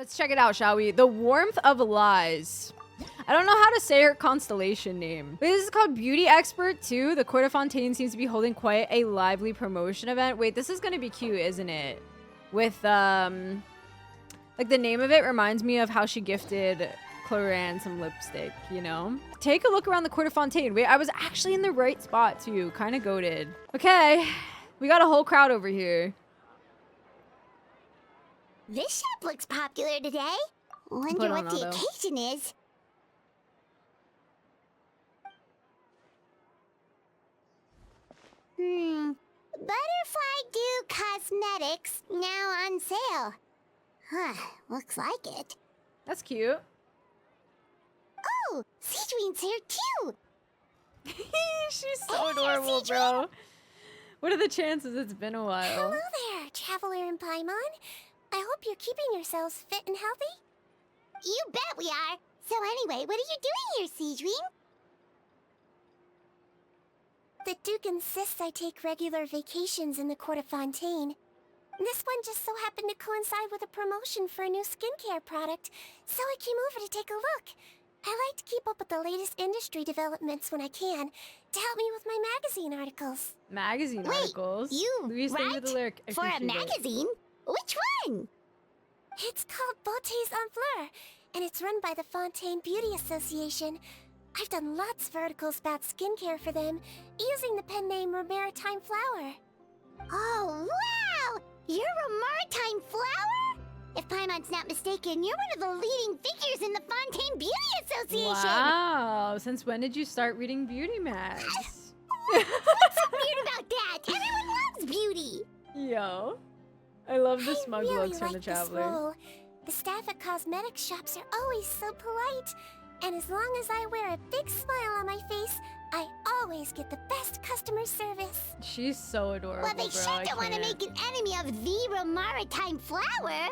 Let's check it out, shall we? The Warmth of Lies. I don't know how to say her constellation name. Wait, this is called Beauty Expert 2. The Court of Fontaine seems to be holding quite a lively promotion event. Wait, this is gonna be cute, isn't it? With, like the name of it reminds me of how she gifted Cloran some lipstick, you know? Take a look around the Court of Fontaine. Wait, I was actually in the right spot too. Kind of goated. Okay, we got a whole crowd over here. This shop looks popular today. Wonder what the occasion is. Butterfly Dew Cosmetics now on sale. Huh, looks like it. That's cute. Oh, Sigewinne's here too. She's so adorable, bro. What are the chances? It's been a while. Hello there, Traveler and Paimon. I hope you're keeping yourselves fit and healthy. You bet we are. So anyway, what are you doing here, Sigewinne? The Duke insists I take regular vacations in the Court of Fontaine. This one just so happened to coincide with a promotion for a new skincare product, so I came over to take a look. I like to keep up with the latest industry developments when I can, to help me with my magazine articles. Magazine articles? You Louise, thank you for the lyric. I for a appreciate it. magazine? Which one? It's called Beautés en Fleur, and it's run by the Fontaine Beauty Association. I've done lots of articles about skincare for them, using the pen name Maritime Flower. Oh, wow! You're a Maritime Flower? If Paimon's not mistaken, you're one of the leading figures in the Fontaine Beauty Association. Wow, since when did you start reading beauty mags? What's so weird about that? Everyone loves beauty. Yo, I love the smug really looks from the like this Traveler. role. The staff at cosmetic shops are always so polite. And as long as I wear a big smile on my face, I always get the best customer service. She's so adorable, Well, they bro. sure don't want to make an enemy of the Maritime Flower.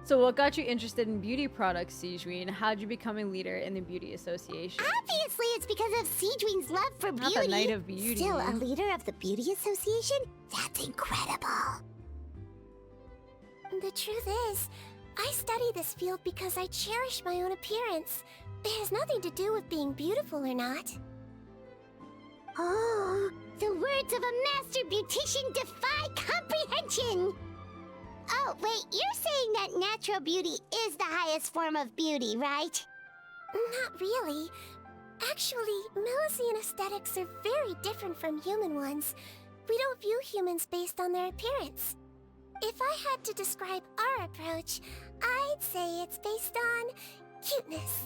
So what got you interested in beauty products, Sigewinne? How'd you become a leader in the Beauty Association? Obviously, it's because of Sigewinne's love for Not beauty. the Knight of Beauty. Still, a leader of the Beauty Association? That's incredible. The truth is, I study this field because I cherish my own appearance. It has nothing to do with being beautiful or not. Oh, the words of a master beautician defy comprehension! Oh, wait, you're saying that natural beauty is the highest form of beauty, right? Not really. Actually, Melusine aesthetics are very different from human ones. We don't view humans based on their appearance. If I had to describe our approach, I'd say it's based on cuteness.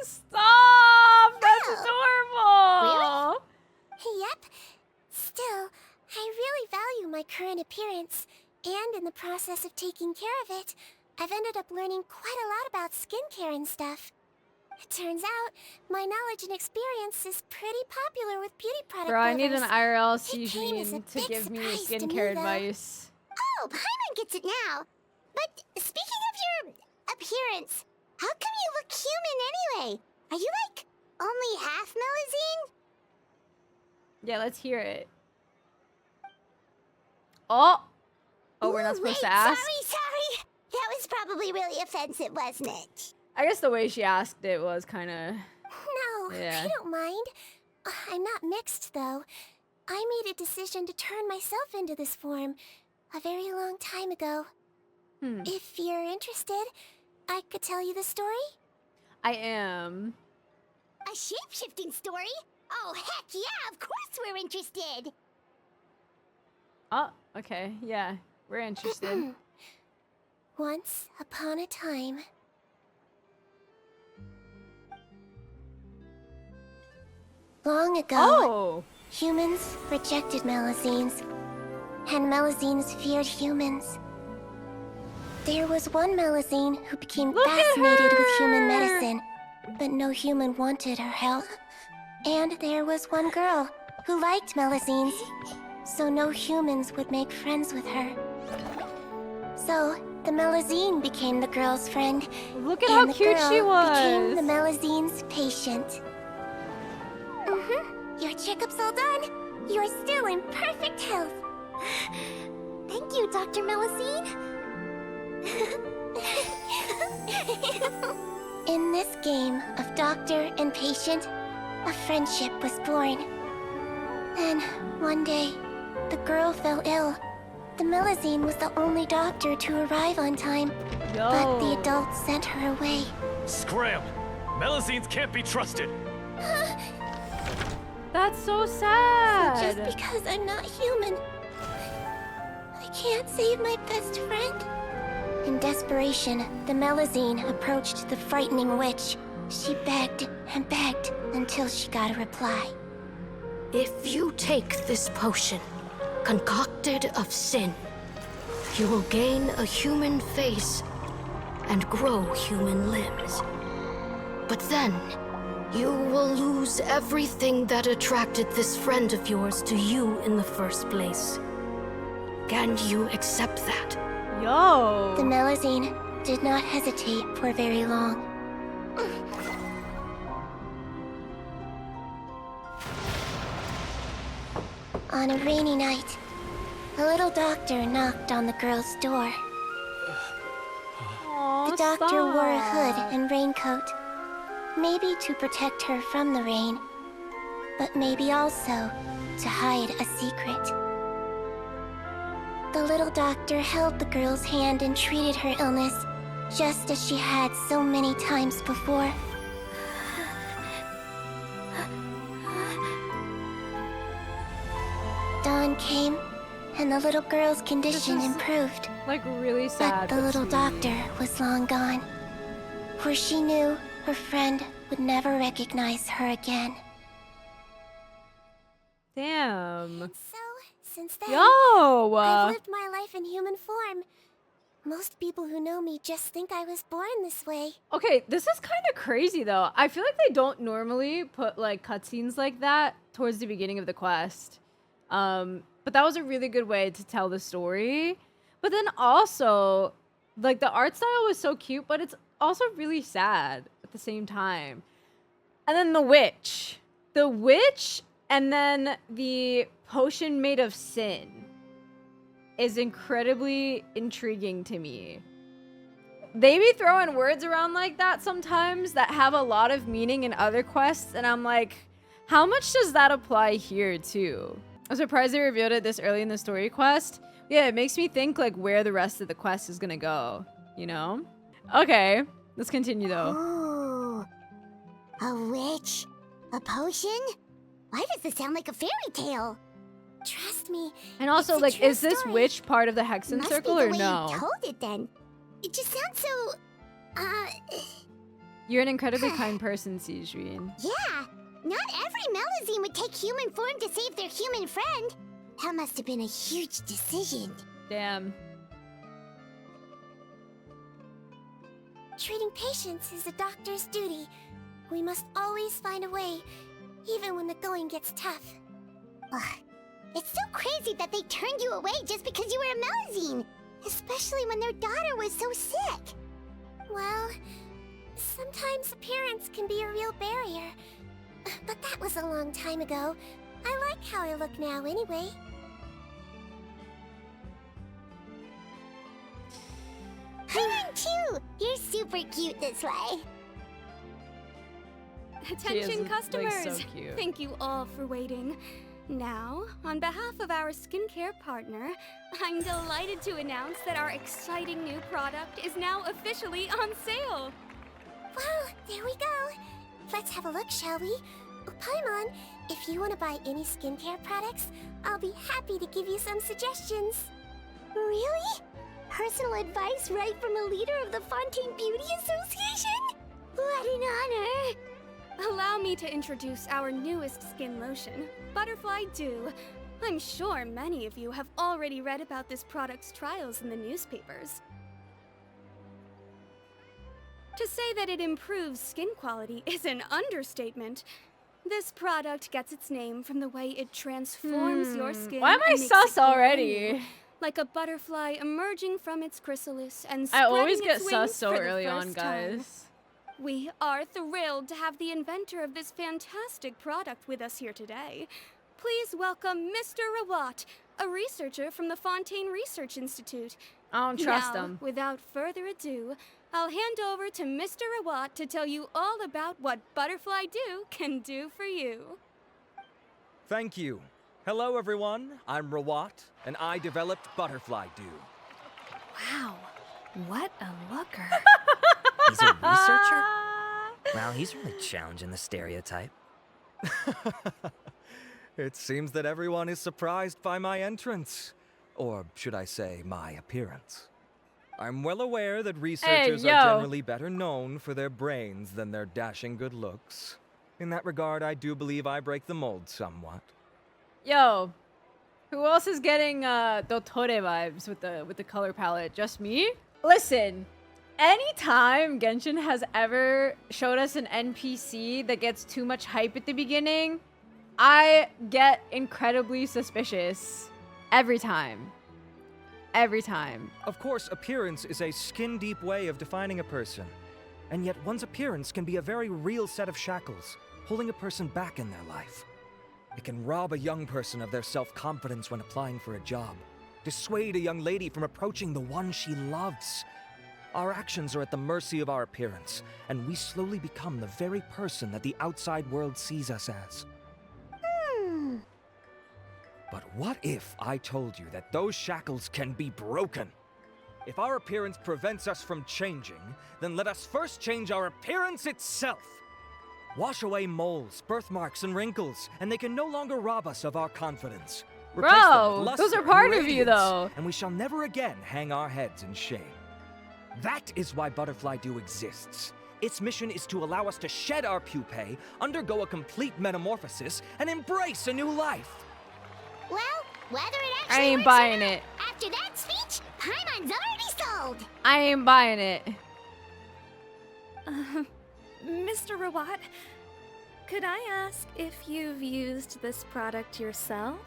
Stop! That's adorable! Yep. Still, I really value my current appearance, and in the process of taking care of it, I've ended up learning quite a lot about skincare and stuff. It turns out, my knowledge and experience is pretty popular with beauty product Bro, I need an lovers. IRL It came as a Sigewinne to big give me surprise to skincare me, though. advice. Oh, Paimon gets it now. But speaking of your appearance, how come you look human anyway? Are you like only half Melusine? Yeah, let's hear it. Oh! Oh, we're not supposed to ask? Sorry. That was probably really offensive, wasn't it? I guess the way she asked it was kind of... No, Yeah. I don't mind. I'm not mixed, though. I made a decision to turn myself into this form a very long time ago. If you're interested, I could tell you the story. I am. A shape-shifting story? Oh, heck yeah, of course we're interested! Oh, okay. Yeah, we're interested. Once upon a time... Long ago, Oh! humans rejected Melusines, and Melusines feared humans. There was one Melusine who became Look at fascinated with human her! medicine, but no human wanted her help. And there was one girl who liked Melusines, so no humans would make friends with her. So, the Melusine became the girl's friend, Look at and how the cute girl she became the was! Melusine's patient. Your checkup's all done. You're still in perfect health. Thank you, Dr. Melusine. doctor and patient, a friendship was born. Then, one day, the girl fell ill. The Melusine was the only doctor to arrive on time, but the adults sent her away. Scram! Melusines can't be trusted! That's so sad. So just because I'm not human, I can't save my best friend? In desperation, the Melusine approached the frightening witch. She begged and begged until she got a reply. If you take this potion, concocted of sin, you will gain a human face and grow human limbs. But then, you will lose everything that attracted this friend of yours to you in the first place. Can you accept that? Yo. The Melusine did not hesitate for very long. On a rainy night, a little doctor knocked on the girl's door. Aw, The doctor wore a hood stop. and raincoat, maybe to protect her from the rain, but maybe also to hide a secret. The little doctor held the girl's hand and treated her illness, just as she had so many times before. Dawn came, and the little girl's condition is, improved. Like really sad. But the little sweet. doctor was long gone, for she knew her friend would never recognize her again. Damn. So, since then, Yo. I've lived my life in human form. Most people who know me just think I was born this way. Okay, this is kind of crazy though. I feel like they don't normally put like cutscenes like that towards the beginning of the quest. But that was a really good way to tell the story. But then also, like the art style was so cute, but it's also really sad at the same time. And then the witch. The witch and then the potion made of sin is incredibly intriguing to me. They be throwing words around like that sometimes that have a lot of meaning in other quests, and I'm like, how much does that apply here too? I'm surprised they revealed it this early in the story quest. Yeah, it makes me think like where the rest of the quest is gonna go, you know? Okay, let's continue though. Ooh, a witch? A potion? Why does this sound like a fairy tale? Trust me. And also, it's a like, true is this story. witch part of the Hexen Must Circle be the or way no? You told it then. It just sounds so. You're an incredibly kind person, Sigewinne. Yeah. Not every Melusine would take human form to save their human friend. That must have been a huge decision. Damn. Treating patients is a doctor's duty. We must always find a way, even when the going gets tough. Ugh. It's so crazy that they turned you away just because you were a Melusine, especially when their daughter was so sick. Well, sometimes appearance can be a real barrier. But that was a long time ago. I like how I look now anyway. I am too! You're super cute this way. Attention like, customers! so cute. Thank you all for waiting. Now, on behalf of our skincare partner, I'm delighted to announce that our exciting new product is now officially on sale. Well, there we go. Let's have a look, shall we? Oh, Paimon, if you want to buy any skincare products, I'll be happy to give you some suggestions. Really? Personal advice right from a leader of the Fontaine Beauty Association? What an honor! Allow me to introduce our newest skin lotion, Butterfly Dew. I'm sure many of you have already read about this product's trials in the newspapers. To say that it improves skin quality is an understatement. This product gets its name from the way it transforms your skin. Why am I and makes sus it glow already? new, like a butterfly emerging from its chrysalis and I always spreading get its sus wings so for the early on, first time. guys. We are thrilled to have the inventor of this fantastic product with us here today. Please welcome Mr. Rawat, a researcher from the Fontaine Research Institute. I don't trust Now, him. without further ado, I'll hand over to Mr. Rawat to tell you all about what Butterfly Dew can do for you. Thank you. Hello, everyone. I'm Rawat, and I developed Butterfly Dew. Wow, what a looker. He's a researcher? Wow, he's really challenging the stereotype. It seems that everyone is surprised by my entrance. Or should I say, my appearance. I'm well aware that researchers yo. are generally better known for their brains than their dashing good looks. In that regard, I do believe I break the mold somewhat. Yo, who else is getting Dottore vibes with the color palette? Just me? Listen, anytime Genshin has ever showed us an NPC that gets too much hype at the beginning, I get incredibly suspicious. Every time. Every time. Of course, appearance is a skin-deep way of defining a person. And yet one's appearance can be a very real set of shackles, holding a person back in their life. It can rob a young person of their self-confidence when applying for a job, dissuade a young lady from approaching the one she loves. Our actions are at the mercy of our appearance, and we slowly become the very person that the outside world sees us as. But what if I told you that those shackles can be broken? If our appearance prevents us from changing, then let us first change our appearance itself. Wash away moles, birthmarks, and wrinkles, and they can no longer rob us of our confidence. Replace them Bro, with those are luster part and of you, radiance, though. And we shall never again hang our heads in shame. That is why Butterfly Dew exists. Its mission is to allow us to shed our pupae, undergo a complete metamorphosis, and embrace a new life. Well, whether it I actually ain't works buying or not, it. after that speech, Paimon's already sold. I ain't buying it. Mr. Rawat, could I ask if you've used this product yourself?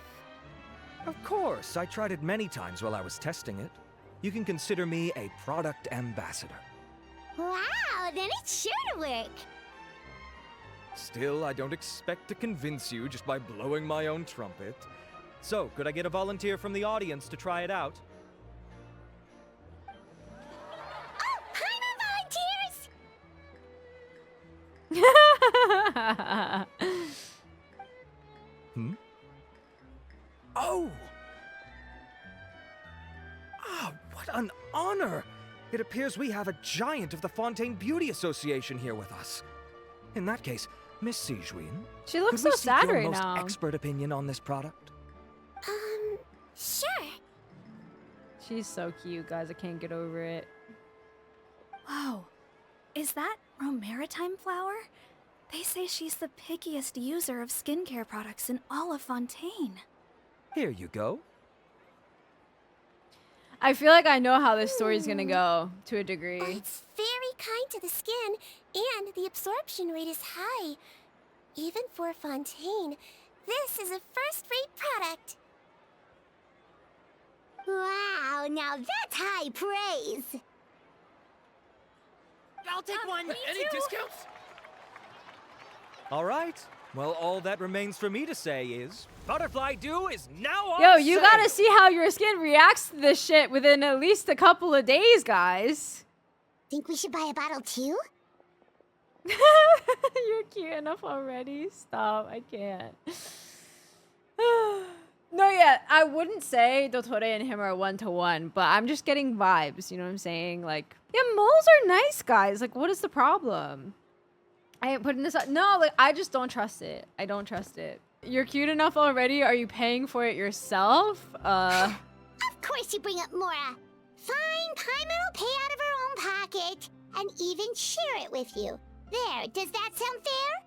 Of course, I tried it many times while I was testing it. You can consider me a product ambassador. Wow, then it's sure to work. Still, I don't expect to convince you just by blowing my own trumpet. So, could I get a volunteer from the audience to try it out? Oh, Paimon volunteers! Oh! Ah, what an honor! It appears we have a giant of the Fontaine Beauty Association here with us. In that case, Miss Sigewinne, She looks could we so seek sad your right most now. expert opinion on this product? Sure. She's so cute, guys. I can't get over it. Whoa, is that Romaritime flower? They say she's the pickiest user of skincare products in all of Fontaine. Here you go. I feel like I know how this story's gonna go, to a degree. It's very kind to the skin, and the absorption rate is high. Even for Fontaine, this is a first-rate product. Wow, now that's high praise. I'll take one. Any discounts? All right. Well, all that remains for me to say is, Butterfly Dew is now on Yo, you sale! gotta see how your skin reacts to this shit within at least a couple of days, guys. Think we should buy a bottle too? You're cute enough already. Stop. I can't. No, yeah, I wouldn't say Dottore and him are one-to-one, but I'm just getting vibes, you know what I'm saying? Like, yeah, moles are nice, guys. Like, what is the problem? I ain't putting this up. No, like, I just don't trust it. I don't trust it. You're cute enough already. Are you paying for it yourself? Of course you bring up Mora. Fine, Paimon will pay out of her own pocket and even share it with you. There, does that sound fair?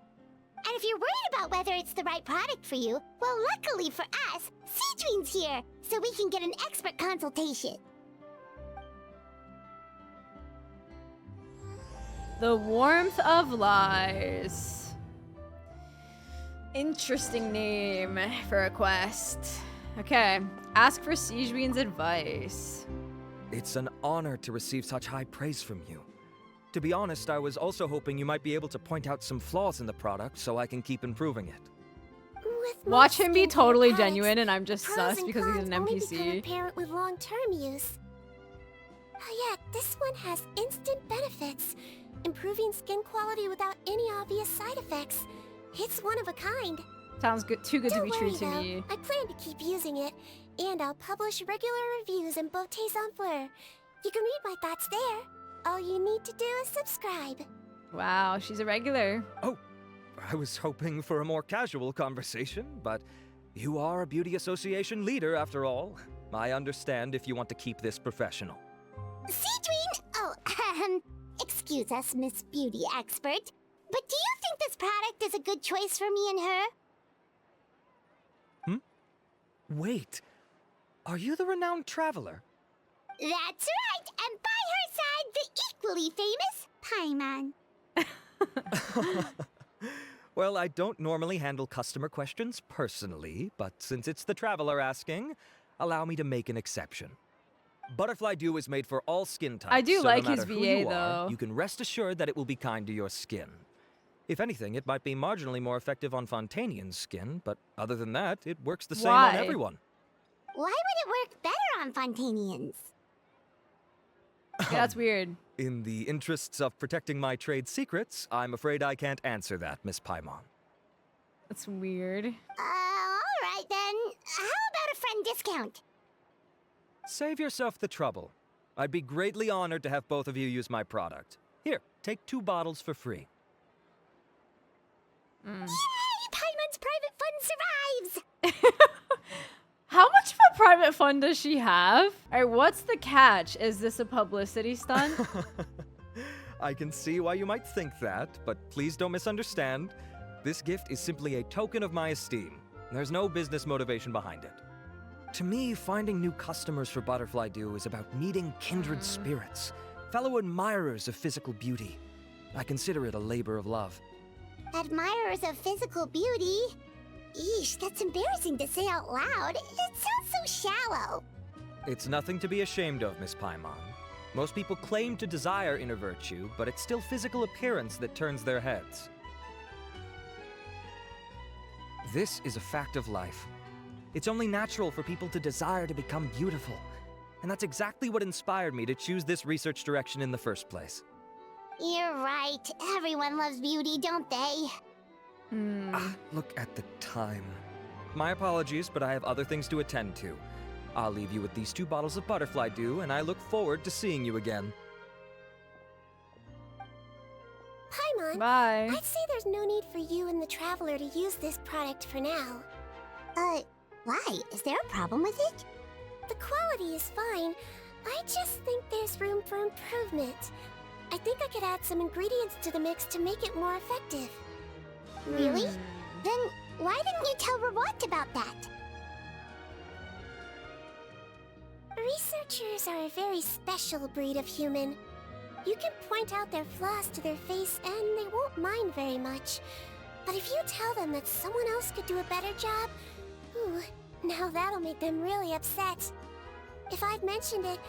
And if you're worried about whether it's the right product for you, well, luckily for us, Sigewinne's here, so we can get an expert consultation. The warmth of lies. Interesting name for a quest. Okay, ask for Sigewinne's advice. It's an honor to receive such high praise from you. To be honest, I was also hoping you might be able to point out some flaws in the product so I can keep improving it. With Watch most him be skincare totally products, genuine and I'm just pros sus and because he's cons an only become NPC. apparent with long-term use. Oh yeah, this one has instant benefits. Improving skin quality without any obvious side effects. It's one of a kind. Sounds good. Too good to Don't be worry, true to though. me. I plan to keep using it, and I'll publish regular reviews in Beautés en Fleur. You can read my thoughts there. All you need to do is subscribe. Wow, she's a regular. Oh, I was hoping for a more casual conversation, but you are a beauty association leader after all. I understand if you want to keep this professional. Sigewinne! Oh, excuse us, Miss Beauty Expert. But do you think this product is a good choice for me and her? Wait, are you the renowned traveler? That's right, and by her side, the equally famous Paimon. Well, I don't normally handle customer questions personally, but since it's the traveler asking, allow me to make an exception. Butterfly Dew is made for all skin types. I do so like no his matter who VA, you are, though. you can rest assured that it will be kind to your skin. If anything, it might be marginally more effective on Fontainian's skin, but other than that, it works the same on Why? everyone. Why would it work better on Fontainians? Yeah, that's weird. In the interests of protecting my trade secrets, I'm afraid I can't answer that, Miss Paimon. That's weird. Alright then. How about a friend discount? Save yourself the trouble. I'd be greatly honored to have both of you use my product. Here, take 2 bottles for free. Yay! Paimon's private fund survives! How much of a private fund does she have? Alright, what's the catch? Is this a publicity stunt? I can see why you might think that, but please don't misunderstand. This gift is simply a token of my esteem. There's no business motivation behind it. To me, finding new customers for Butterfly Dew is about meeting kindred spirits, fellow admirers of physical beauty. I consider it a labor of love. Admirers of physical beauty? Eesh, that's embarrassing to say out loud. It sounds so shallow. It's nothing to be ashamed of, Miss Paimon. Most people claim to desire inner virtue, but it's still physical appearance that turns their heads. This is a fact of life. It's only natural for people to desire to become beautiful. And that's exactly what inspired me to choose this research direction in the first place. You're right. Everyone loves beauty, don't they? Look at the time. My apologies, but I have other things to attend to. I'll leave you with these 2 bottles of Butterfly Dew, and I look forward to seeing you again. Paimon, Bye. I'd say there's no need for you and the Traveler to use this product for now. Why? Is there a problem with it? The quality is fine. I just think there's room for improvement. I think I could add some ingredients to the mix to make it more effective. Really? Then why didn't you tell Rawat about that? Researchers are a very special breed of human. You can point out their flaws to their face and they won't mind very much. But if you tell them that someone else could do a better job, ooh, now that'll make them really upset. If I'd mentioned it,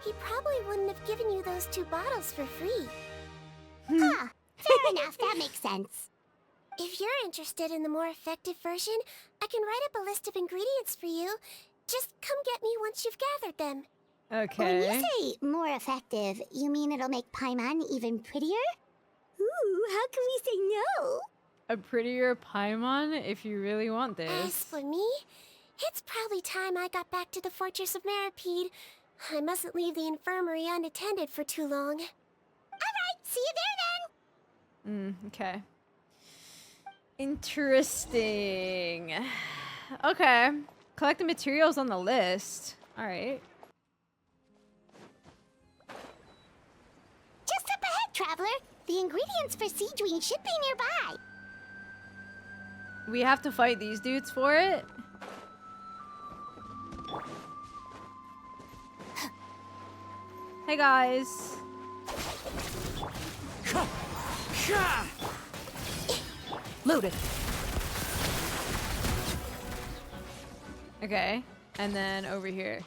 he probably wouldn't have given you those 2 bottles for free. Fair enough, that makes sense. If you're interested in the more effective version, I can write up a list of ingredients for you. Just come get me once you've gathered them. Okay. When you say more effective, you mean it'll make Paimon even prettier? Ooh, how can we say no? A prettier Paimon if you really want As this. for me, it's probably time I got back to the Fortress of Maripede. I mustn't leave the infirmary unattended for too long. Alright, see you there then! Okay. Interesting. Okay. Collect the materials on the list. Alright. Just up ahead, Traveler. The ingredients for Sigewinne should be nearby. We have to fight these dudes for it? Hey guys. Loaded. Okay. And then over here.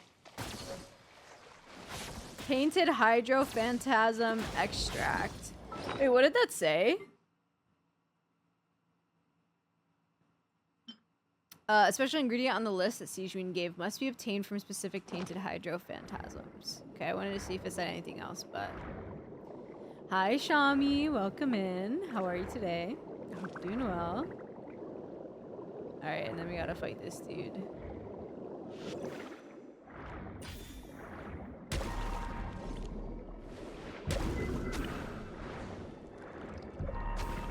Painted Hydro Phantasm Extract. Wait, what did that say? A special ingredient on the list that Sigewinne gave must be obtained from specific tainted hydro phantasms. Okay, I wanted to see if it said anything else, but... Hi, Shami. Welcome in. How are you today? I hope you're doing well. Alright, and then we gotta fight this dude.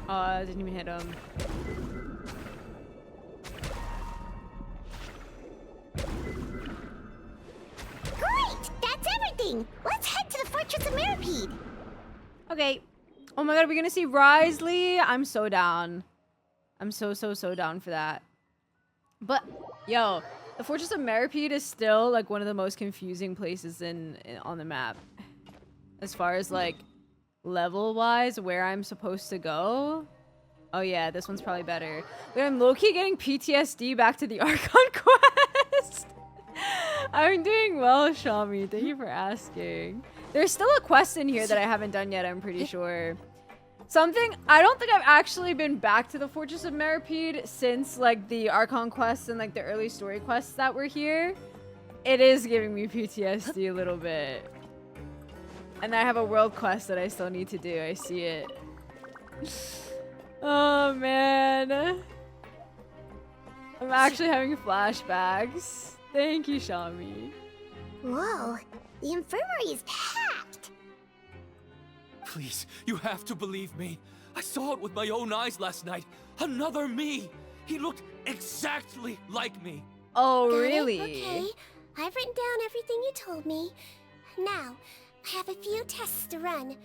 Oh, I didn't even hit him. Great! That's everything! Let's head to the Fortress of Mirapede! Okay. Oh my god, we're gonna see Risley. I'm so down. I'm so down for that. But, yo, the Fortress of Mirapede is still, like, one of the most confusing places on the map. As far as, like, level-wise, where I'm supposed to go. Oh yeah, this one's probably better. Wait, I'm low-key getting PTSD back to the Archon quest. I'm doing well, Shami. Thank you for asking. There's still a quest in here that I haven't done yet, I'm pretty sure. I don't think I've actually been back to the Fortress of Mirapede since, like, the Archon quests and, like, the early story quests that were here. It is giving me PTSD a little bit. And I have a world quest that I still need to do. I see it. Oh, man. I'm actually having flashbacks. Thank you, Shami. Whoa, the infirmary is packed! Please, you have to believe me. I saw it with my own eyes last night. Another me. He looked exactly like me. Oh, Got it? really? Okay, I've written down everything you told me. Now, I have a few tests to run.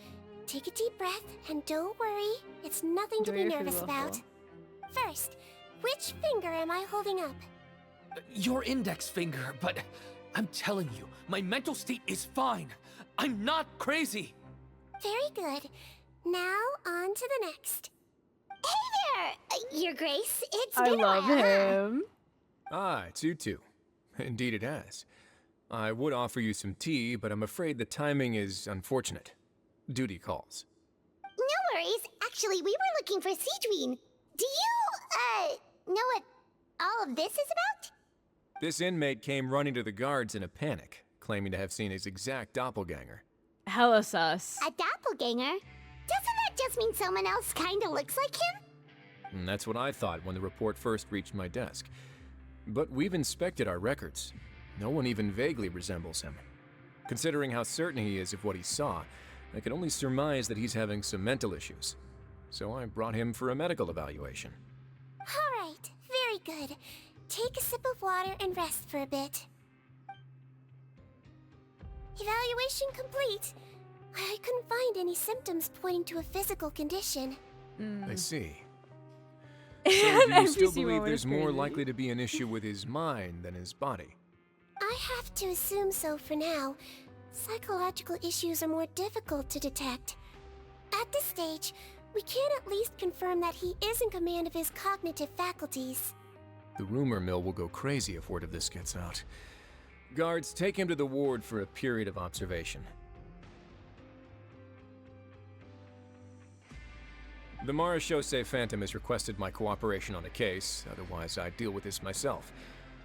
Take a deep breath and don't worry. It's nothing to be Enjoy your nervous food, about. First, which finger am I holding up? Your index finger, but I'm telling you, my mental state is fine. I'm not crazy. Very good. Now, on to the next. Hey there, Your Grace. It's I been a love while, huh? him. Ah, it's you two. Indeed it has. I would offer you some tea, but I'm afraid the timing is unfortunate. Duty calls. No worries. Actually, we were looking for Sigewinne. Do you, know what all of this is about? This inmate came running to the guards in a panic, claiming to have seen his exact doppelganger. Hella sus. A doppelganger? Doesn't that just mean someone else kinda looks like him? And that's what I thought when the report first reached my desk. But we've inspected our records. No one even vaguely resembles him. Considering how certain he is of what he saw, I can only surmise that he's having some mental issues. So I brought him for a medical evaluation. Alright, very good. Take a sip of water and rest for a bit. Evaluation complete. I couldn't find any symptoms pointing to a physical condition. I see. An So do you NPC still believe moment there's is more crazy. likely to be an issue with his mind than his body? I have to assume so for now. Psychological issues are more difficult to detect. At this stage, we can at least confirm that he is in command of his cognitive faculties. The rumor mill will go crazy if word of this gets out. Guards, take him to the ward for a period of observation. The Marechaussee Phantom has requested my cooperation on the case, otherwise I'd deal with this myself.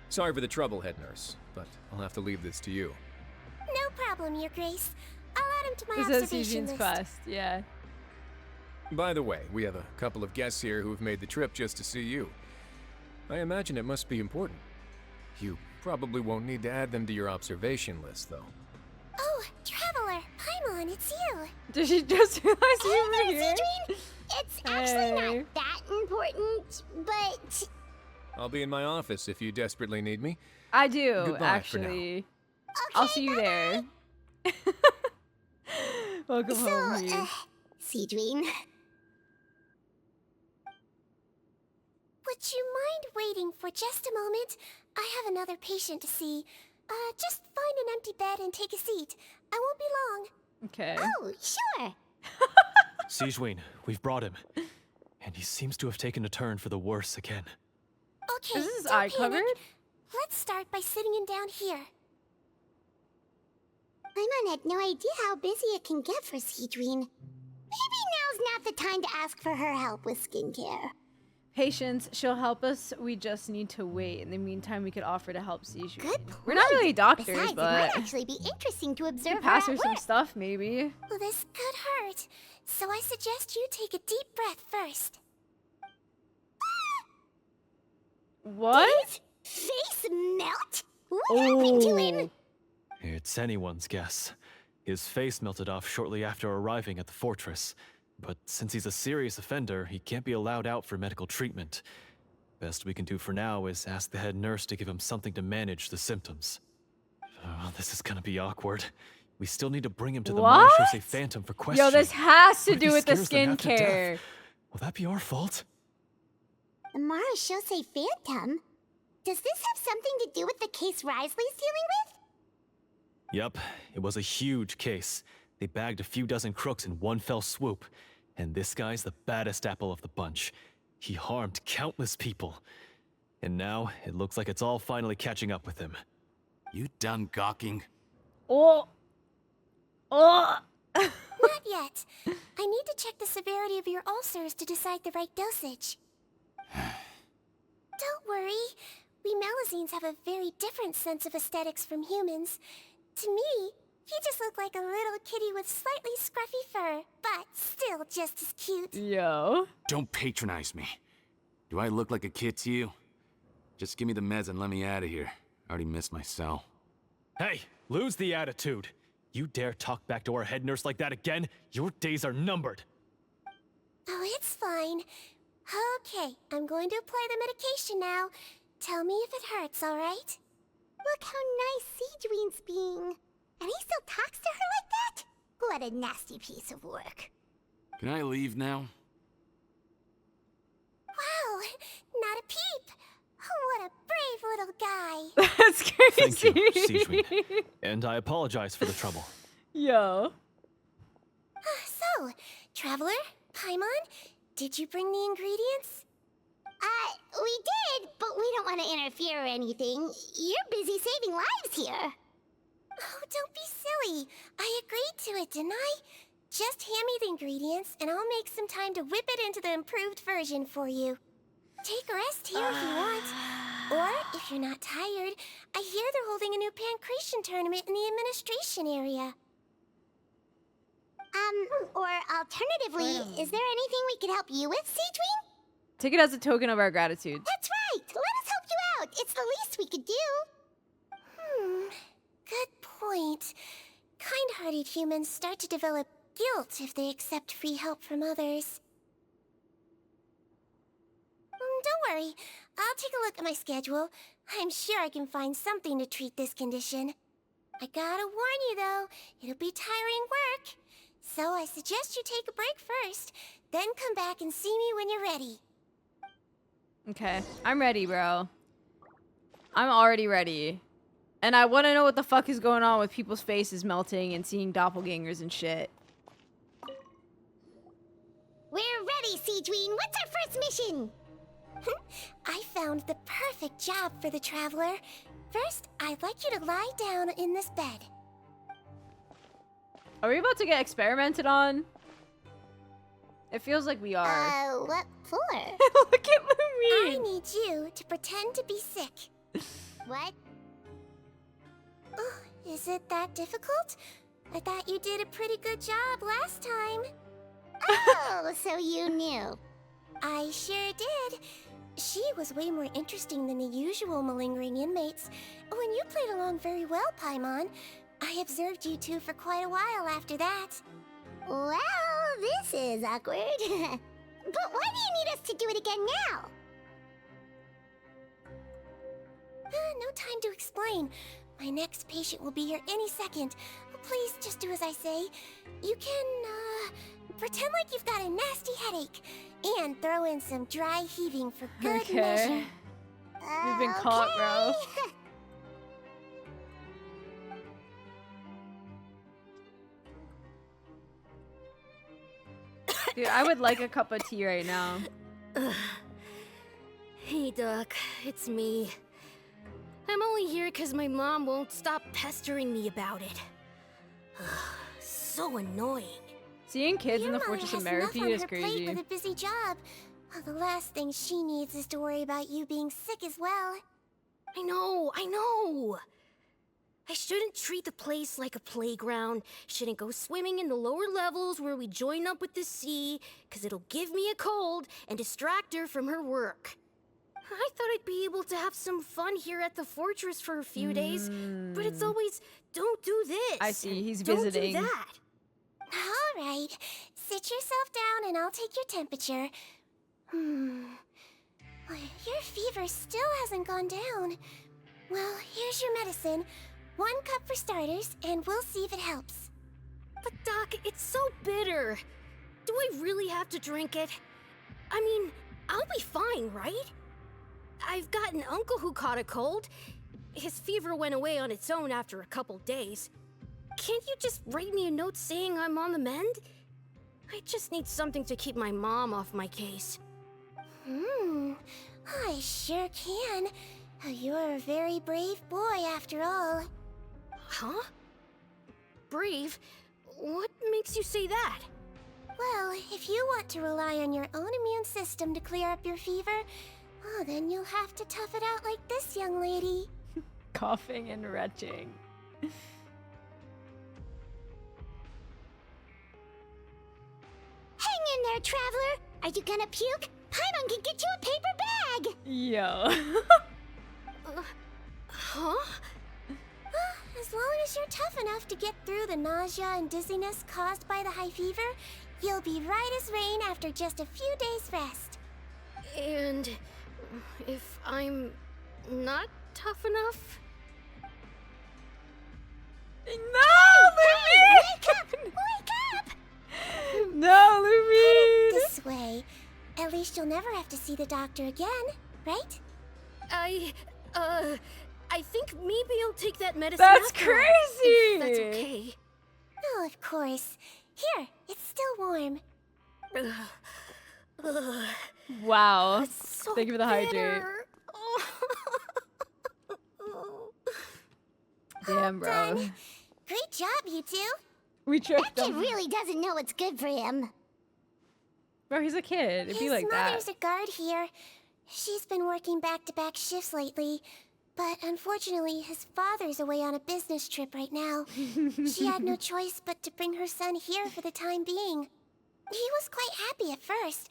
Sorry for the trouble, head nurse, but I'll have to leave this to you. No problem, Your Grace. I'll add him to my This is observation Sigewinne's list. quest, yeah. By the way, we have a couple of guests here who have made the trip just to see you. I imagine it must be important. You probably won't need to add them to your observation list, though. Oh, Traveler, Paimon, it's you. Did she just realize you Hey were there, here? Sigewinne. It's actually Hey. not that important, but I'll be in my office if you desperately need me. I do, Goodbye for now. actually. okay, I'll see you bye-bye. there. Welcome So, home, Reed. Sigewinne. Would you mind waiting for just a moment? I have another patient to see. Just find an empty bed and take a seat. I won't be long. Okay. Oh, sure. Sigewinne, we've brought him. And he seems to have taken a turn for the worse again. Okay, Is his don't eye panic. covered? Let's start by sitting him down here. Paimon had no idea how busy it can get for Sigewinne. Maybe now's not the time to ask for her help with skincare. Patience, she'll help us. We just need to wait. In the meantime, we could offer to help Sigewinne. Good We're not really doctors, Besides, it but might actually be interesting to we observe could pass her her at some work. stuff, maybe. Well, this could hurt, so I suggest you take a deep breath first. What? Face melt? What happened to him? It's anyone's guess. His face melted off shortly after arriving at the fortress. But since he's a serious offender, he can't be allowed out for medical treatment. Best we can do for now is ask the head nurse to give him something to manage the symptoms. Oh, this is gonna be awkward. We still need to bring him to the What? Marechaussee Phantom for questioning. Yo, this has to What if do he with the scares them half to death? skincare. Will that be our fault? The Marechaussee Phantom? Does this have something to do with the case Risley's dealing with? Yep, it was a huge case. They bagged a few dozen crooks in one fell swoop. And this guy's the baddest apple of the bunch. He harmed countless people. And now, it looks like it's all finally catching up with him. You done gawking? Oh. Oh. Not yet. I need to check the severity of your ulcers to decide the right dosage. Don't worry. We Melusines have a very different sense of aesthetics from humans. To me, he just looked like a little kitty with slightly scruffy fur, but still just as cute. Yo. Don't patronize me. Do I look like a kid to you? Just give me the meds and let me out of here. I already missed my cell. Hey, lose the attitude. You dare talk back to our head nurse like that again, your days are numbered. Oh, it's fine. Okay, I'm going to apply the medication now. Tell me if it hurts, alright? Look how nice Sigewinne's being. And he still talks to her like that? What a nasty piece of work. Can I leave now? Wow, not a peep. What a brave little guy. That's crazy. Thank you, Sigewinne. And I apologize for the trouble. Yo. So, Traveler, Paimon, did you bring the ingredients? We did, but we don't want to interfere or anything. You're busy saving lives here. Oh, don't be silly. I agreed to it, didn't I? Just hand me the ingredients, and I'll make some time to whip it into the improved version for you. Take a rest here if you want. Or, if you're not tired, I hear they're holding a new pancreation tournament in the administration area. Or alternatively, is there anything we could help you with, Sigewinne? Take it as a token of our gratitude. That's right! Let us help you out! It's the least we could do! Good point. Kind-hearted humans start to develop guilt if they accept free help from others. Don't worry. I'll take a look at my schedule. I'm sure I can find something to treat this condition. I gotta warn you, though, it'll be tiring work. So I suggest you take a break first, then come back and see me when you're ready. Okay, I'm ready, bro. I'm already ready. And I want to know what the fuck is going on with people's faces melting and seeing doppelgangers and shit. We're ready, Sigewinne. What's our first mission? I found the perfect job for the Traveler. First, I'd like you to lie down in this bed. Are we about to get experimented on? It feels like we are. What for? Look at I Lumine. need you to pretend to be sick. What? Oh, is it that difficult? I thought you did a pretty good job last time. Oh, so you knew. I sure did. She was way more interesting than the usual malingering inmates. When you played along very well, Paimon, I observed you two for quite a while after that. Well, this is awkward. But why do you need us to do it again now? No time to explain. My next patient will be here any second. Please just do as I say. You can, pretend like you've got a nasty headache. And throw in some dry heaving for good measure. We've been caught, bro. Dude, I would like a cup of tea right now. Hey, Doc, it's me. I'm only here because my mom won't stop pestering me about it. So annoying. Seeing kids in Your the mother Fortress of has enough on Merrifield is her plate crazy. with a busy job. Oh, the last thing she needs is to worry about you being sick as well. I know! I shouldn't treat the place like a playground, shouldn't go swimming in the lower levels where we join up with the sea, because it'll give me a cold and distract her from her work. I thought I'd be able to have some fun here at the fortress for a few days, but it's always, don't do this. I see, he's don't visiting. Do that. All right, sit yourself down and I'll take your temperature. Your fever still hasn't gone down. Well, here's your medicine. 1 cup for starters, and we'll see if it helps. But Doc, it's so bitter. Do I really have to drink it? I mean, I'll be fine, right? I've got an uncle who caught a cold. His fever went away on its own after a couple days. Can't you just write me a note saying I'm on the mend? I just need something to keep my mom off my case. I sure can. You're a very brave boy after all. Huh? Brave? What makes you say that? Well, if you want to rely on your own immune system to clear up your fever, then you'll have to tough it out like this young lady. Coughing and retching. Hang in there, traveler! Are you gonna puke? Paimon can get you a paper bag! Yo. Huh? As long as you're tough enough to get through the nausea and dizziness caused by the high fever, you'll be right as rain after just a few days' rest. And if I'm not tough enough? No, Lumine! Wake up! Wake up! No, Lumine! This way. At least you'll never have to see the doctor again, right? I think maybe I'll take that medicine. That's after all, crazy! Oh, if that's okay. Oh, of course. Here, it's still warm. Wow. So Thank you for the hydrate. bitter. Damn, bro. Done. Great job, you two. We tricked Kid him. really doesn't know what's good for him. Bro, he's a kid. It'd be His like that. mother's a guard here. She's been working back-to-back shifts lately. But unfortunately, his father's away on a business trip right now. She had no choice but to bring her son here for the time being. He was quite happy at first.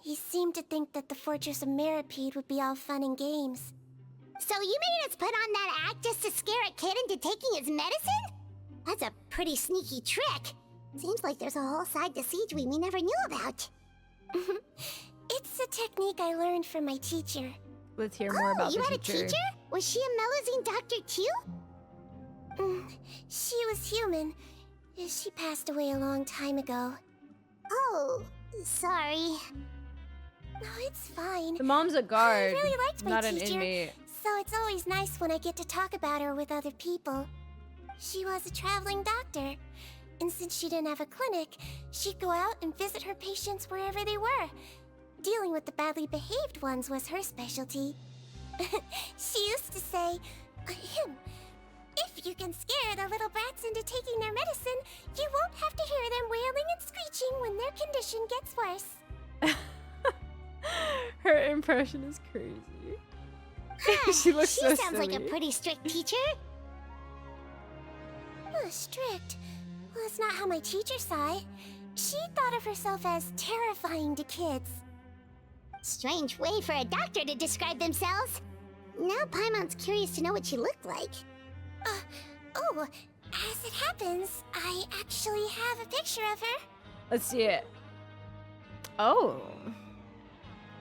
He seemed to think that the Fortress of Meropide would be all fun and games. So you made us put on that act just to scare a kid into taking his medicine? That's a pretty sneaky trick. Seems like there's a whole side to Sigewinne we never knew about. It's a technique I learned from my teacher. Let's hear more about you the had a teacher? Was she a Mellowsine doctor too? She was human. She passed away a long time ago. Oh, sorry. No, it's fine. The mom's a guard, I really liked my not an teacher, inmate. so it's always nice when I get to talk about her with other people. She was a traveling doctor, and since she didn't have a clinic, she'd go out and visit her patients wherever they were. Dealing with the badly behaved ones was her specialty. She used to say, if you can scare the little brats into taking their medicine, you won't have to hear them wailing and screeching when their condition gets worse. Her impression is crazy. She looks so She sounds like a silly. pretty strict teacher. Strict? Well, that's not how my teacher saw it. She thought of herself as terrifying to kids. Strange way for a doctor to describe themselves. Now Paimon's curious to know what she looked like. As it happens, I actually have a picture of her. Let's see it. Oh.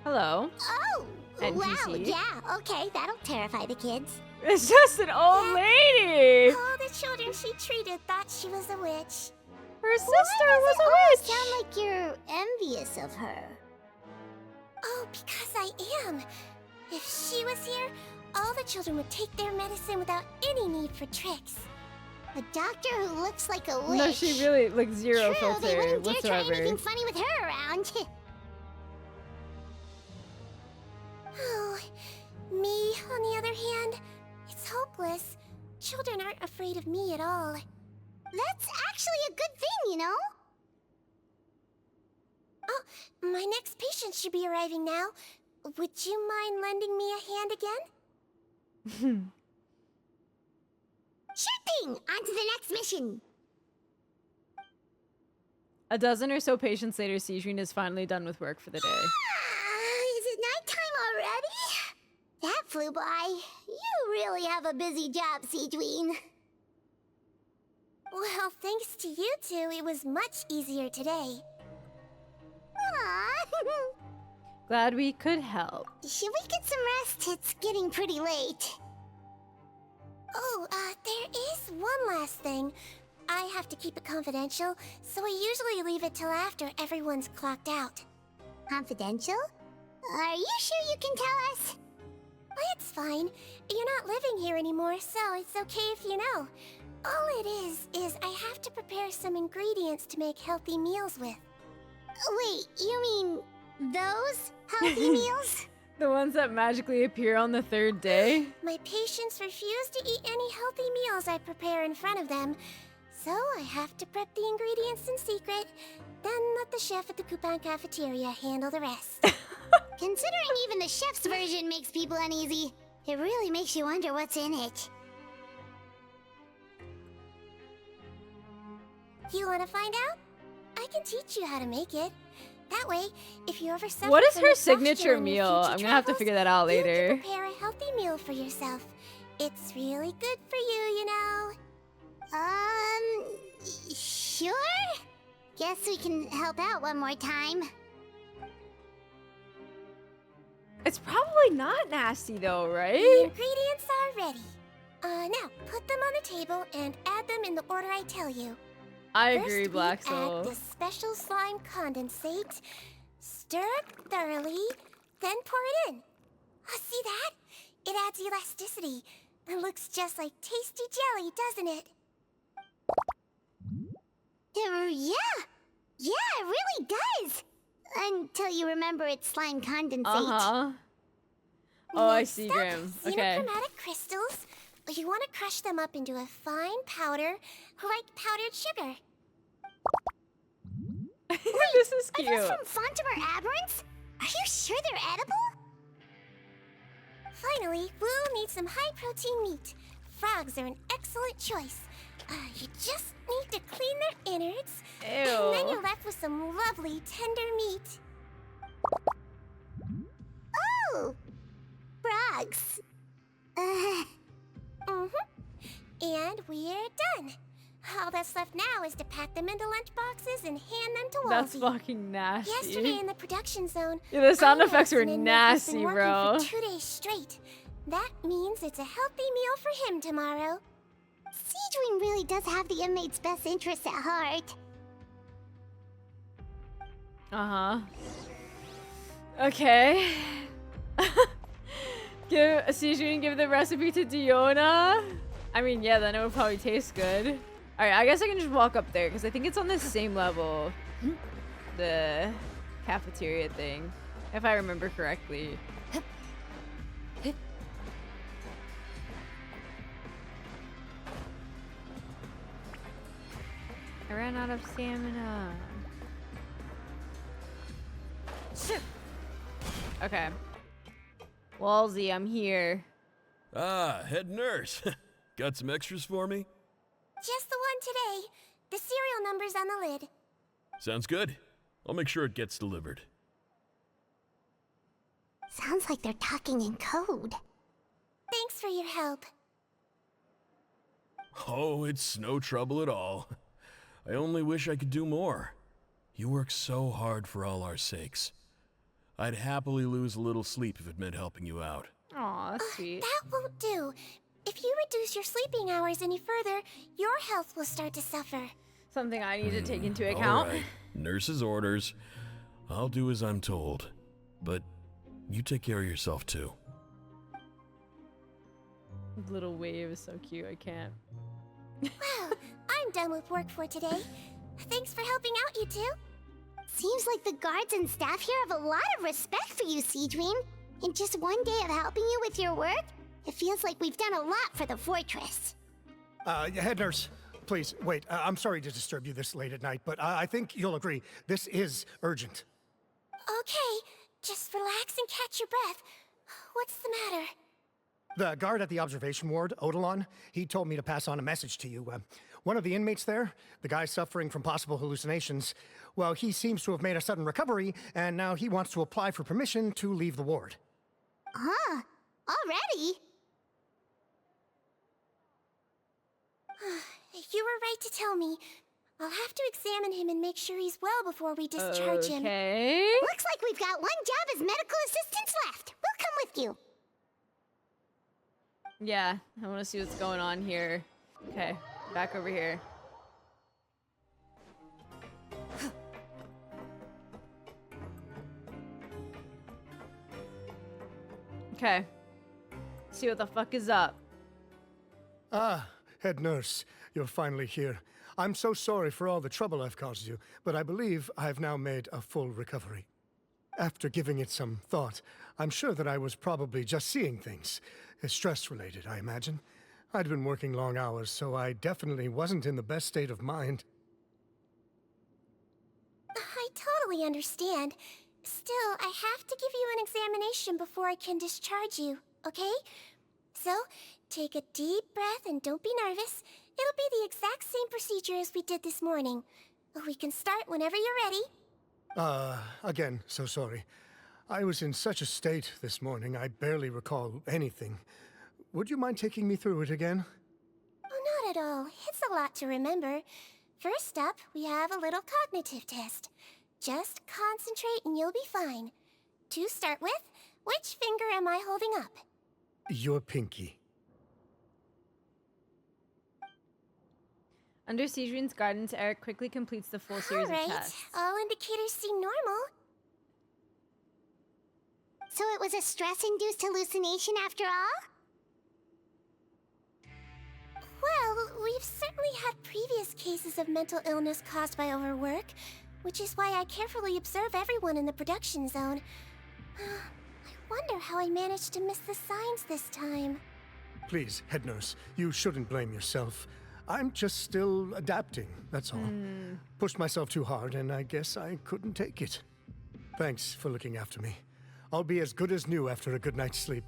Hello. Oh, wow, NPC. yeah, okay, that'll terrify the kids. It's just an old lady. All the children she treated thought she was a witch. Her sister was a witch. Sound like you're envious of her. Oh, because I am. If she was here, all the children would take their medicine without any need for tricks. A doctor who looks like a witch. No, she really like zero True, they filter wouldn't dare try whatsoever. anything funny with her around. Oh, me, on the other hand, it's hopeless. Children aren't afraid of me at all. That's actually a good thing, you know? Oh, My next patient should be arriving now. Would you mind lending me a hand again? Sure thing! On to the next mission! A dozen or so patients later, Sigewinne is finally done with work for the day. Is it nighttime already? That flew by. You really have a busy job, Sigewinne. Well, thanks to you two, it was much easier today. Aww. Glad we could help. Should we get some rest? It's getting pretty late. Oh, there is one last thing. I have to keep it confidential, so I usually leave it till after everyone's clocked out. Confidential? Are you sure you can tell us? It's fine. You're not living here anymore, so it's okay if you know. All it is I have to prepare some ingredients to make healthy meals with. Wait, you mean those healthy meals? The ones that magically appear on the third day? My patients refuse to eat any healthy meals I prepare in front of them, so I have to prep the ingredients in secret, then let the chef at the Coupon cafeteria handle the rest. Considering even the chef's version makes people uneasy, it really makes you wonder what's in it. You want to find out? I can teach you how to make it. That way, if you ever suffer What is from her exhaustion signature on your meal? future I'm gonna have to travels, figure that out later. You can prepare a healthy meal for yourself. It's really good for you, you know. Sure? Guess we can help out one more time. It's probably not nasty though, The right? ingredients are ready. Now, put them on the table and add them in the order I tell you. I First, agree, we Black add Soul. the special slime condensate, stir it thoroughly, then pour it in. See that? It adds elasticity and looks just like tasty jelly, doesn't it? Yeah, it really does. Until you remember it's slime condensate. Uh-huh. Oh, I Next see, up, Grim. Okay. Xenochromatic crystals. You want to crush them up into a fine powder, like powdered sugar. This is Are cute. those from Fontimer Aberrants? Are you sure they're edible? Finally, we'll need some high-protein meat. Frogs are an excellent choice. You just need to clean their innards, and then Ew. you're left with some lovely tender meat. Oh! Frogs. And we're done. All that's left now is to pack them into lunch boxes and hand them to Walsey. That's fucking nasty. Yesterday in the production zone, Yeah, the sound I effects were noticed an inmate has nasty, been working bro. For 2 days straight. That means it's a healthy meal for him tomorrow. Sigewinne really does have the inmate's best interests at heart. Uh-huh. Okay. Give the recipe to Diona. I mean, yeah, then it would probably taste good. All right, I guess I can just walk up there because I think it's on the same level. The cafeteria thing, if I remember correctly. I ran out of stamina. Okay. Walsey, I'm here. Ah, head nurse. Got some extras for me? Just the one today. The serial number's on the lid. Sounds good. I'll make sure it gets delivered. Sounds like they're talking in code. Thanks for your help. Oh, it's no trouble at all. I only wish I could do more. You work so hard for all our sakes. I'd happily lose a little sleep if it meant helping you out. Aw, that's sweet. That won't do. If you reduce your sleeping hours any further, your health will start to suffer. Something I need to take into account. All right. Nurse's orders. I'll do as I'm told. But you take care of yourself too. Little wave is so cute, I can't. Well, I'm done with work for today. Thanks for helping out, you two. Seems like the guards and staff here have a lot of respect for you, Sigewinne. In just one day of helping you with your work, it feels like we've done a lot for the fortress. Head nurse, please, wait. I'm sorry to disturb you this late at night, but I think you'll agree, this is urgent. Okay, just relax and catch your breath. What's the matter? The guard at the observation ward, Odilon, he told me to pass on a message to you. One of the inmates there, the guy suffering from possible hallucinations, well, he seems to have made a sudden recovery, and now he wants to apply for permission to leave the ward. Huh? Already? You were right to tell me. I'll have to examine him and make sure he's well before we discharge him. Okay. Looks like we've got one job as medical assistants left. We'll come with you. Yeah, I want to see what's going on here. Okay, back over here. Okay. See what the fuck is up. Ah, head nurse, you're finally here. I'm so sorry for all the trouble I've caused you, but I believe I've now made a full recovery. After giving it some thought, I'm sure that I was probably just seeing things. Stress-related, I imagine. I'd been working long hours, so I definitely wasn't in the best state of mind. I totally understand. Still, I have to give you an examination before I can discharge you, okay? So, take a deep breath and don't be nervous. It'll be the exact same procedure as we did this morning. We can start whenever you're ready. Again, so sorry. I was in such a state this morning, I barely recall anything. Would you mind taking me through it again? Oh, not at all. It's a lot to remember. First up, we have a little cognitive test. Just concentrate and you'll be fine. To start with, which finger am I holding up? Your pinky. Under Sigewinne's guidance, Eric quickly completes the full series of tests. All indicators seem normal. So it was a stress-induced hallucination after all? Well, we've certainly had previous cases of mental illness caused by overwork, which is why I carefully observe everyone in the production zone. I wonder how I managed to miss the signs this time. Please, head nurse, you shouldn't blame yourself. I'm just still adapting, that's all. Pushed myself too hard, and I guess I couldn't take it. Thanks for looking after me. I'll be as good as new after a good night's sleep.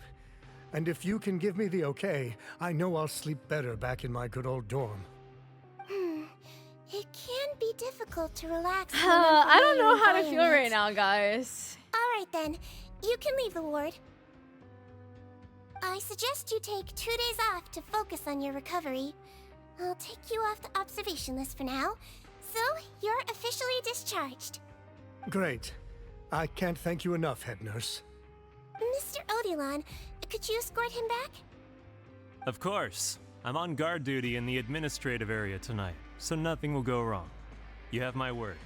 And if you can give me the okay, I know I'll sleep better back in my good old dorm. It can be difficult to relax. I don't know how to feel right now, guys. Alright then, you can leave the ward. I suggest you take 2 days off to focus on your recovery. I'll take you off the observation list for now, so you're officially discharged. Great. I can't thank you enough, head nurse. Mr. Odilon, could you escort him back? Of course. I'm on guard duty in the administrative area tonight, so nothing will go wrong. You have my word.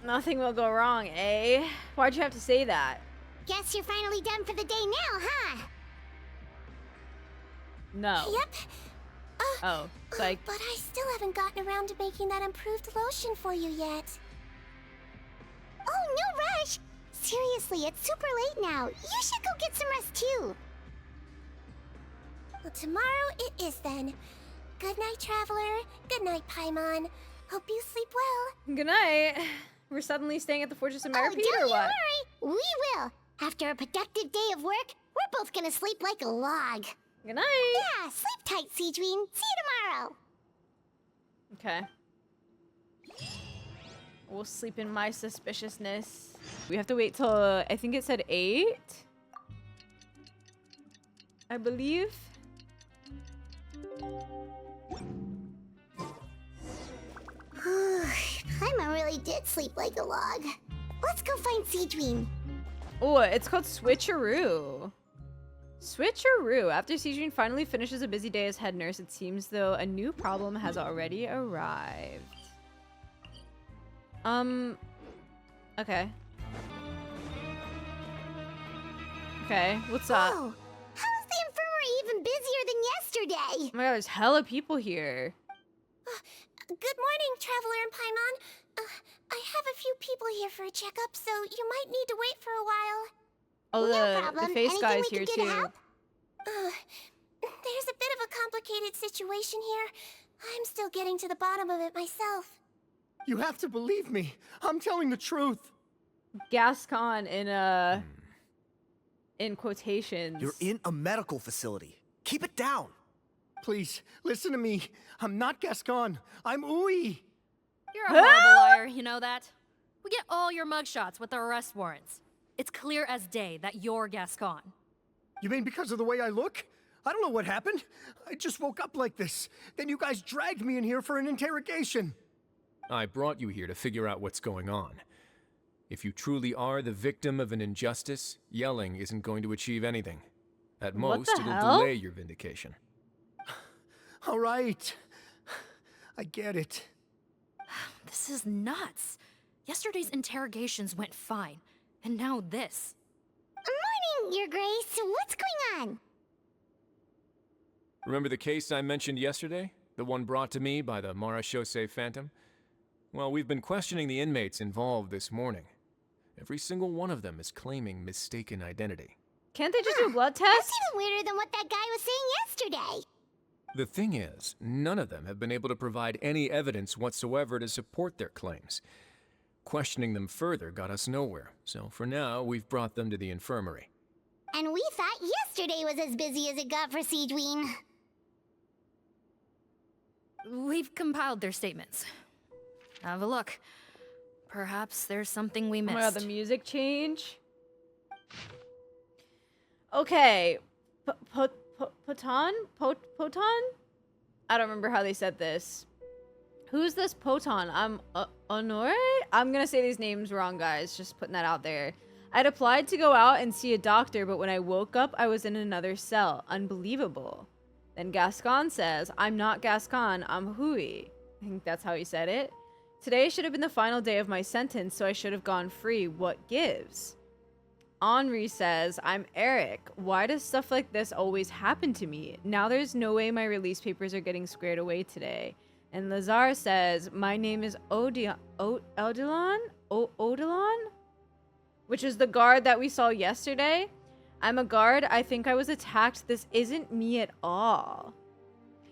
Nothing will go wrong, eh? Why'd you have to say that? Guess you're finally done for the day now, huh? No. Yep. Oh, like... But I still haven't gotten around to making that improved lotion for you yet. Oh, no rush! Seriously, it's super late now. You should go get some rest too. Well, tomorrow it is then. Good night, Traveler. Good night, Paimon. Hope you sleep well. Good night. We're suddenly staying at the Fortress of Maripede, don't or you what? worry. We will. After a productive day of work, we're both gonna sleep like a log. Good night. Yeah, sleep tight, Sigewinne. See you tomorrow. Okay. We'll sleep in my suspiciousness. We have to wait till, I think it said 8? I believe. Paimon really did sleep like a log. Let's go find Sigewinne. Oh, it's called Switcheroo. Switcheroo. After Sigewinne finally finishes a busy day as head nurse, it seems though a new problem has already arrived. Okay. Okay, what's up? Oh, how is the infirmary even busier than yesterday? Oh my god, there's hella people here. Good morning, Traveler and Paimon. I have a few people here for a checkup, so you might need to wait for a while. Oh, No problem. the face Anything guy's we here can do to too. help? There's a bit of a complicated situation here. I'm still getting to the bottom of it myself. You have to believe me. I'm telling the truth. Gascon in quotations. You're in a medical facility. Keep it down. Please, listen to me. I'm not Gascon. I'm Uwe. You're a horrible liar, you know that? We get all your mugshots with the arrest warrants. It's clear as day that you're Gascon. You mean because of the way I look? I don't know what happened. I just woke up like this. Then you guys dragged me in here for an interrogation. I brought you here to figure out what's going on. If you truly are the victim of an injustice, yelling isn't going to achieve anything. At most, it'll delay your vindication. All right. I get it. This is nuts. Yesterday's interrogations went fine, and now this. Morning, Your Grace. What's going on? Remember the case I mentioned yesterday? The one brought to me by the Marachose Phantom? Well, we've been questioning the inmates involved this morning. Every single one of them is claiming mistaken identity. Can't they just do a blood test? That's even weirder than what that guy was saying yesterday. The thing is, none of them have been able to provide any evidence whatsoever to support their claims. Questioning them further got us nowhere, so for now, we've brought them to the infirmary. And we thought yesterday was as busy as it got for Sigewinne. We've compiled their statements. Have a look. Perhaps there's something we missed. Oh my god, the music change. Okay. Poton? I don't remember how they said this. Who's this Poton? Honore? I'm gonna say these names wrong, guys. Just putting that out there. I'd applied to go out and see a doctor, but when I woke up, I was in another cell. Unbelievable. Then Gascon says, I'm not Gascon, I'm Hui. I think that's how he said it. Today should have been the final day of my sentence, so I should have gone free. What gives? Henri says, I'm Eric. Why does stuff like this always happen to me? Now there's no way my release papers are getting squared away today. And Lazar says, my name is Odilon? Odilon? Which is the guard that we saw yesterday. I'm a guard. I think I was attacked. This isn't me at all.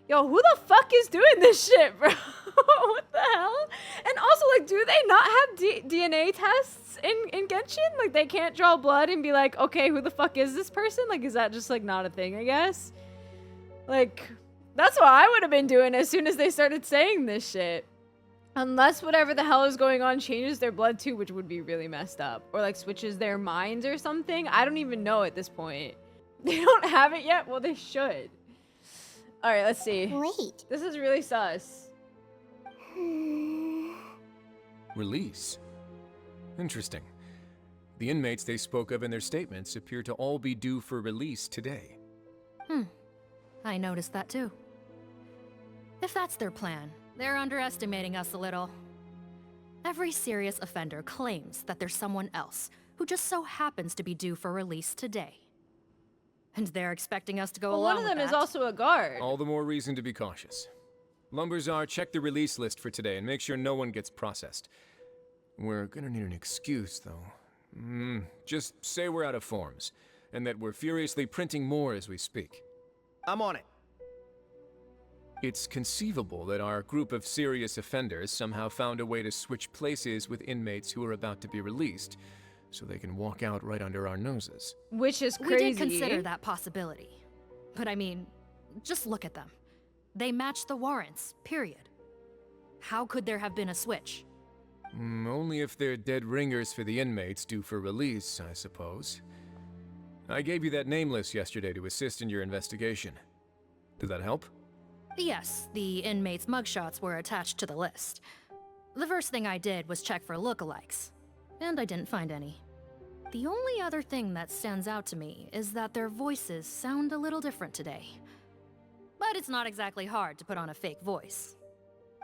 Yo, who the fuck is doing this shit, bro? What the hell? And also, like, do they not have DNA tests in Genshin? Like, they can't draw blood and be like, okay, who the fuck is this person? Like, is that just, like, not a thing, I guess? Like, that's what I would have been doing as soon as they started saying this shit. Unless whatever the hell is going on changes their blood too, which would be really messed up. Or, like, switches their minds or something. I don't even know at this point. They don't have it yet? Well, they should. Alright, let's see. Wait. This is really sus. Release? Interesting. The inmates they spoke of in their statements appear to all be due for release today. I noticed that too. If that's their plan, they're underestimating us a little. Every serious offender claims that there's someone else who just so happens to be due for release today. And they're expecting us to go along with that. One of them is also a guard. All the more reason to be cautious. Lumberzar, check the release list for today and make sure no one gets processed. We're gonna need an excuse, though. Just say we're out of forms, and that we're furiously printing more as we speak. I'm on it. It's conceivable that our group of serious offenders somehow found a way to switch places with inmates who are about to be released, so they can walk out right under our noses. Which is crazy. We did consider that possibility. But I mean, just look at them. They match the warrants, period. How could there have been a switch? Only if they're dead ringers for the inmates due for release, I suppose. I gave you that name list yesterday to assist in your investigation. Did that help? Yes, the inmates' mugshots were attached to the list. The first thing I did was check for lookalikes, and I didn't find any. The only other thing that stands out to me is that their voices sound a little different today. But it's not exactly hard to put on a fake voice.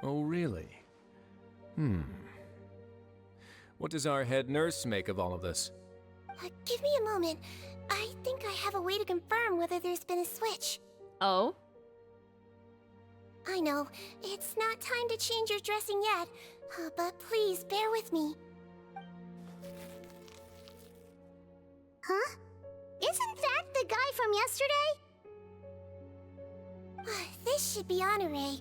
Oh, really? What does our head nurse make of all of this? Give me a moment. I think I have a way to confirm whether there's been a switch. Oh? I know, it's not time to change your dressing yet, but please bear with me. Huh? Isn't that the guy from yesterday? This should be Honore.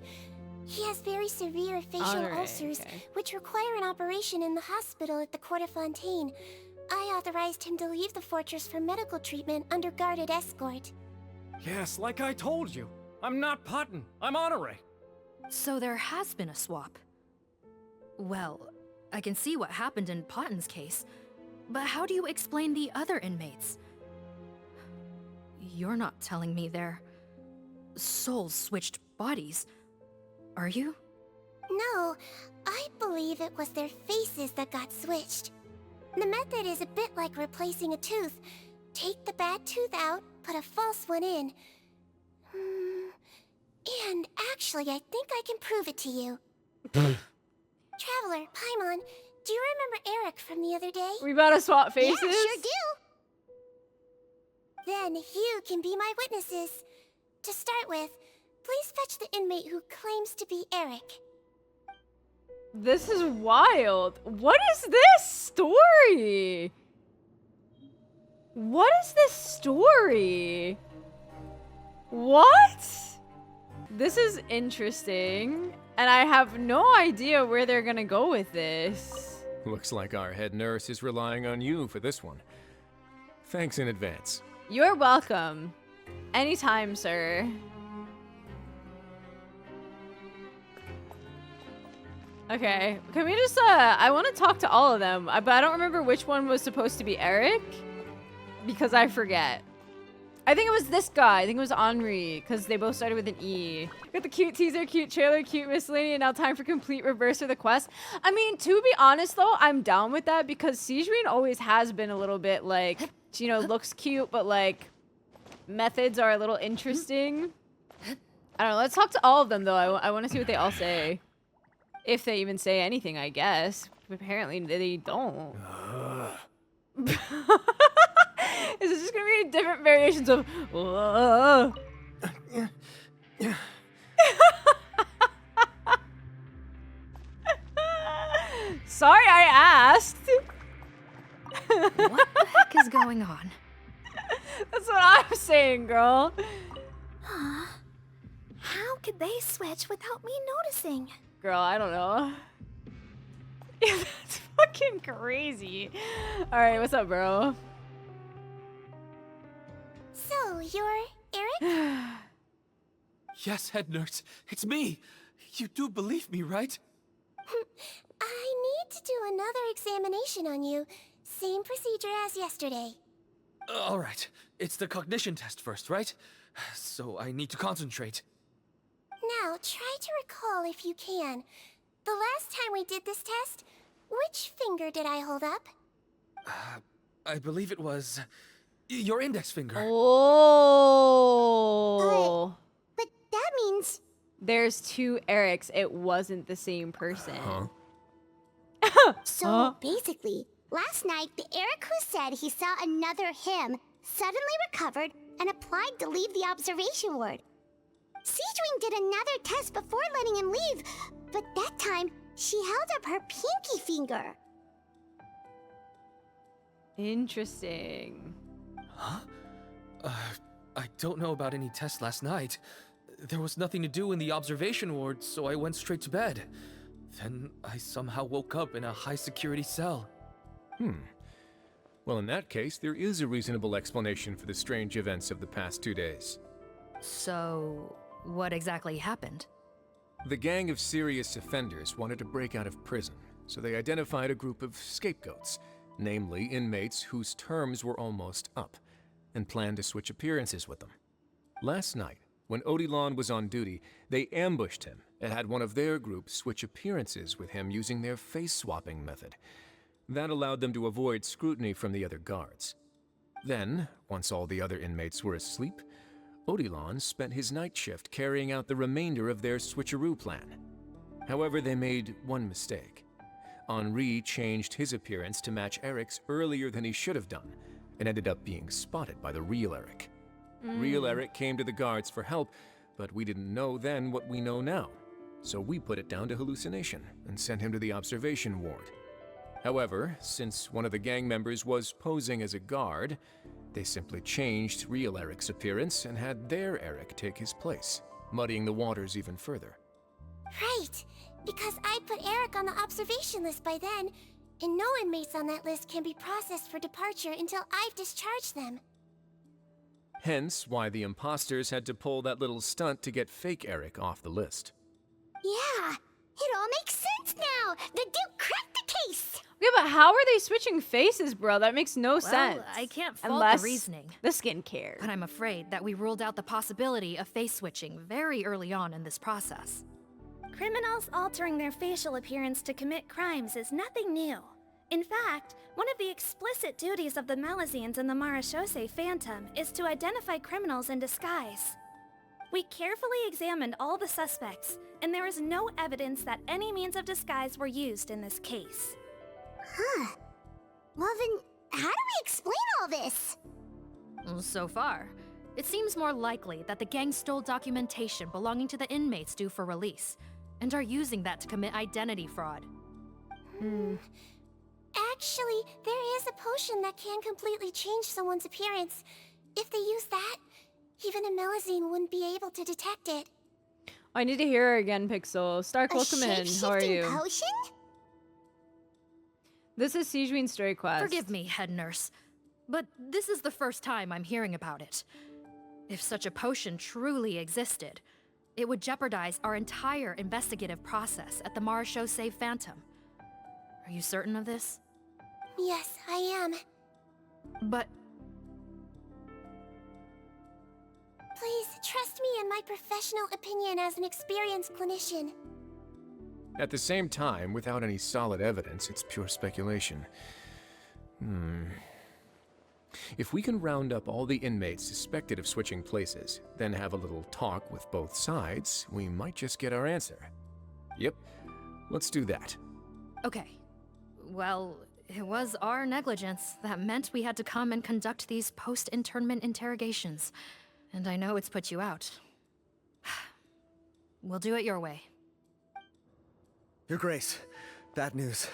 He has very severe facial Alright, ulcers, okay. which require an operation in the hospital at the Court of Fontaine. I authorized him to leave the fortress for medical treatment under guarded escort. Yes, like I told you. I'm not Putton. I'm Honore. So there has been a swap. Well, I can see what happened in Potton's case, but how do you explain the other inmates? You're not telling me their souls switched bodies, are you? No, I believe it was their faces that got switched. The method is a bit like replacing a tooth. Take the bad tooth out, put a false one in. And actually, I think I can prove it to you. Traveler, Paimon, do you remember Eric from the other day? We about to swap faces? Yeah, sure do. Then you can be my witnesses. To start with, please fetch the inmate who claims to be Eric. This is wild. What is this story? What is this story? What? This is interesting, and I have no idea where they're gonna go with this. Looks like our head nurse is relying on you for this one. Thanks in advance. You're welcome. Anytime, sir. Okay, can we just, I want to talk to all of them, but I don't remember which one was supposed to be Eric, because I forget. I think it was this guy. I think it was Henri, because they both started with an E. Got the cute teaser, cute trailer, cute miscellany, and now time for complete reverse of the quest. I mean, to be honest, though, I'm down with that, because Sigewinne always has been a little bit, like, you know, looks cute, but, like, methods are a little interesting. I don't know. Let's talk to all of them, though. I want to see what they all say. If they even say anything, I guess. Apparently, they don't. Is it just gonna be different variations of Sorry, I asked. What the heck is going on? That's what I'm saying, girl. How could they switch without me noticing? Girl, I don't know. Yeah, that's fucking crazy. Alright, what's up, bro? So, you're Eric? Yes, head nurse. It's me. You do believe me, right? I need to do another examination on you. Same procedure as yesterday. All right. It's the cognition test first, right? So I need to concentrate. Now, try to recall if you can. The last time we did this test, which finger did I hold up? I believe it was your index finger. Oh. But that means... There's two Erics. It wasn't the same person. Huh? So, basically, last night, the Eric who said he saw another him suddenly recovered and applied to leave the observation ward. Sigewinne did another test before letting him leave, but that time, she held up her pinky finger. Interesting. Huh? I don't know about any tests last night. There was nothing to do in the observation ward, so I went straight to bed. Then I somehow woke up in a high-security cell. Well, in that case, there is a reasonable explanation for the strange events of the past 2 days. So, what exactly happened? The gang of serious offenders wanted to break out of prison, so they identified a group of scapegoats, namely inmates whose terms were almost up, and planned to switch appearances with them. Last night, when Odilon was on duty, they ambushed him and had one of their group switch appearances with him using their face-swapping method. That allowed them to avoid scrutiny from the other guards. Then, once all the other inmates were asleep, Odilon spent his night shift carrying out the remainder of their switcheroo plan. However, they made one mistake. Henri changed his appearance to match Eric's earlier than he should have done, and ended up being spotted by the real Eric. Real Eric came to the guards for help, but we didn't know then what we know now. So we put it down to hallucination and sent him to the observation ward. However, since one of the gang members was posing as a guard, they simply changed real Eric's appearance and had their Eric take his place, muddying the waters even further. Right, because I put Eric on the observation list by then, and no inmates on that list can be processed for departure until I've discharged them. Hence why the imposters had to pull that little stunt to get fake Eric off the list. Yeah, it all makes sense now! The Duke cracked the case! Yeah, but how are they switching faces, bro? That makes no sense. I can't fault Unless the reasoning. the skincare. But I'm afraid that we ruled out the possibility of face switching very early on in this process. Criminals altering their facial appearance to commit crimes is nothing new. In fact, one of the explicit duties of the Malazines in the Marachose Phantom is to identify criminals in disguise. We carefully examined all the suspects, and there is no evidence that any means of disguise were used in this case. Huh. Well then, how do we explain all this? So far, it seems more likely that the gang stole documentation belonging to the inmates due for release, and are using that to commit identity fraud. Actually, there is a potion that can completely change someone's appearance. If they use that, even a Malazine wouldn't be able to detect it. I need to hear her again, Pixel. Stark, welcome in. How are you? Potion? This is Sigewinne Story Quest. Forgive me, head nurse, but this is the first time I'm hearing about it. If such a potion truly existed, it would jeopardize our entire investigative process at the Marachose Phantom. Are you certain of this? Yes, I am. But... Please, trust me in my professional opinion as an experienced clinician. At the same time, without any solid evidence, it's pure speculation. If we can round up all the inmates suspected of switching places, then have a little talk with both sides, we might just get our answer. Yep, let's do that. Okay. Well, it was our negligence that meant we had to come and conduct these post-internment interrogations. And I know it's put you out. We'll do it your way. Your Grace, bad news.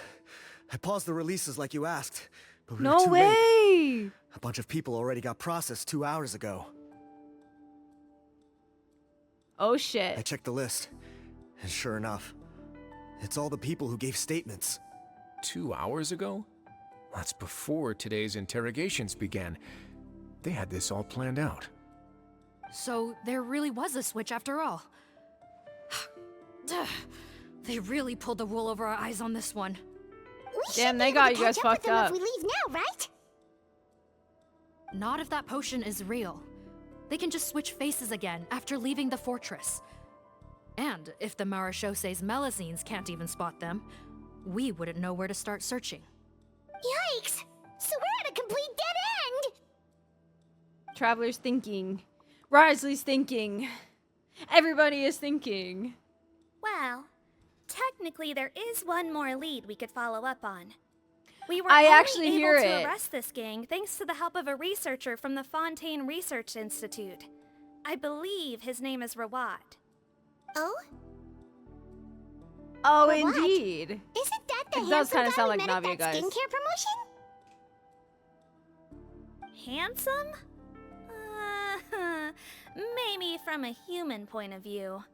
I paused the releases like you asked, but we were No too way! late. A bunch of people already got processed 2 hours ago. Oh shit. I checked the list, and sure enough, it's all the people who gave statements. 2 hours ago? That's before today's interrogations began. They had this all planned out. So there really was a switch after all. They really pulled the wool over our eyes on this one. Damn, they got you guys fucked up. If we leave now, right? Not if that potion is real. They can just switch faces again after leaving the fortress. And if the Marachose's Malazines can't even spot them, we wouldn't know where to start searching. Yikes! So we're at a complete dead end! Traveler's thinking. Risley's thinking. Everybody is thinking. Well, technically there is one more lead we could follow up on. We were I only actually able hear to it. arrest this gang thanks to the help of a researcher from the Fontaine Research Institute. I believe his name is Rawat. Oh? Oh, What? indeed. Isn't that the It does handsome kinda guy sound we like met at Navia, that guys. skincare promotion? Handsome? Maybe from a human point of view.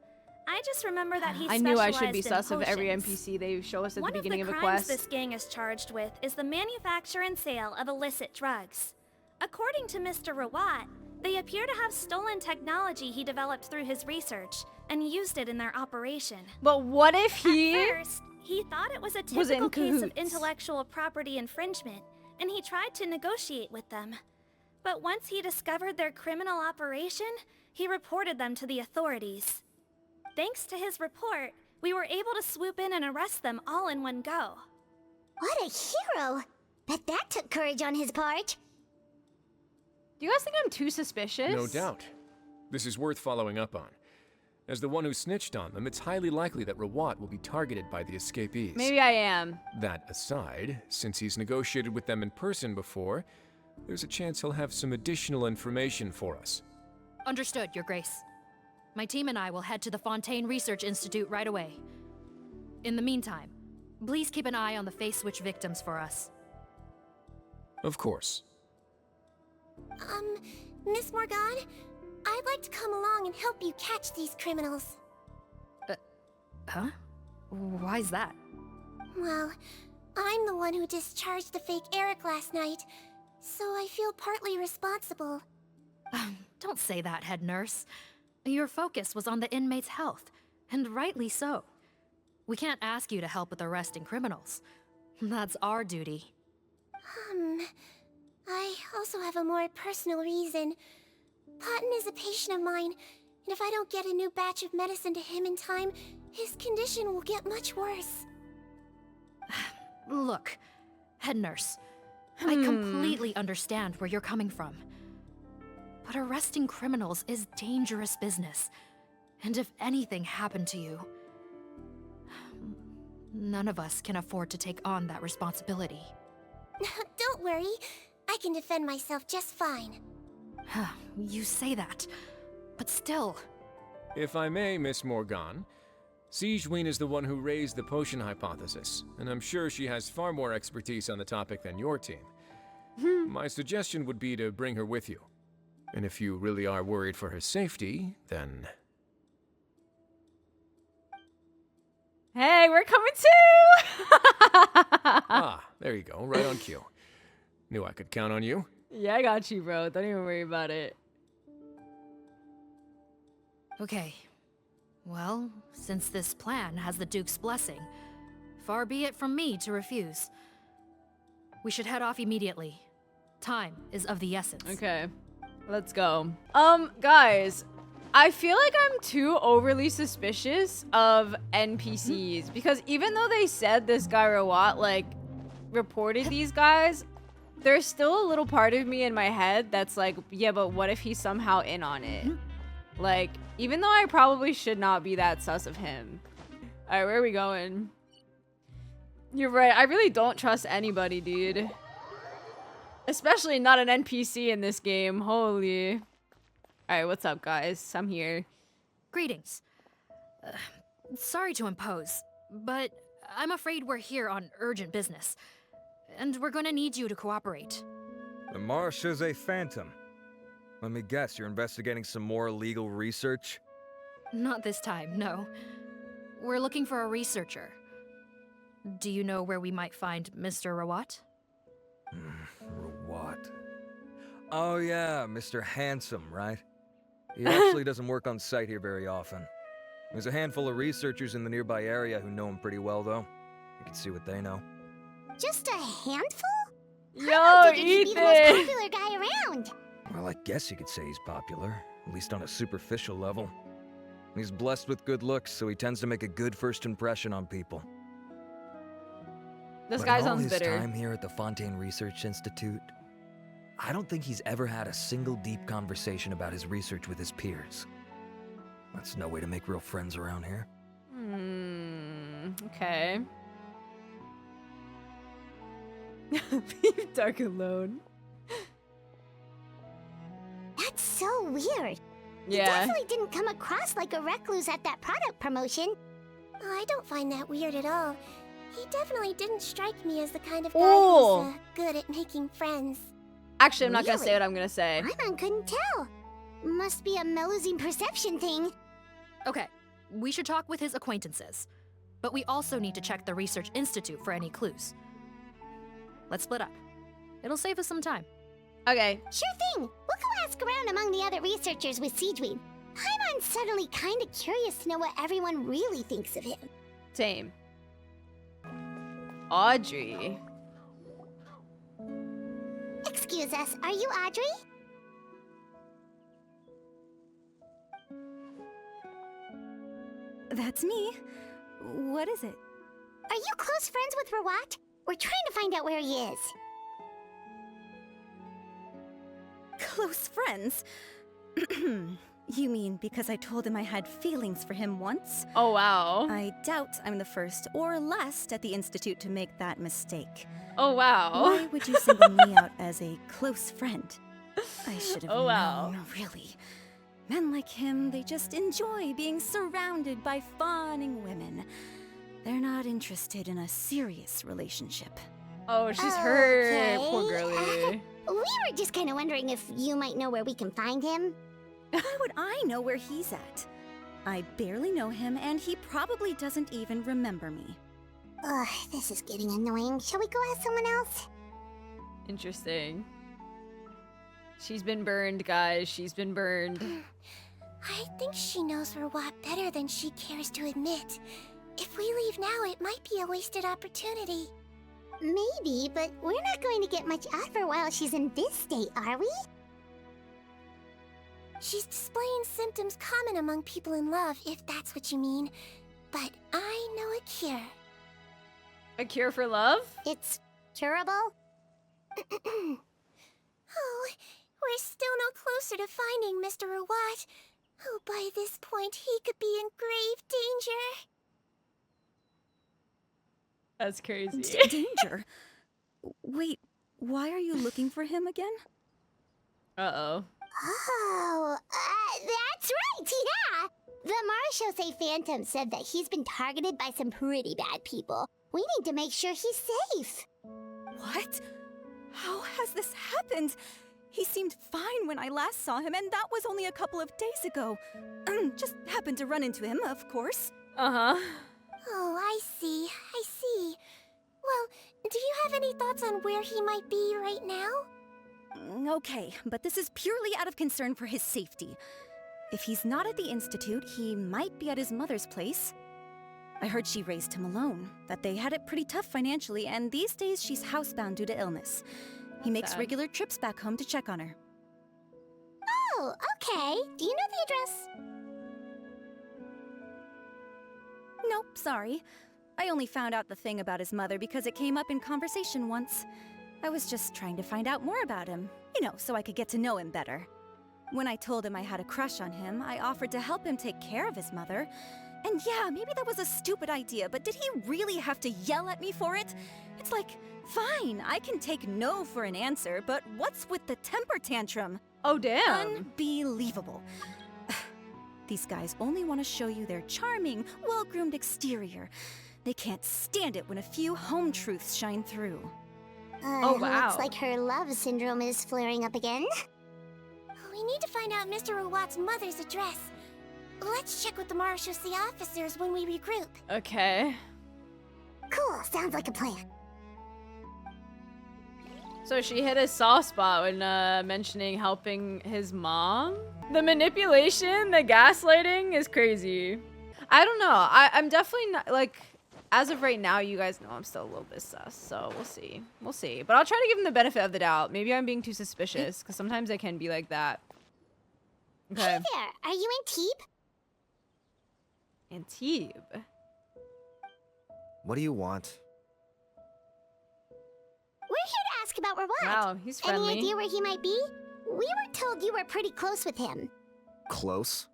I just remember that he I knew I should be specialized sus in of every potions. NPC they show us at One the beginning of of a the crimes quest. this gang is charged with is the manufacture and sale of illicit drugs. According to Mr. Rawat, they appear to have stolen technology he developed through his research and used it in their operation. But what if he At first, he thought it was a was in typical case of cahoots? intellectual property infringement, and he tried to negotiate with them. But once he discovered their criminal operation, he reported them to the authorities. Thanks to his report, we were able to swoop in and arrest them all in one go. What a hero! Bet that took courage on his part. Do you guys think I'm too suspicious? No doubt. This is worth following up on. As the one who snitched on them, it's highly likely that Rawat will be targeted by the escapees. Maybe I am. That aside, since he's negotiated with them in person before, there's a chance he'll have some additional information for us. Understood, Your Grace. My team and I will head to the Fontaine Research Institute right away. In the meantime, please keep an eye on the face switch victims for us. Of course. Miss Morgane, I'd like to come along and help you catch these criminals. Huh? Why's that? Well, I'm the one who discharged the fake Eric last night, so I feel partly responsible. Don't say that, head nurse. Your focus was on the inmate's health, and rightly so. We can't ask you to help with arresting criminals. That's our duty. I also have a more personal reason. Cotton is a patient of mine, and if I don't get a new batch of medicine to him in time, his condition will get much worse. Look, head nurse, I completely understand where you're coming from. But arresting criminals is dangerous business. And if anything happened to you, none of us can afford to take on that responsibility. Don't worry, I can defend myself just fine. You say that, but still. If I may, Miss Morgan, Sigewinne is the one who raised the potion hypothesis, and I'm sure she has far more expertise on the topic than your team. My suggestion would be to bring her with you. And if you really are worried for her safety, then... Hey, we're coming too! Ah, there you go, right on cue. Knew I could count on you. Yeah, I got you, bro. Don't even worry about it. Okay. Well, since this plan has the Duke's blessing, far be it from me to refuse. We should head off immediately. Time is of the essence. Okay, let's go. Guys, I feel like I'm too overly suspicious of NPCs because even though they said this guy Rawat, like, reported these guys, there's still a little part of me in my head that's like, yeah, but what if he's somehow in on it? Like, even though I probably should not be that sus of him. Alright, where are we going? You're right, I really don't trust anybody, dude. Especially not an NPC in this game, holy. Alright, what's up, guys? I'm here. Greetings. Sorry to impose, but I'm afraid we're here on urgent business. And we're gonna need you to cooperate. The Marechaussee Phantom. Let me guess, you're investigating some more illegal research? Not this time, no. We're looking for a researcher. Do you know where we might find Mr. Rawat? Rawat. Oh yeah, Mr. Handsome, right? He actually doesn't work on site here very often. There's a handful of researchers in the nearby area who know him pretty well, though. You can see what they know. Just a handful? Yo, He'd be the most popular guy around. Well, I guess you could say he's popular, at least on a superficial level. He's blessed with good looks, so he tends to make a good first impression on people. This But guy in all sounds his bitter. time here at the Fontaine Research Institute, I don't think he's ever had a single deep conversation about his research with his peers. That's no way to make real friends around here. Okay. Leave Dark alone. That's so weird. He Yeah. definitely didn't come across like a recluse at that product promotion. I don't find that weird at all. He definitely didn't strike me as the kind of guy who's good at making friends. Actually, I'm not gonna say Really? what I'm gonna say. Paimon couldn't tell. Must be a Melusine perception thing. Okay, we should talk with his acquaintances. But we also need to check the Research Institute for any clues. Let's split up. It'll save us some time. Okay. Sure thing. We'll go ask around among the other researchers with Sigewinne. Paimon's suddenly kind of curious to know what everyone really thinks of him. Same. Audrey. Excuse us, are you Audrey? That's me. What is it? Are you close friends with Rawat? We're trying to find out where he is. Close friends? You mean because I told him I had feelings for him once? Oh, wow. I doubt I'm the first or last at the Institute to make that mistake. Oh, wow. Why would you single me out as a close friend? I should have known, really. Men like him, they just enjoy being surrounded by fawning women. They're not interested in a serious relationship. Oh, she's hurt. Poor girlie. We were just kind of wondering if you might know where we can find him. Why would I know where he's at? I barely know him, and he probably doesn't even remember me. Ugh, this is getting annoying. Shall we go ask someone else? Interesting. She's been burned, guys. She's been burned. I think she knows Rawat better than she cares to admit. If we leave now, it might be a wasted opportunity. Maybe, but we're not going to get much out of her while she's in this state, are we? She's displaying symptoms common among people in love, if that's what you mean. But I know a cure. A cure for love? It's curable? Oh, we're still no closer to finding Mr. Rawat. Oh, by this point, he could be in grave danger. That's crazy. Danger? Wait, why are you looking for him again? Uh-oh. Oh, that's right, yeah! The Marshose Phantom said that he's been targeted by some pretty bad people. We need to make sure he's safe. What? How has this happened? He seemed fine when I last saw him, and that was only a couple of days ago. Just happened to run into him, of course. Uh-huh. Oh, I see. I see. Well, do you have any thoughts on where he might be right now? Okay, but this is purely out of concern for his safety. If he's not at the Institute, he might be at his mother's place. I heard she raised him alone, that they had it pretty tough financially, and these days she's housebound due to illness. He makes regular trips back home to check on her. Oh, okay. Do you know the address? Nope, sorry. I only found out the thing about his mother because it came up in conversation once. I was just trying to find out more about him, you know, so I could get to know him better. When I told him I had a crush on him, I offered to help him take care of his mother. And yeah, maybe that was a stupid idea, but did he really have to yell at me for it? It's like, fine, I can take no for an answer, but what's with the temper tantrum? Oh, damn. Unbelievable. These guys only want to show you their charming, well-groomed exterior. They can't stand it when a few home truths shine through. Oh, wow. Looks like her love syndrome is flaring up again. We need to find out Mr. Rawat's mother's address. Let's check with the Marshose officers when we regroup. Okay. Cool, sounds like a plan. So she hit a soft spot when mentioning helping his mom? The manipulation, the gaslighting is crazy. I don't know. I'm definitely not, like, as of right now, you guys know I'm still a little bit sus, so we'll see. We'll see. But I'll try to give him the benefit of the doubt. Maybe I'm being too suspicious, because sometimes I can be like that. Okay. Hey there, are you Antibes? Antibes? What do you want? We're here to ask about Rawat. Wow, he's friendly. Any idea where he might be? We were told you were pretty close with him. Close?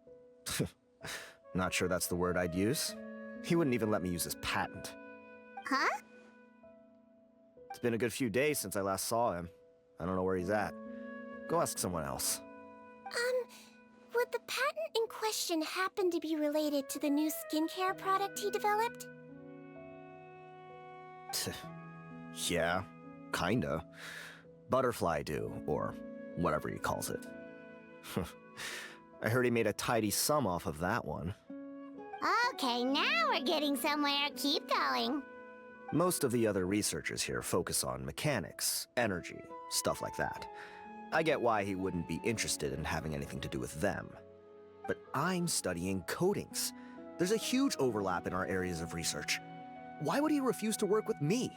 Not sure that's the word I'd use. He wouldn't even let me use his patent. Huh? It's been a good few days since I last saw him. I don't know where he's at. Go ask someone else. Would the patent in question happen to be related to the new skincare product he developed? Yeah, kinda. Butterfly dew, or whatever he calls it. I heard he made a tidy sum off of that one. Okay, now we're getting somewhere. Keep going. Most of the other researchers here focus on mechanics, energy, stuff like that. I get why he wouldn't be interested in having anything to do with them. But I'm studying coatings. There's a huge overlap in our areas of research. Why would he refuse to work with me?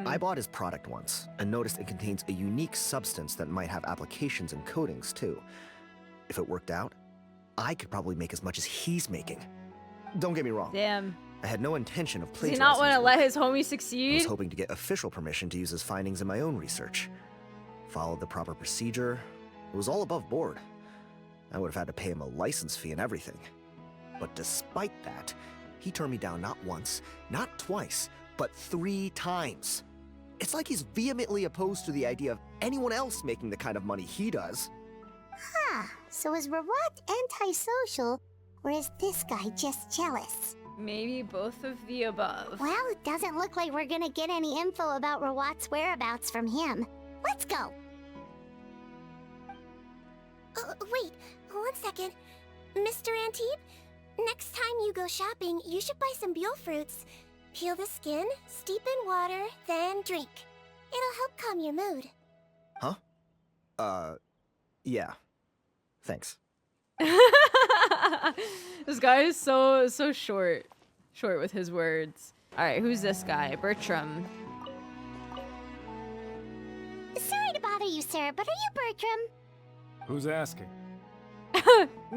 I bought his product once, and noticed it contains a unique substance that might have applications in coatings, too. If it worked out, I could probably make as much as he's making. Don't get me wrong. Damn. I had no intention of Does plagiarizing. he not want to his let work. his homie I succeed? was hoping to get official permission to use his findings in my own research. Followed the proper procedure. It was all above board. I would have had to pay him a license fee and everything. But despite that, he turned me down not once, not twice, but 3 times. It's like he's vehemently opposed to the idea of anyone else making the kind of money he does. Huh, so is Rawat antisocial, or is this guy just jealous? Maybe both of the above. Well, it doesn't look like we're gonna get any info about Rawat's whereabouts from him. Let's go! Wait, 1 second. Mr. Antibes? Next time you go shopping, you should buy some Buell fruits. Peel the skin, steep in water, then drink. It'll help calm your mood. Huh? Yeah. Thanks. This guy is so short with his words. All right, who's this guy? Bertram. Sorry to bother you, sir, but are you Bertram? Who's asking?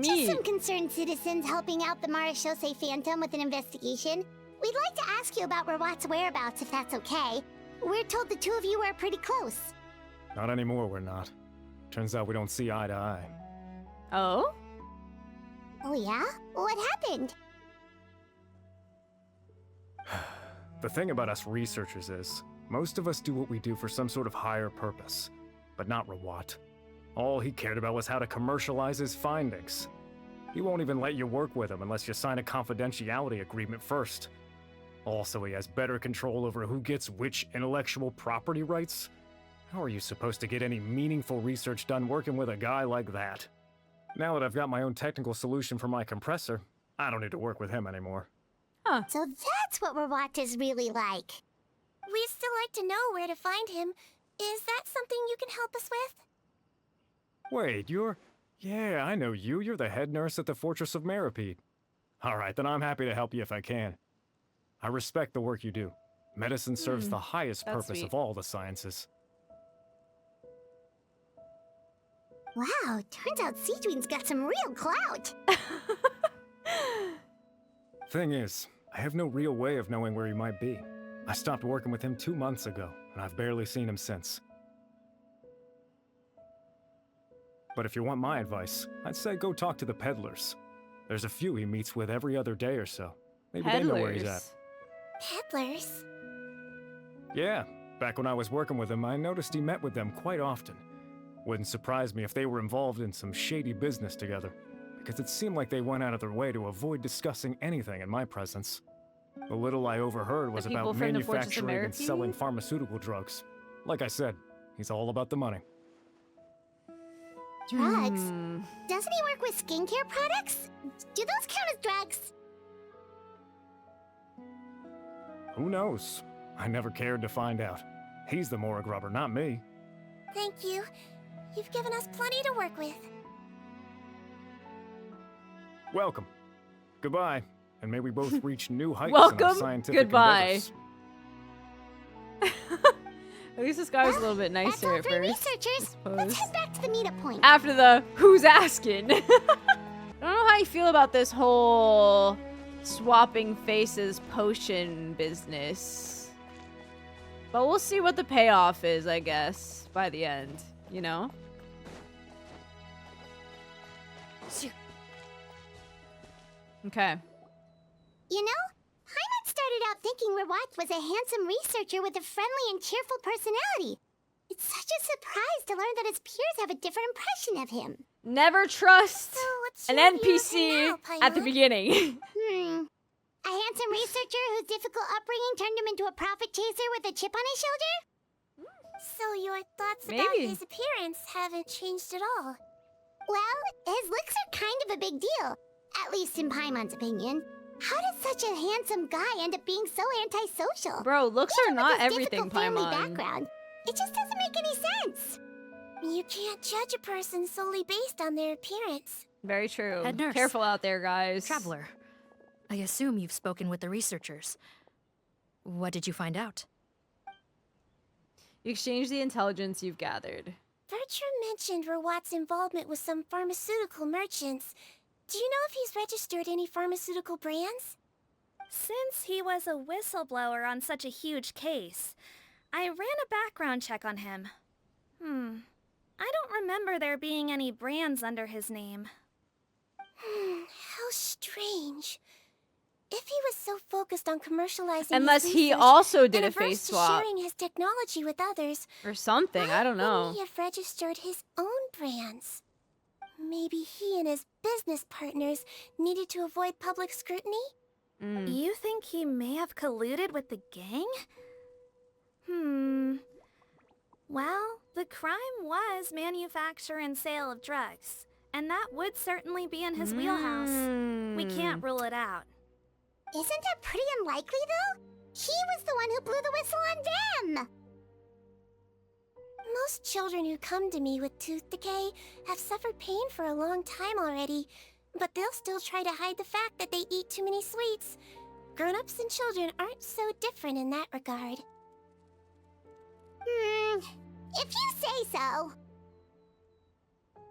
Just some concerned citizens helping out the Marechaussee Phantom with an investigation. We'd like to ask you about Rawat's whereabouts, if that's okay. We're told the two of you are pretty close. Not anymore, we're not. Turns out we don't see eye to eye. Oh? Oh yeah? What happened? The thing about us researchers is, most of us do what we do for some sort of higher purpose. But not Rawat. All he cared about was how to commercialize his findings. He won't even let you work with him unless you sign a confidentiality agreement first. Also, he has better control over who gets which intellectual property rights. How are you supposed to get any meaningful research done working with a guy like that? Now that I've got my own technical solution for my compressor, I don't need to work with him anymore. Huh. So that's what Rawat is really like. We'd still like to know where to find him. Is that something you can help us with? Wait, you're... Yeah, I know you. You're the head nurse at the Fortress of Meripede. Alright, then I'm happy to help you if I can. I respect the work you do. Medicine serves the highest purpose of all the sciences. Wow, turns out Sigewinne's got some real clout. Thing is, I have no real way of knowing where he might be. I stopped working with him 2 months ago, and I've barely seen him since. But if you want my advice, I'd say go talk to the peddlers. There's a few he meets with every other day or so. Maybe they know where he's at. Peddlers? Yeah, back when I was working with him, I noticed he met with them quite often. Wouldn't surprise me if they were involved in some shady business together, because it seemed like they went out of their way to avoid discussing anything in my presence. The little I overheard was about manufacturing and selling pharmaceutical drugs. Like I said, he's all about the money. Drugs? Doesn't he work with skincare products? Do those count as drugs? Who knows? I never cared to find out. He's the morgue rubber, not me. Thank you. You've given us plenty to work with. Welcome. Goodbye. And may we both reach new heights in our scientific endeavors. At least this guy was a little bit nicer at first. Researchers, let's head back to the meetup point. After the who's asking. I don't know how you feel about this whole swapping faces potion business. But we'll see what the payoff is, I guess, by the end, you know? Okay. You know, Heimat started out thinking Rawat was a handsome researcher with a friendly and cheerful personality. It's such a surprise to learn that his peers have a different impression of him. Never trust an NPC at the beginning. A handsome researcher whose difficult upbringing turned him into a profit chaser with a chip on his shoulder? So your thoughts about his appearance haven't changed at all? Well, his looks are kind of a big deal. At least in Paimon's opinion. How did such a handsome guy end up being so antisocial? Bro, looks are not everything, family Paimon. background. It just doesn't make any sense. You can't judge a person solely based on their appearance. Very true. Head nurse. Careful out there, guys. Traveler, I assume you've spoken with the researchers. What did you find out? You exchange the intelligence you've gathered. Bertram mentioned Rawat's involvement with some pharmaceutical merchants. Do you know if he's registered any pharmaceutical brands? Since he was a whistleblower on such a huge case, I ran a background check on him. I don't remember there being any brands under his name. How strange. If he was so focused on commercializing Unless his he research also did and a averse face to swap. sharing his technology with others, Or something, I don't know. wouldn't he have registered his own brands? Maybe he and his business partners needed to avoid public scrutiny? You think he may have colluded with the gang? Well, the crime was manufacture and sale of drugs, and that would certainly be in his wheelhouse. We can't rule it out. Isn't that pretty unlikely, though? He was the one who blew the whistle on them! Most children who come to me with tooth decay have suffered pain for a long time already, but they'll still try to hide the fact that they eat too many sweets. Grown-ups and children aren't so different in that regard. If you say so.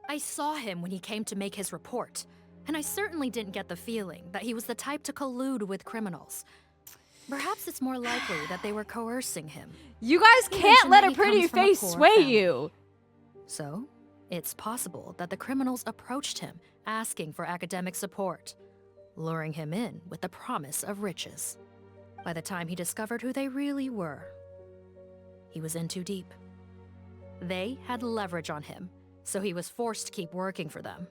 I saw him when he came to make his report, and I certainly didn't get the feeling that he was the type to collude with criminals. Perhaps it's more likely that they were coercing him. You guys can't let a pretty face sway you. So, it's possible that the criminals approached him, asking for academic support, luring him in with the promise of riches. By the time he discovered who they really were, he was in too deep. They had leverage on him, so he was forced to keep working for them.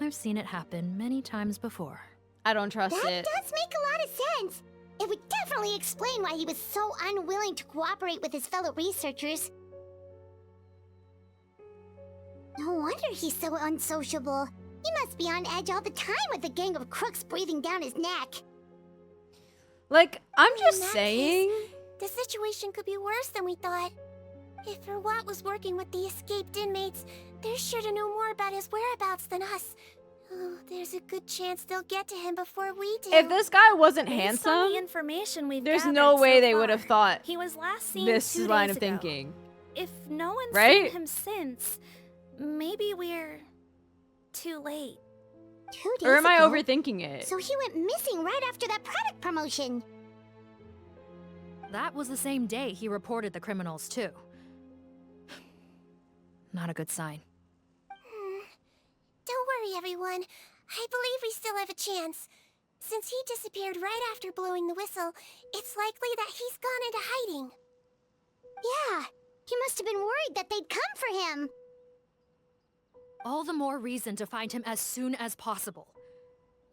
I've seen it happen many times before. I don't trust it. That does make a lot of sense. It would definitely explain why he was so unwilling to cooperate with his fellow researchers. No wonder he's so unsociable. He must be on edge all the time with a gang of crooks breathing down his neck. Like, I'm just saying... The situation could be worse than we thought. If Rawat was working with the escaped inmates, they're sure to know more about his whereabouts than us. Oh, there's a good chance they'll get to him before we do. If this guy wasn't Based on handsome, the information we've there's gathered no way so they would have far, thought he was last seen this 2 line days of ago. thinking. If no one's Right? seen him since, maybe we're too late. 2 days Or am I ago? overthinking it? So he went missing right after that product promotion. That was the same day he reported the criminals, too. Not a good sign. Don't worry, everyone. I believe we still have a chance. Since he disappeared right after blowing the whistle, it's likely that he's gone into hiding. Yeah, he must have been worried that they'd come for him. All the more reason to find him as soon as possible.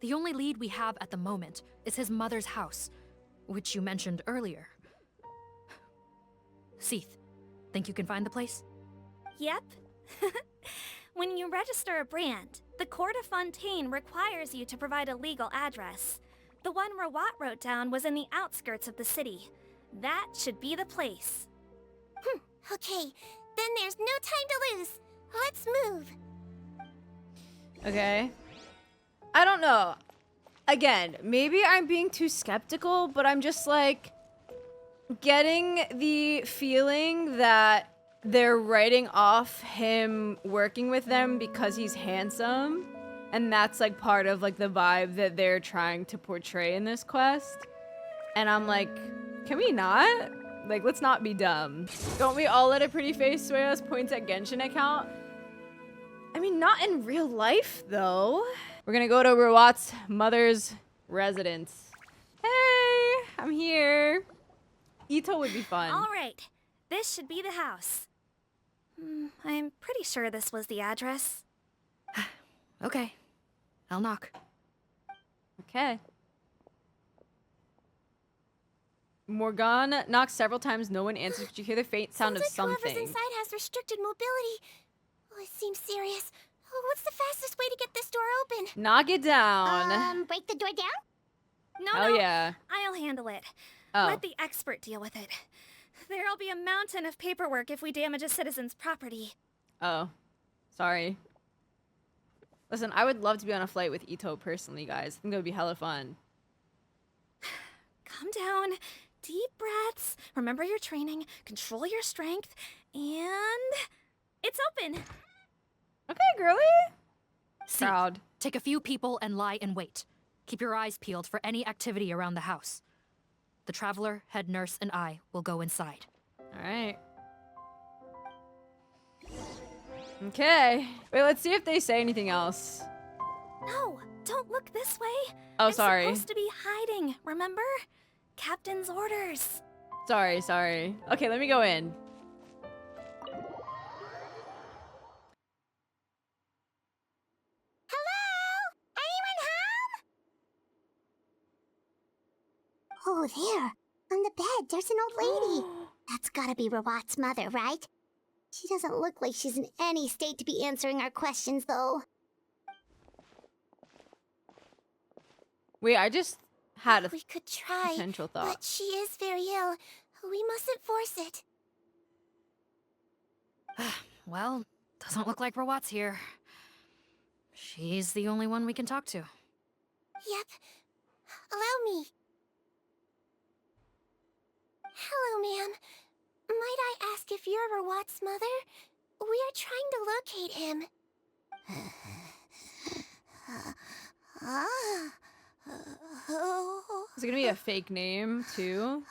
The only lead we have at the moment is his mother's house, which you mentioned earlier. Seath, think you can find the place? Yep. When you register a brand, the Court of Fontaine requires you to provide a legal address. The one Rawat wrote down was in the outskirts of the city. That should be the place. Okay, then there's no time to lose. Let's move. Okay. I don't know. Again, maybe I'm being too skeptical, but I'm just like getting the feeling that they're writing off him working with them because he's handsome. And that's like part of like the vibe that they're trying to portray in this quest. And I'm like, can we not? Like, let's not be dumb. Don't we all let a pretty face sway us points at Genshin account? I mean, not in real life, though. We're gonna go to Rawat's mother's residence. Hey, I'm here. Ito would be fun. All right, this should be the house. I'm pretty sure this was the address. Okay, I'll knock. Okay. Morgan knocks several times. No one answers, but you hear the faint sound of something. Whoever's inside has restricted mobility. Oh, it seems serious. Oh, what's the fastest way to get this door open? Knock it down. Break the door down? No, Oh, yeah. I'll handle it. Oh. Let the expert deal with it. There'll be a mountain of paperwork if we damage a citizen's property. Oh. Sorry. Listen, I would love to be on a flight with Ito personally, guys. I think that would be hella fun. Calm down. Deep breaths. Remember your training. Control your strength. And... it's open. Okay, girly. Proud. Take a few people and lie in wait. Keep your eyes peeled for any activity around the house. The Traveler, head nurse, and I will go inside. All right. Okay. Wait, let's see if they say anything else. No, don't look this way. Oh, I'm sorry. supposed to be hiding, remember? Captain's orders. Sorry. Okay, let me go in. Oh, there. On the bed, there's an old lady. That's gotta be Rawat's mother, right? She doesn't look like she's in any state to be answering our questions, though. Wait, I just had a We could try, potential thought. but she is very ill. We mustn't force it. Well, doesn't look like Rawat's here. She's the only one we can talk to. Yep. Allow me. Hello, ma'am. Might I ask if you're Rawat's mother? We are trying to locate him. Is it gonna be a fake name, too?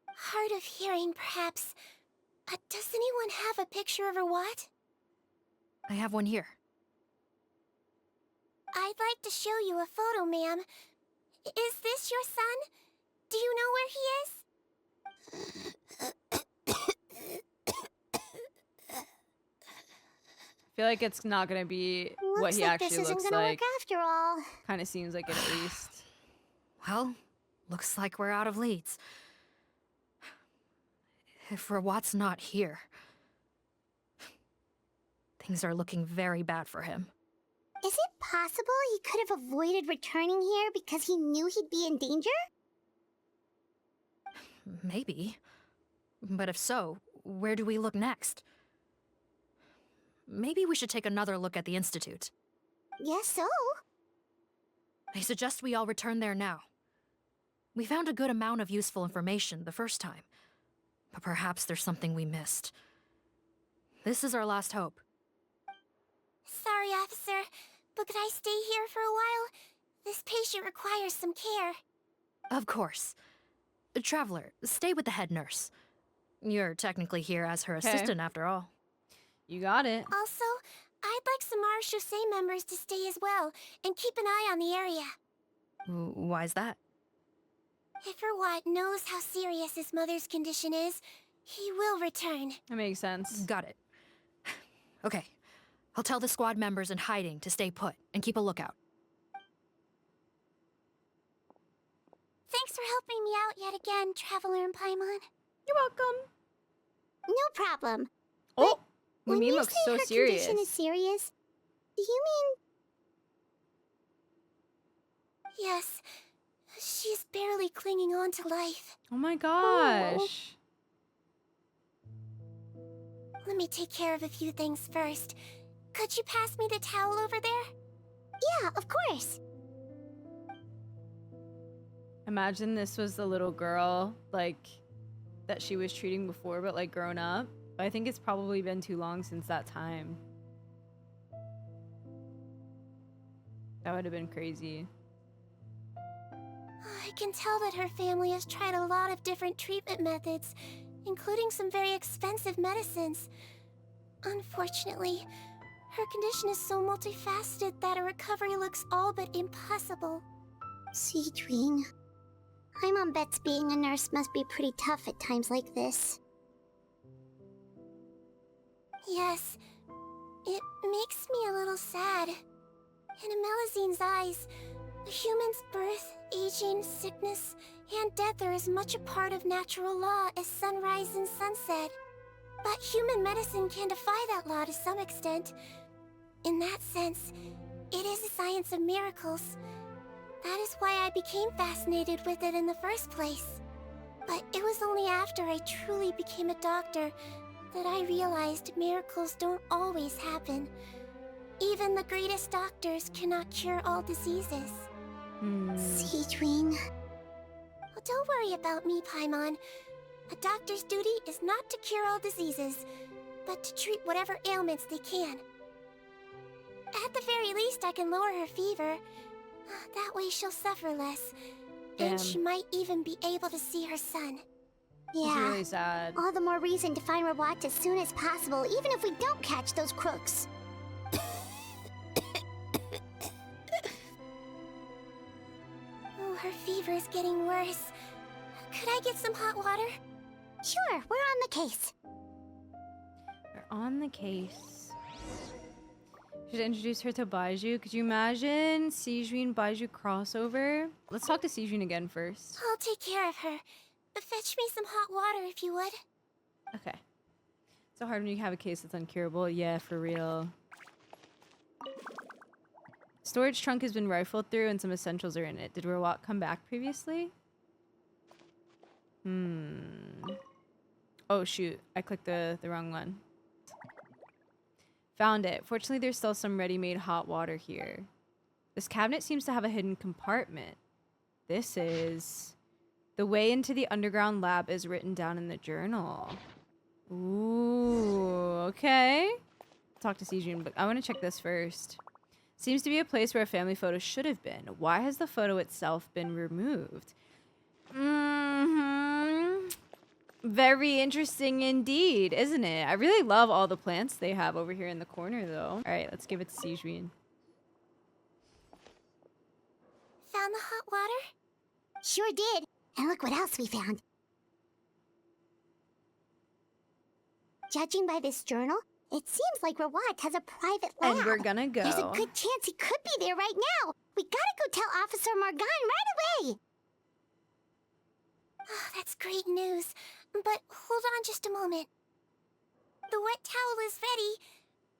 Hard of hearing, perhaps. Does anyone have a picture of Rawat? I have one here. I'd like to show you a photo, ma'am. Is this your son? Do you know where he is? I feel like it's not gonna be what he like actually this isn't looks gonna like. work after all. Kind of seems like it at least. Well, looks like we're out of leads. If Rawat's not here, things are looking very bad for him. Is it possible he could have avoided returning here because he knew he'd be in danger? Maybe. But if so, where do we look next? Maybe we should take another look at the Institute. Yes, so? I suggest we all return there now. We found a good amount of useful information the first time, but perhaps there's something we missed. This is our last hope. Sorry, officer, but could I stay here for a while? This patient requires some care. Of course. Traveler, stay with the head nurse. You're technically here as her assistant after all. You got it. Also, I'd like some Marechaussee members to stay as well, and keep an eye on the area. Why's that? If Rawat knows how serious his mother's condition is, he will return. That makes sense. Got it. Okay. I'll tell the squad members in hiding to stay put and keep a lookout. Thanks for helping me out yet again, Traveler and Paimon. You're welcome. No problem. Oh, when Mimi you looks say so her serious. condition is serious, do you mean... Yes. She's barely clinging on to life. Oh my gosh. Let me take care of a few things first. Could you pass me the towel over there? Yeah, of course. Imagine this was the little girl, like, that she was treating before, but, like, grown up. But I think it's probably been too long since that time. That would have been crazy. I can tell that her family has tried a lot of different treatment methods, including some very expensive medicines. Unfortunately, her condition is so multifaceted that a recovery looks all but impossible. Sigewinne, Paimon bets being a nurse must be pretty tough at times like this. Yes, it makes me a little sad. In Amelizine's eyes, a human's birth, aging, sickness, and death are as much a part of natural law as sunrise and sunset. But human medicine can defy that law to some extent. In that sense, it is a science of miracles. That is why I became fascinated with it in the first place. But it was only after I truly became a doctor that I realized miracles don't always happen. Even the greatest doctors cannot cure all diseases. Sigewinne. Oh, don't worry about me, Paimon. A doctor's duty is not to cure all diseases, but to treat whatever ailments they can. At the very least, I can lower her fever. That way she'll suffer less. And Damn. she might even be able to see her son. It's really sad. All the more reason to find Rawat as soon as possible, even if we don't catch those crooks. Oh, her fever is getting worse. Could I get some hot water? Sure, we're on the case. We're on the case. Should introduce her to Baiju. Could you imagine Sigewinne Baiju crossover? Let's talk to Sigewinne again first. I'll take care of her. Fetch me some hot water if you would. Okay. So hard when you have a case that's uncurable. Yeah, for real. Storage trunk has been rifled through and some essentials are in it. Did Rawat come back previously? Oh shoot, I clicked the wrong one. Found it. Fortunately, there's still some ready-made hot water here. This cabinet seems to have a hidden compartment. This is... The way into the underground lab is written down in the journal. Ooh, okay. Talk to Sigewinne, but I want to check this first. Seems to be a place where a family photo should have been. Why has the photo itself been removed? Very interesting indeed, isn't it? I really love all the plants they have over here in the corner, though. All right, let's give it to Sigewinne. Found the hot water? Sure did. And look what else we found. Judging by this journal, it seems like Rawat has a private lab. And we're gonna go. There's a good chance he could be there right now. We gotta go tell Officer Morgan right away. Oh, that's great news. But hold on just a moment. The wet towel is ready.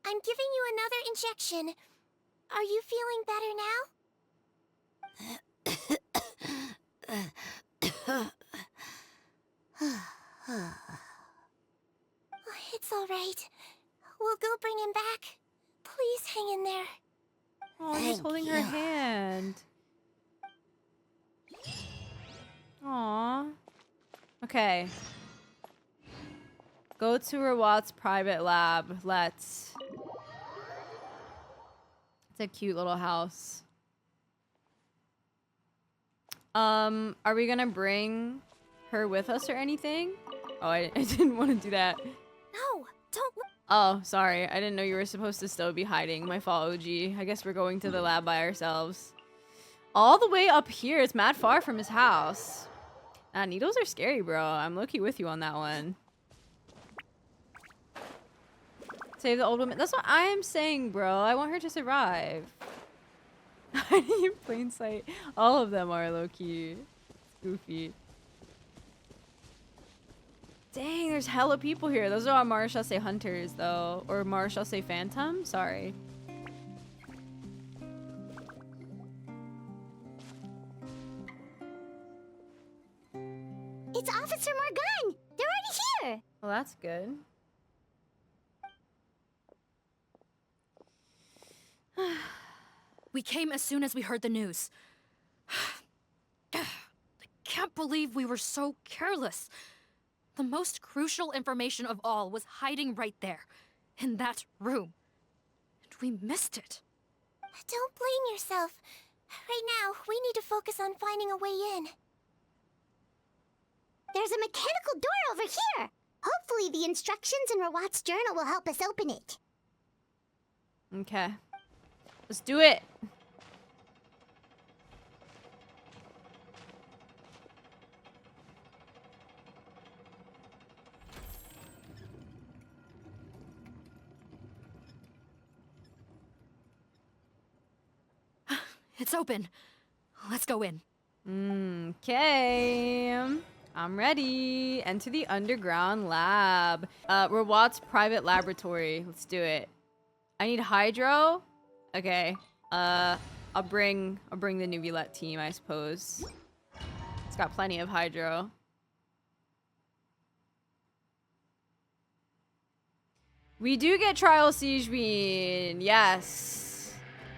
I'm giving you another injection. Are you feeling better now? It's all right. We'll go bring him back. Please hang in there. Oh, he's holding her hand. Aw. Okay. Go to Rawat's private lab. Let's. It's a cute little house. Are we gonna bring her with us or anything? Oh, I didn't want to do that. No, don't. Oh, sorry. I didn't know you were supposed to still be hiding. My fault, OG. I guess we're going to the lab by ourselves. All the way up here. It's mad far from his house. Nah, needles are scary, bro. I'm low-key with you on that one. Save the old woman. That's what I am saying, bro. I want her to survive. Hiding in plain sight. All of them are low-key. Goofy. Dang, there's hella people here. Those are all Marechaussee hunters, though. Or Marechaussee phantom? Sorry. It's Officer Morgan! They're already here! Well, that's good. We came as soon as we heard the news. I can't believe we were so careless. The most crucial information of all was hiding right there, in that room. And we missed it. Don't blame yourself. Right now, we need to focus on finding a way in. There's a mechanical door over here. Hopefully the instructions in Rawat's journal will help us open it. Okay. Let's do it. It's open. Let's go in. Okay. I'm ready. Enter the underground lab. Rawat's private laboratory. Let's do it. I need hydro. Okay. I'll bring the Nuvulette team, I suppose. It's got plenty of hydro. We do get Trial Sigewinne. Yes.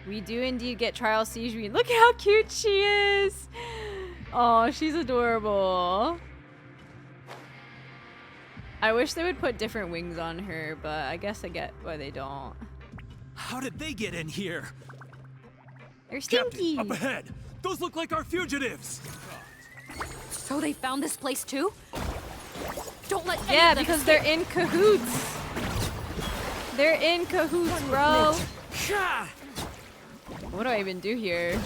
We do indeed get Trial Sigewinne. Look how cute she is. Oh, she's adorable. I wish they would put different wings on her, but I guess I get why they don't. How did they get in here? They're stinky. Captain, up ahead. Those look like our fugitives. So they found this place too? Don't let any Yeah, of them because escape. they're in cahoots. They're in cahoots, bro. What do I even do here?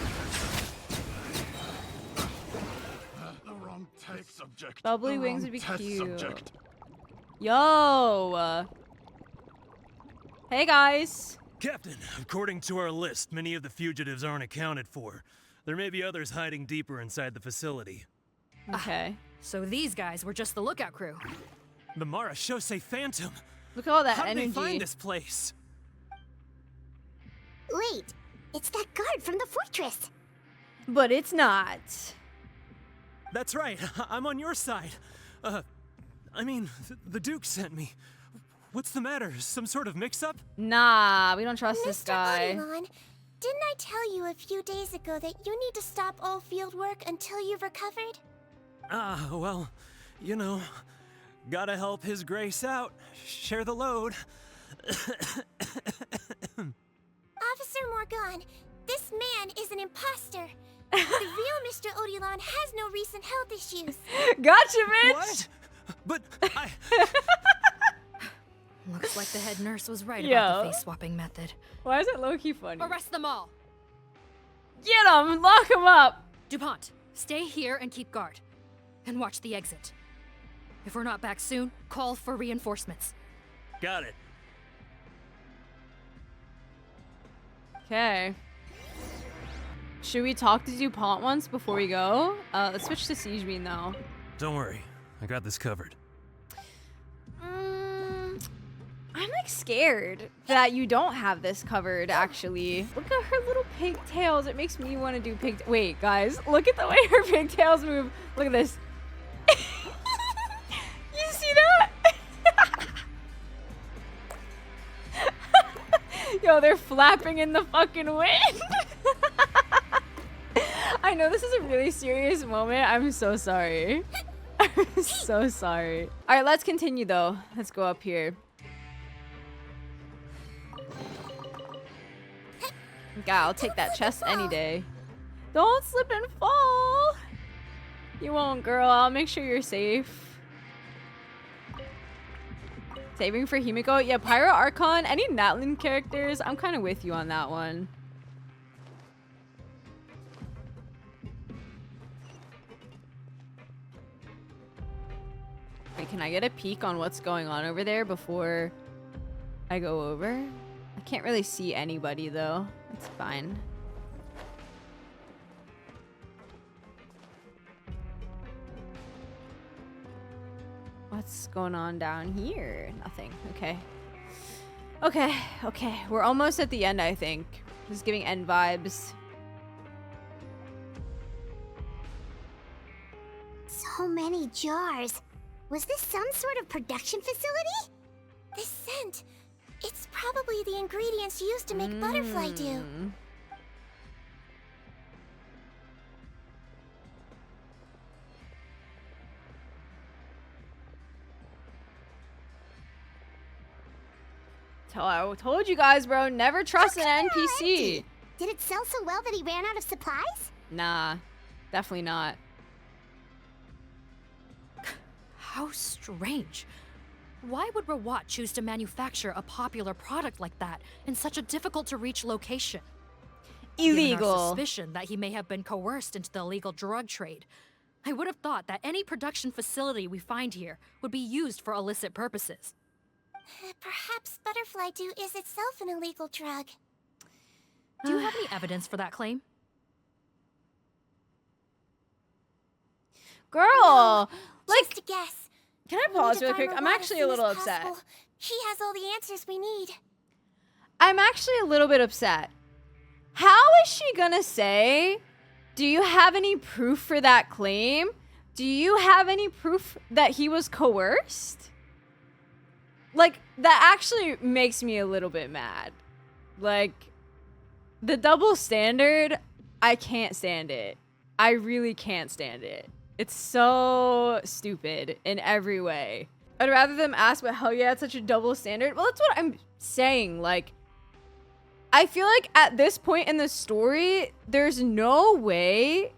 The wrong type subject. Bubbly The wings wrong would be test cute. subject. Yo. Hey guys. Captain, according to our list, many of the fugitives aren't accounted for. There may be others hiding deeper inside the facility. Okay. So these guys were just the lookout crew. The Marechaussee Phantom. Look at all that How did energy. they find this place? Wait, It's that guard from the fortress. But it's not. That's right. I'm on your side. I mean, the Duke sent me. What's the matter? Some sort of mix-up? Nah, we don't trust this guy. Odilon, didn't I tell you a few days ago that you need to stop all field work until you've recovered? Well, you know, gotta help His Grace out. Share the load. Officer Morgan, this man is an imposter. The real Mr. Odilon has no recent health issues. Gotcha, bitch! What? But I... Looks like the head nurse was right Yo. about the face-swapping method. Why is it low-key funny? Arrest them all! Get him! Lock him up! DuPont, stay here and keep guard. And watch the exit. If we're not back soon, call for reinforcements. Got it. Okay. Should we talk to DuPont once before we go? Let's switch to Sigewinne though. Don't worry, I got this covered. I'm like scared that you don't have this covered, actually. Look at her little pigtails. It makes me want to do Wait, guys, look at the way her pigtails move. Look at this. You see that? Yo, they're flapping in the fucking wind. I know this is a really serious moment. I'm so sorry. I'm so sorry. All right, let's continue though. Let's go up here. God, I'll take that chest any day. Don't slip and fall. You won't, girl. I'll make sure you're safe. Saving for Himiko. Yeah, Pyro Archon. Any Natlin characters? I'm kind of with you on that one. Wait, can I get a peek on what's going on over there before I go over? I can't really see anybody though. It's fine. What's going on down here? Nothing. Okay. Okay. Okay. We're almost at the end, I think. Just giving end vibes. So many jars. Was this some sort of production facility? This scent. It's probably the ingredients used to make butterfly dew. I told you guys, bro. Never trust an NPC. Did it sell so well that he ran out of supplies? Nah. Definitely not. How strange. Why would Rawat choose to manufacture a popular product like that in such a difficult-to-reach location? Illegal. Given our suspicion that he may have been coerced into the illegal drug trade, I would have thought that any production facility we find here would be used for illicit purposes. Perhaps butterfly dew is itself an illegal drug. Do you have any evidence for that claim? Girl, like, just a guess. Can I pause real quick? I'm actually a little upset. He has all the answers we need. I'm actually a little bit upset. How is she gonna say, do you have any proof for that claim? Do you have any proof that he was coerced? Like, that actually makes me a little bit mad. Like, the double standard, I can't stand it. I really can't stand it. It's so stupid in every way. I'd rather them ask, but hell yeah, it's such a double standard. Well, that's what I'm saying. Like, I feel like at this point in the story, there's no way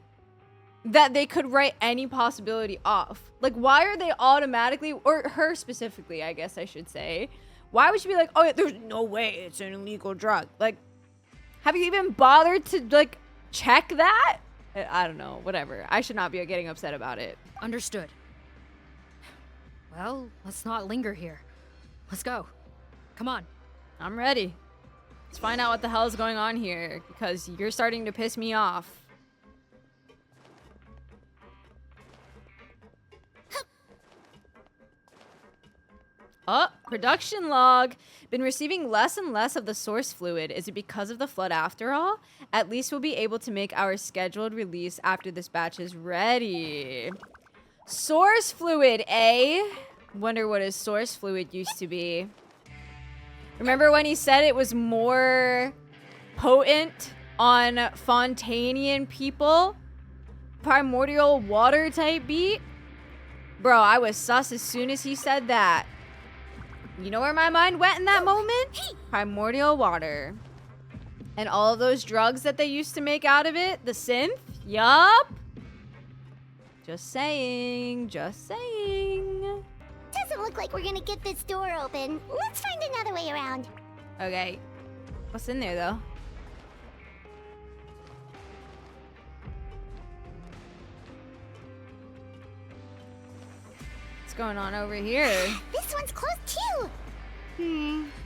that they could write any possibility off. Like, why are they automatically, or her specifically, I guess I should say, why would she be like, oh, there's no way it's an illegal drug? Like, have you even bothered to, like, check that? I don't know, whatever. I should not be getting upset about it. Understood. Well, let's not linger here. Let's go. Come on. I'm ready. Let's find out what the hell is going on here, because you're starting to piss me off. Oh, production log. Been receiving less and less of the source fluid. Is it because of the flood after all? At least we'll be able to make our scheduled release after this batch is ready. Source fluid, eh? Wonder what his source fluid used to be. Remember when he said it was more potent on Fontanian people? Primordial water type beat? Bro, I was sus as soon as he said that. You know where my mind went in that moment? Primordial water. And all of those drugs that they used to make out of it? The synth? Yup. Just saying. Just saying. Doesn't look like we're gonna get this door open. Let's find another way around. Okay. What's in there, though? What's going on over here? This one's closed too.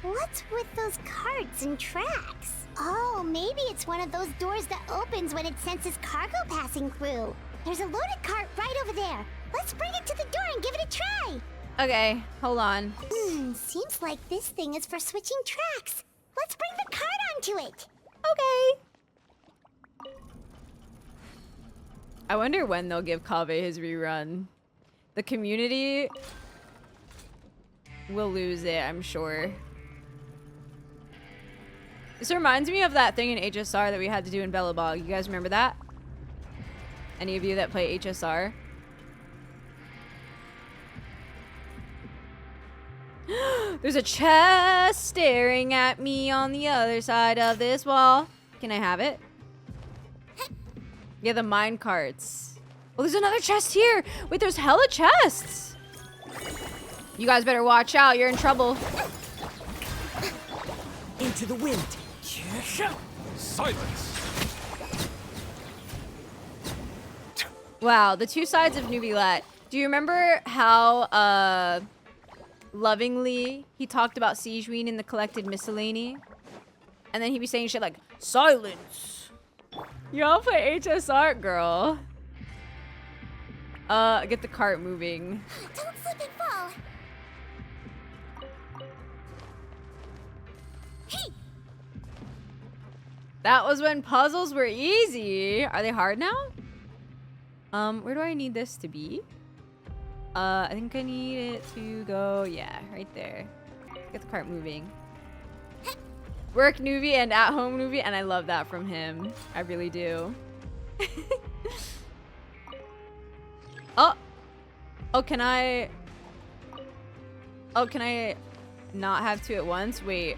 What's with those carts and tracks? Oh, maybe it's one of those doors that opens when it senses cargo passing through. There's a loaded cart right over there. Let's bring it to the door and give it a try. Okay, hold on. Seems like this thing is for switching tracks. Let's bring the cart onto it. Okay. I wonder when they'll give Kaveh his rerun. The community will lose it, I'm sure. This reminds me of that thing in HSR that we had to do in Belobog. You guys remember that? Any of you that play HSR? There's a chest staring at me on the other side of this wall. Can I have it? Yeah, the mine carts. Oh, there's another chest here. Wait, there's hella chests. You guys better watch out. You're in trouble. Into the wind. Silence. Wow, the two sides of Nubilet. Do you remember how lovingly he talked about Sigewinne in the collected miscellany? And then he'd be saying shit like, silence. Y'all play HSR, girl. Get the cart moving. Don't slip and fall. Hey! That was when puzzles were easy. Are they hard now? Where do I need this to be? I think I need it to go, yeah, right there. Get the cart moving. Work Nuvi and at home Nuvi, and I love that from him. I really do. Oh! Oh, can I not have two at once? Wait.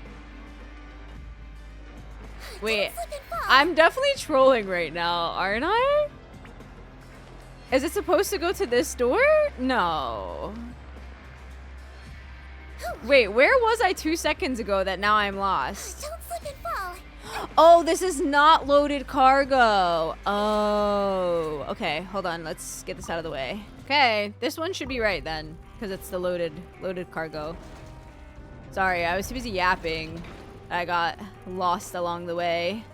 Wait. I'm definitely trolling right now, aren't I? Is it supposed to go to this door? No. Wait, where was I 2 seconds ago that now I'm lost? Don't slip and fall. Oh, this is not loaded cargo. Oh, okay. Hold on. Let's get this out of the way. Okay, this one should be right then, because it's the loaded cargo. Sorry, I was too busy yapping. I got lost along the way.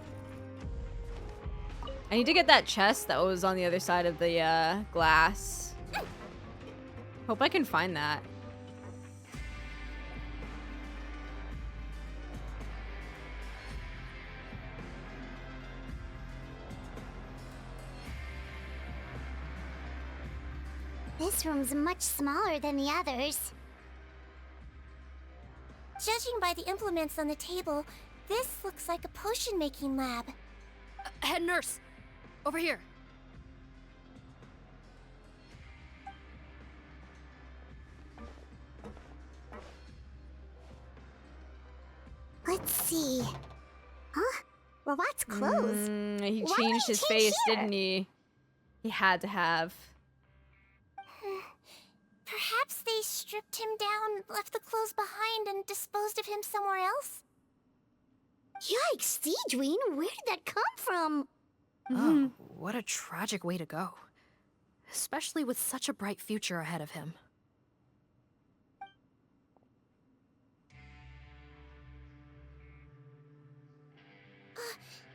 I need to get that chest that was on the other side of the glass. Hope I can find that. This room's much smaller than the others. Judging by the implements on the table, this looks like a potion-making lab. Head nurse, over here. Let's see. Huh? Robot's clothes. He Why changed did his he change face, here? didn't he? He had to have. Perhaps they stripped him down, left the clothes behind, and disposed of him somewhere else? Yikes, Sigewinne, where did that come from? Oh, what a tragic way to go. Especially with such a bright future ahead of him.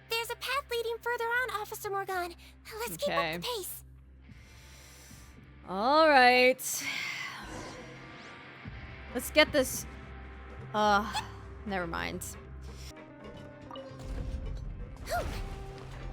There's a path leading further on, Officer Morgan. Let's keep up the pace. All right. Let's get this. Never mind.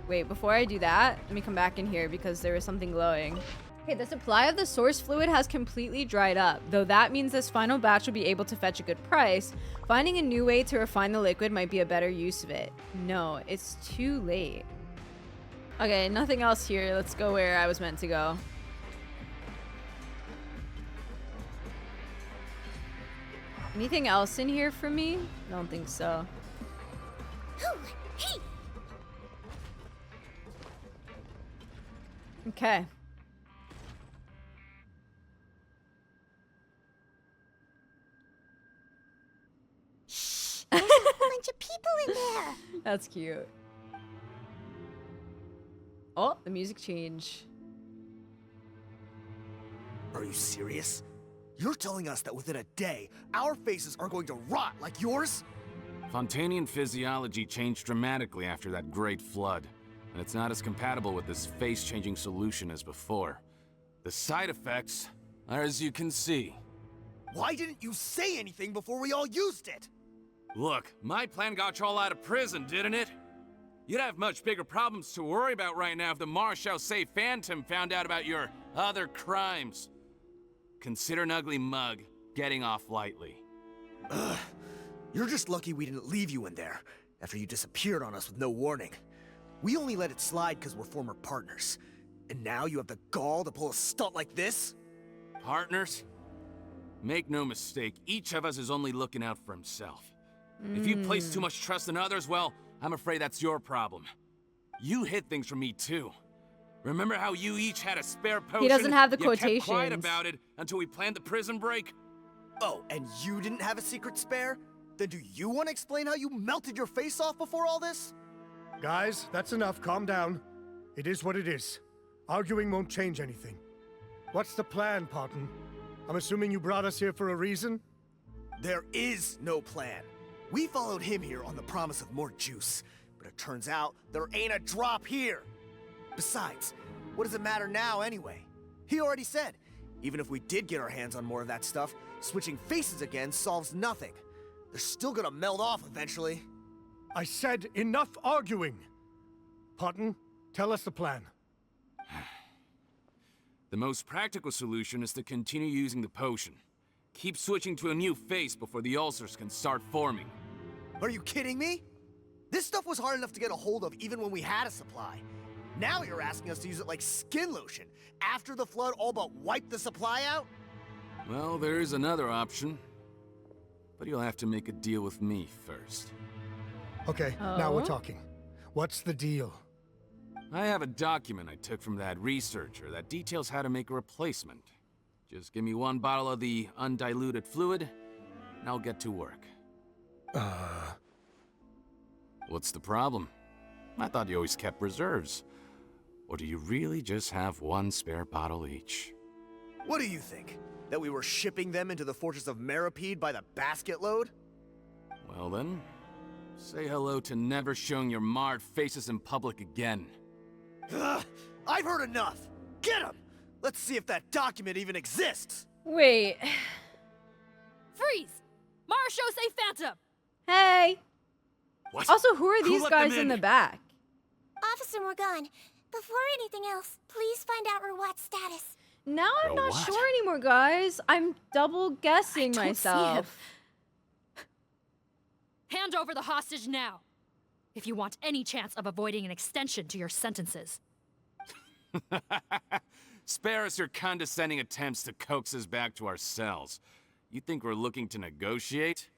Wait, before I do that, let me come back in here because there is something glowing. Okay, the supply of the source fluid has completely dried up, though that means this final batch will be able to fetch a good price. Finding a new way to refine the liquid might be a better use of it. No, it's too late. Okay, nothing else here. Let's go where I was meant to go. Anything else in here for me? I don't think so. Okay. Shh! There's a whole bunch of people in there. That's cute. Oh, the music changed. Are you serious? You're telling us that within a day, our faces are going to rot like yours? Fontanian physiology changed dramatically after that great flood, and it's not as compatible with this face-changing solution as before. The side effects are as you can see. Why didn't you say anything before we all used it? Look, my plan got you all out of prison, didn't it? You'd have much bigger problems to worry about right now if the Marechaussee Phantom found out about your other crimes. Consider an ugly mug getting off lightly. Ugh. You're just lucky we didn't leave you in there after you disappeared on us with no warning. We only let it slide because we're former partners. And now you have the gall to pull a stunt like this? Partners? Make no mistake, each of us is only looking out for himself. If you place too much trust in others, well, I'm afraid that's your problem. You hid things from me too. Remember how you each had a spare potion? He doesn't have the You quotations. kept quiet about it until we planned the prison break? Oh, and you didn't have a secret spare? Then do you want to explain how you melted your face off before all this? Guys, that's enough. Calm down. It is what it is. Arguing won't change anything. What's the plan, Parton? I'm assuming you brought us here for a reason? There is no plan. We followed him here on the promise of more juice, but it turns out there ain't a drop here. Besides, what does it matter now anyway? He already said, even if we did get our hands on more of that stuff, switching faces again solves nothing. They're still gonna melt off eventually. I said enough arguing! Parton, tell us the plan. The most practical solution is to continue using the potion. Keep switching to a new face before the ulcers can start forming. Are you kidding me? This stuff was hard enough to get a hold of even when we had a supply. Now you're asking us to use it like skin lotion, after the flood all but wiped the supply out? Well, there is another option. But you'll have to make a deal with me first. Okay, now we're talking. What's the deal? I have a document I took from that researcher that details how to make a replacement. Just give me one bottle of the undiluted fluid, and I'll get to work. What's the problem? I thought you always kept reserves. Or do you really just have one spare bottle each? What do you think? That we were shipping them into the fortress of Meripede by the basket load? Well then, say hello to never showing your marred faces in public again. Ugh, I've heard enough! Get him! Let's see if that document even exists! Wait. Freeze! Marechaussee Phantom! Hey! What? Also, who are Who these let guys them in in? the back? Officer Morgan, before anything else, please find out Rawat's status. Now I'm not Rawat? sure anymore, guys. I'm double guessing I don't see him. myself. Hand over the hostage now, if you want any chance of avoiding an extension to your sentences. Spare us your condescending attempts to coax us back to our cells. You think we're looking to negotiate?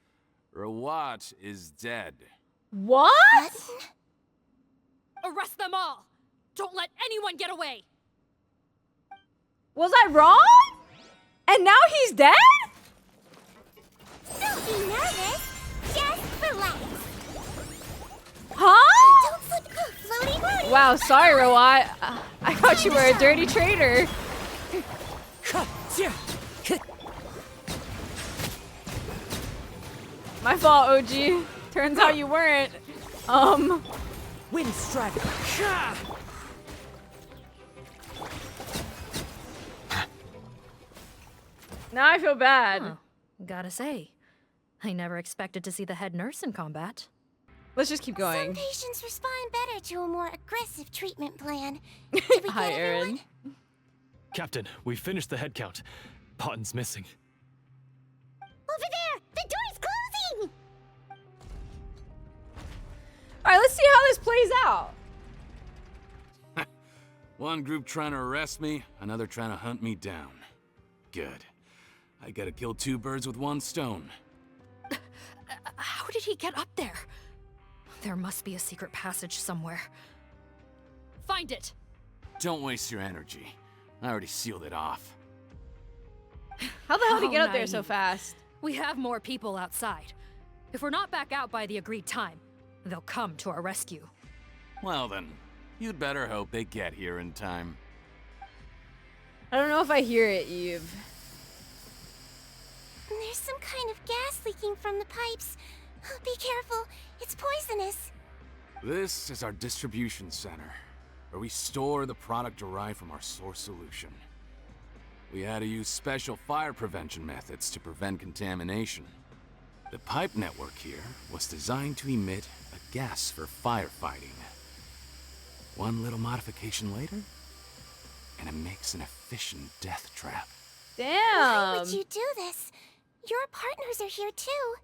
Rawat is dead. What? Arrest them all! Don't let anyone get away! Was I wrong? And now he's dead? Don't be nervous. Just relax. Huh? Don't slip. Floaty floaty. Wow, sorry, Rawat. I thought you were a dirty traitor. My fault, OG. Turns out you weren't. Wind strike. Now I feel bad. Huh. Gotta say, I never expected to see the head nurse in combat. Let's just keep going. Some patients respond better to a more aggressive treatment plan. Did we Hi, get Aaron. everyone? Captain, we finished the head count. Potten's missing. Over there! The door's closing! All right, let's see how this plays out. One group trying to arrest me, another trying to hunt me down. Good. I gotta kill two birds with one stone. How did he get up there? There must be a secret passage somewhere. Find it! Don't waste your energy. I already sealed it off. How the hell did he get How up there so naive. fast? We have more people outside. If we're not back out by the agreed time, they'll come to our rescue. Well then, you'd better hope they get here in time. I don't know if I hear it, Eve. There's some kind of gas leaking from the pipes. Oh, be careful, it's poisonous. This is our distribution center, where we store the product derived from our source solution. We had to use special fire prevention methods to prevent contamination. The pipe network here was designed to emit a gas for firefighting. One little modification later, and it makes an efficient death trap. Damn. Why would you do this? Your partners are here too.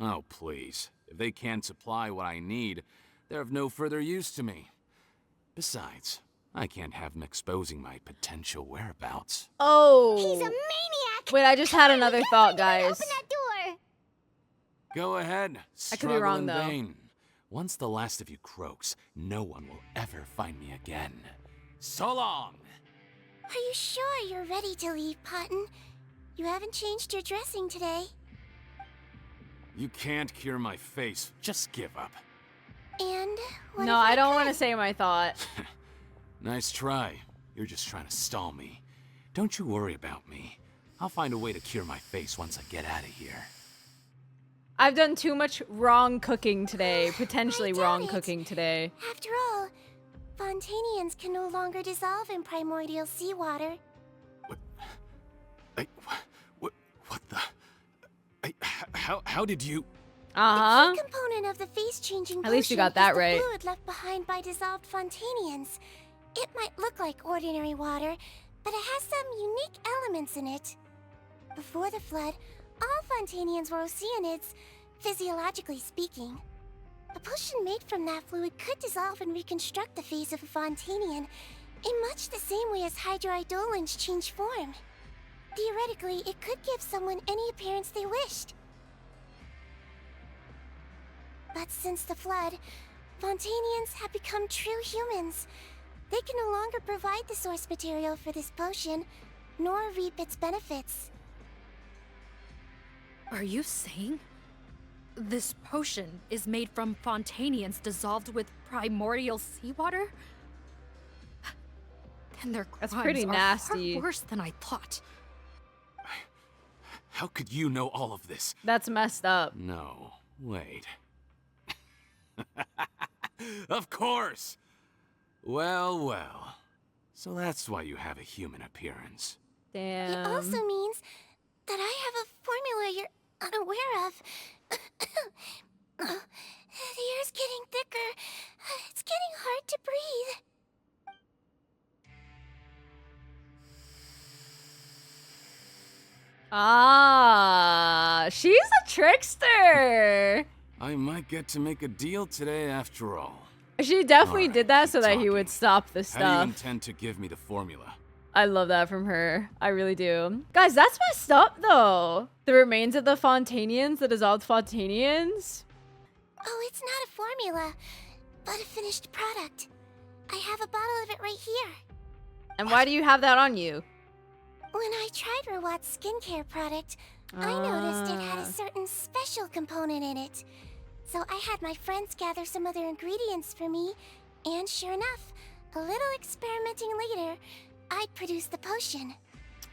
Oh, please. If they can't supply what I need, they're of no further use to me. Besides, I can't have them exposing my potential whereabouts. Oh. He's a maniac! Wait, I just had another thought, guys. Open that door! Go ahead. I could be wrong, in though. vain. Once the last of you croaks, no one will ever find me again. So long! Are you sure you're ready to leave, Potten? You haven't changed your dressing today. You can't cure my face. Just give up. And what No, if I don't could? want to say my thought. Nice try. You're just trying to stall me. Don't you worry about me. I'll find a way to cure my face once I get out of here. I've done too much wrong cooking today. Potentially wrong cooking today. After all, Fontanians can no longer dissolve in primordial seawater. What the? How did you? Uh-huh. The key component of the face-changing At least you potion got that is the right. fluid left behind by dissolved Fontanians. It might look like ordinary water, but it has some unique elements in it. Before the flood, all Fontanians were oceanids, physiologically speaking. A potion made from that fluid could dissolve and reconstruct the face of a Fontanian in much the same way as hydroidolins change form. Theoretically, it could give someone any appearance they wished. But since the flood, Fontanians have become true humans. They can no longer provide the source material for this potion, nor reap its benefits. Are you saying this potion is made from Fontanians dissolved with primordial seawater? Then their crimes That's pretty are nasty. far worse than I thought. How could you know all of this? That's messed up. No, wait. Of course! Well, well. So that's why you have a human appearance. Damn. It also means that I have a formula you're unaware of. The air's getting thicker. It's getting hard to breathe. Ah, she's a trickster. I might get to make a deal today after all. She definitely did that so that he would stop the How do you stuff. intend to give me the formula? I love that from her. I really do. Guys, that's messed up though. The remains of the Fontanians, the dissolved Fontanians. Oh, it's not a formula, but a finished product. I have a bottle of it right here. And why do you have that on you? When I tried Rawat's skincare product, I noticed it had a certain special component in it. So I had my friends gather some other ingredients for me, and sure enough, a little experimenting later, I'd produced the potion.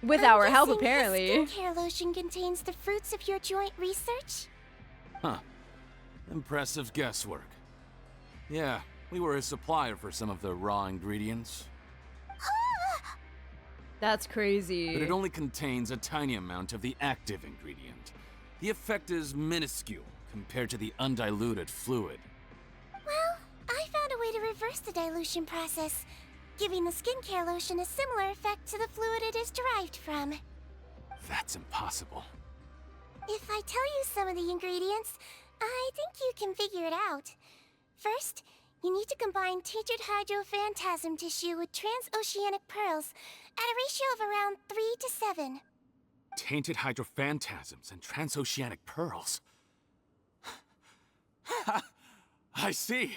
With I'm our help, guessing apparently. This skincare lotion contains the fruits of your joint research? Huh. Impressive guesswork. Yeah, we were a supplier for some of the raw ingredients. That's crazy. But it only contains a tiny amount of the active ingredient. The effect is minuscule compared to the undiluted fluid. Well, I found a way to reverse the dilution process, giving the skincare lotion a similar effect to the fluid it is derived from. That's impossible. If I tell you some of the ingredients, I think you can figure it out. First, you need to combine tinted hydrophantasm tissue with transoceanic pearls at a ratio of around 3 to 7. Tainted hydrophantasms and transoceanic pearls. I see.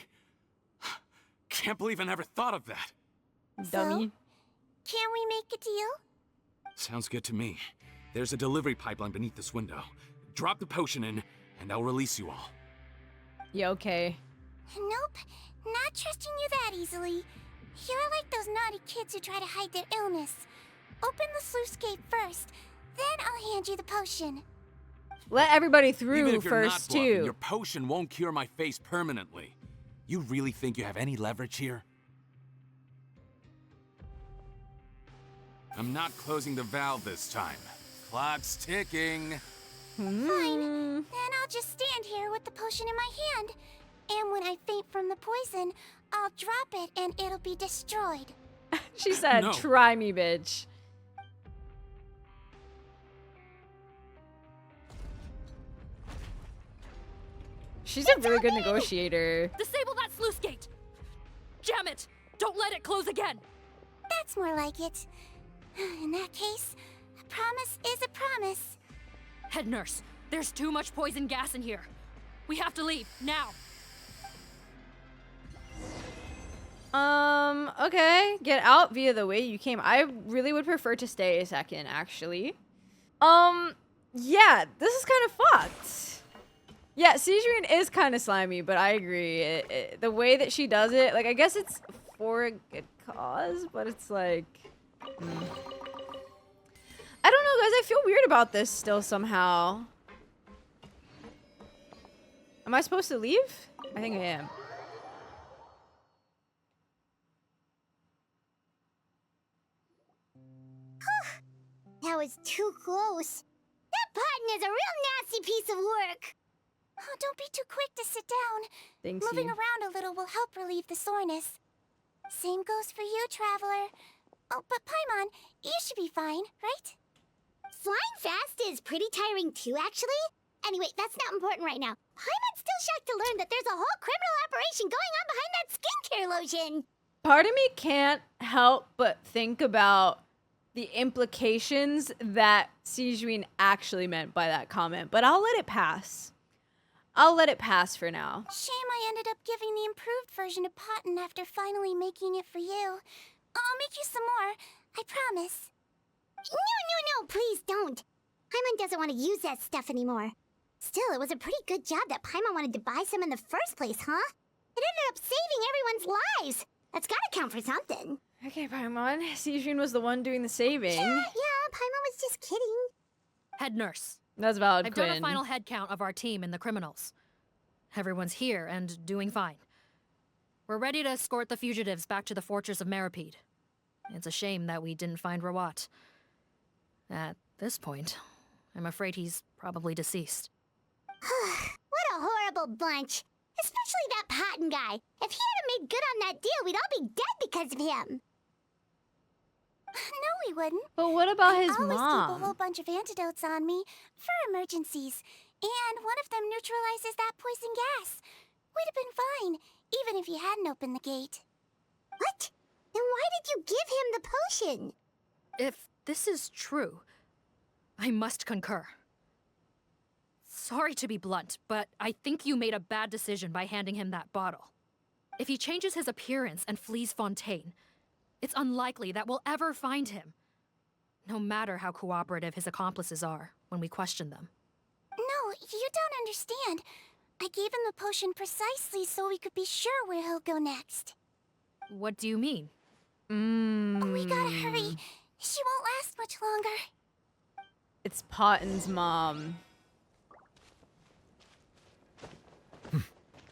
Can't believe I never thought of that. Dummy. So, can we make a deal? Sounds good to me. There's a delivery pipeline beneath this window. Drop the potion in, and I'll release you all. Yeah, okay. Nope, not trusting you that easily. You're like those naughty kids who try to hide their illness. Open the sluice gate first, then I'll hand you the potion. Let everybody through Even if you're not first, bluffing, too. your potion won't cure my face permanently. You really think you have any leverage here? I'm not closing the valve this time. Clock's ticking. Fine, then I'll just stand here with the potion in my hand. And when I faint from the poison, I'll drop it and it'll be destroyed. She said, No. try me, bitch. She's a really good negotiator. Disable that sluice gate! Jam it! Don't let it close again! That's more like it. In that case, a promise is a promise. Head nurse, there's too much poison gas in here. We have to leave, now. Okay. Get out via the way you came. I really would prefer to stay a second, actually. Yeah, this is kind of fucked. Yeah, Sigewinne is kind of slimy, but I agree. The way that she does it, like, I guess it's for a good cause, but it's like... I don't know, guys. I feel weird about this still somehow. Am I supposed to leave? I think I am. That was too close. That button is a real nasty piece of work. Oh, don't be too quick to sit down. Thanks, Moving you. around a little will help relieve the soreness. Same goes for you, Traveler. Oh, but Paimon, you should be fine, right? Flying fast is pretty tiring too, actually. Anyway, that's not important right now. Paimon's still shocked to learn that there's a whole criminal operation going on behind that skincare lotion. Part of me can't help but think about the implications that Sigewinne actually meant by that comment, but I'll let it pass. I'll let it pass for now. Shame I ended up giving the improved version to Potten after finally making it for you. I'll make you some more, I promise. No, please don't. Paimon doesn't want to use that stuff anymore. Still, it was a pretty good job that Paimon wanted to buy some in the first place, huh? It ended up saving everyone's lives. That's gotta count for something. Okay, Paimon. Sigewinne was the one doing the saving. Yeah, Paimon was just kidding. Head nurse. That's valid, I've Quinn. done a final head count of our team and the criminals. Everyone's here and doing fine. We're ready to escort the fugitives back to the fortress of Meripede. It's a shame that we didn't find Rawat. At this point, I'm afraid he's probably deceased. What a horrible bunch. Especially that Potten guy. If he hadn't made good on that deal, we'd all be dead because of him. No, we wouldn't. But what about his I always keep mom? a whole bunch of antidotes on me for emergencies. And one of them neutralizes that poison gas. We'd have been fine, even if you hadn't opened the gate. What? Then why did you give him the potion? If this is true, I must concur. Sorry to be blunt, but I think you made a bad decision by handing him that bottle. If he changes his appearance and flees Fontaine, it's unlikely that we'll ever find him. No matter how cooperative his accomplices are when we question them. No, you don't understand. I gave him the potion precisely so we could be sure where he'll go next. What do you mean? We gotta hurry. She won't last much longer. It's Potten's mom.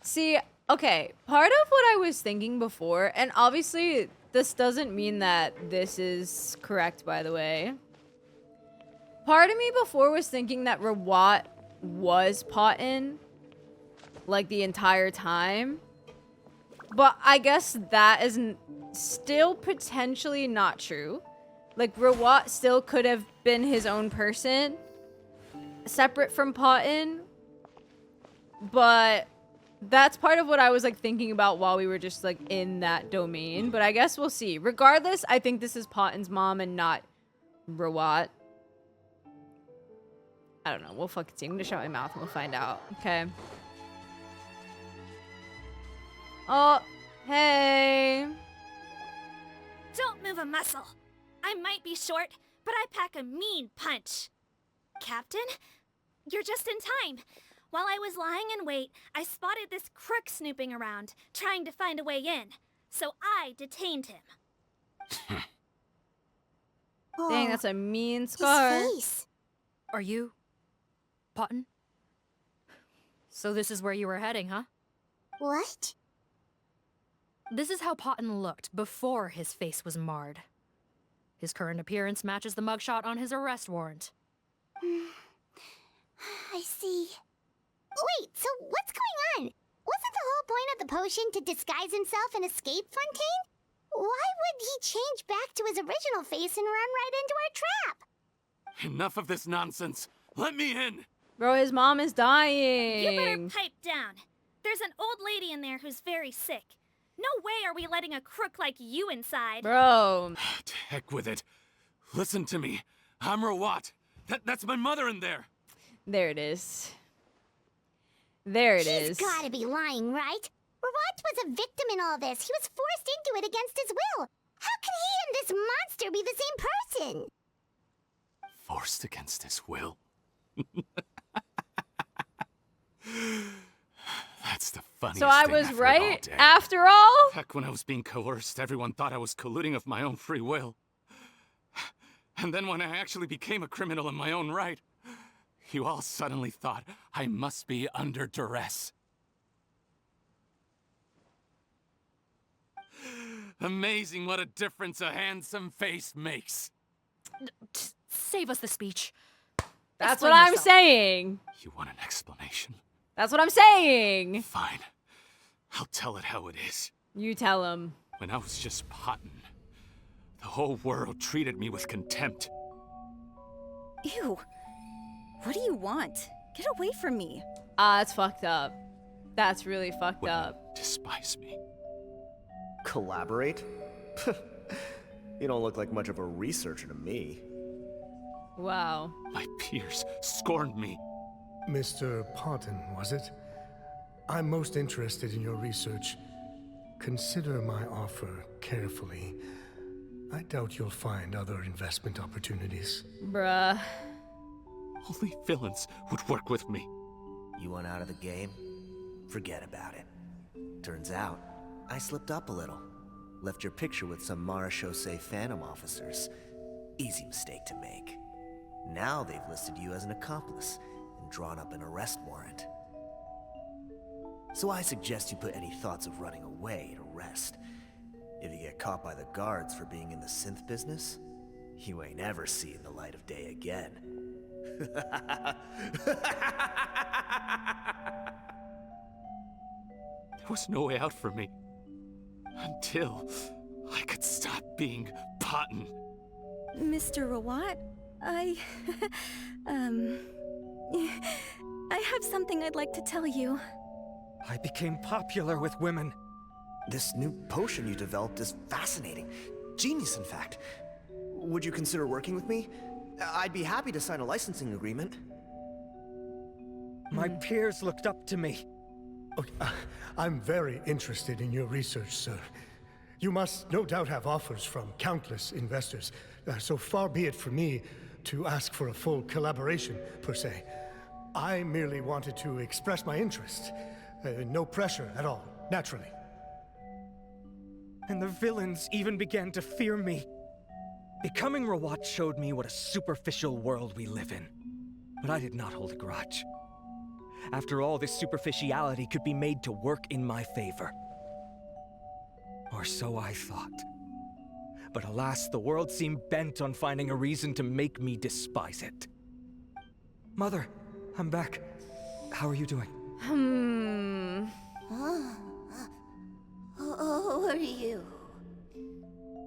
See, okay, part of what I was thinking before, and obviously this doesn't mean that this is correct, by the way. Part of me before was thinking that Rawat was Potton, like, the entire time. But I guess that is still potentially not true. Like, Rawat still could have been his own person, separate from Potton. But that's part of what I was, like, thinking about while we were just, like, in that domain. But I guess we'll see. Regardless, I think this is Potton's mom and not Rawat. I don't know. We'll fucking see. I'm gonna shut my mouth and we'll find out. Okay. Oh, hey. Don't move a muscle. I might be short, but I pack a mean punch. Captain, you're just in time. While I was lying in wait, I spotted this crook snooping around, trying to find a way in. So I detained him. Dang, that's a mean scar. His face. Are you Potton? So this is where you were heading, huh? What? This is how Potton looked before his face was marred. His current appearance matches the mugshot on his arrest warrant. I see. Wait, so what's going on? Wasn't the whole point of the potion to disguise himself and escape Fontaine? Why would he change back to his original face and run right into our trap? Enough of this nonsense. Let me in. Bro, his mom is dying. You better pipe down. There's an old lady in there who's very sick. No way are we letting a crook like you inside. Bro. To heck with it. Listen to me. I'm Rawat. That's my mother in there. There it is. There it is. He's gotta be lying, right? Rawat was a victim in all this. He was forced into it against his will. How can he and this monster be the same person? Forced against his will? That's the funniest So I thing was I've heard right all day. after all? Heck, when I was being coerced, everyone thought I was colluding of my own free will. And then when I actually became a criminal in my own right, you all suddenly thought I must be under duress. Amazing what a difference a handsome face makes. Save us the speech. That's Explain what I'm yourself. saying. You want an explanation? That's what I'm saying. Fine. I'll tell it how it is. You tell him. When I was just Potton, the whole world treated me with contempt. Ew. What do you want? Get away from me. That's fucked up. That's really fucked up. Despise me. Collaborate? You don't look like much of a researcher to me. Wow. My peers scorned me. Mr. Potton, was it? I'm most interested in your research. Consider my offer carefully. I doubt you'll find other investment opportunities. Bruh. Only villains would work with me. You want out of the game? Forget about it. Turns out, I slipped up a little. Left your picture with some Marechaussee Phantom officers. Easy mistake to make. Now they've listed you as an accomplice and drawn up an arrest warrant. So I suggest you put any thoughts of running away to rest. If you get caught by the guards for being in the synth business, you ain't ever seeing the light of day again. There was no way out for me. Until I could stop being Potton. Mr. Rawat, I have something I'd like to tell you. I became popular with women. This new potion you developed is fascinating. Genius, in fact. Would you consider working with me? I'd be happy to sign a licensing agreement. My peers looked up to me. Okay, I'm very interested in your research, sir. You must no doubt have offers from countless investors. So far be it for me to ask for a full collaboration, per se. I merely wanted to express my interest. No pressure at all, naturally. And the villains even began to fear me. Becoming Rawat showed me what a superficial world we live in. But I did not hold a grudge. After all, this superficiality could be made to work in my favor. Or so I thought. but alas, the world seemed bent on finding a reason to make me despise it. Mother, I'm back. How are you doing? Who are you?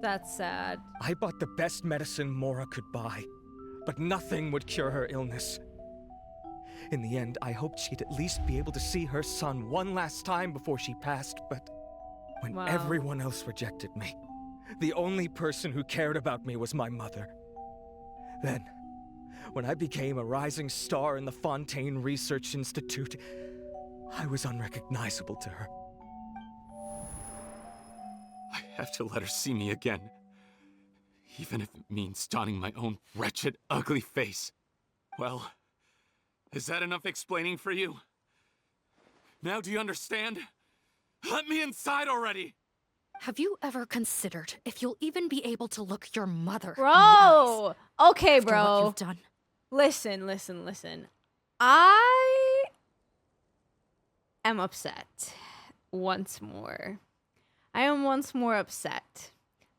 That's sad. I bought the best medicine Mora could buy, but nothing would cure her illness. In the end, I hoped she'd at least be able to see her son one last time before she passed, but when everyone else rejected me, the only person who cared about me was my mother. Then, when I became a rising star in the Fontaine Research Institute, I was unrecognizable to her. I have to let her see me again. Even if it means donning my own wretched, ugly face. Well, is that enough explaining for you? Now do you understand? Let me inside already! Have you ever considered if you'll even be able to look your mother Bro! in the eyes Okay, after bro. what you've done? Listen. I am upset. Once more. I am once more upset.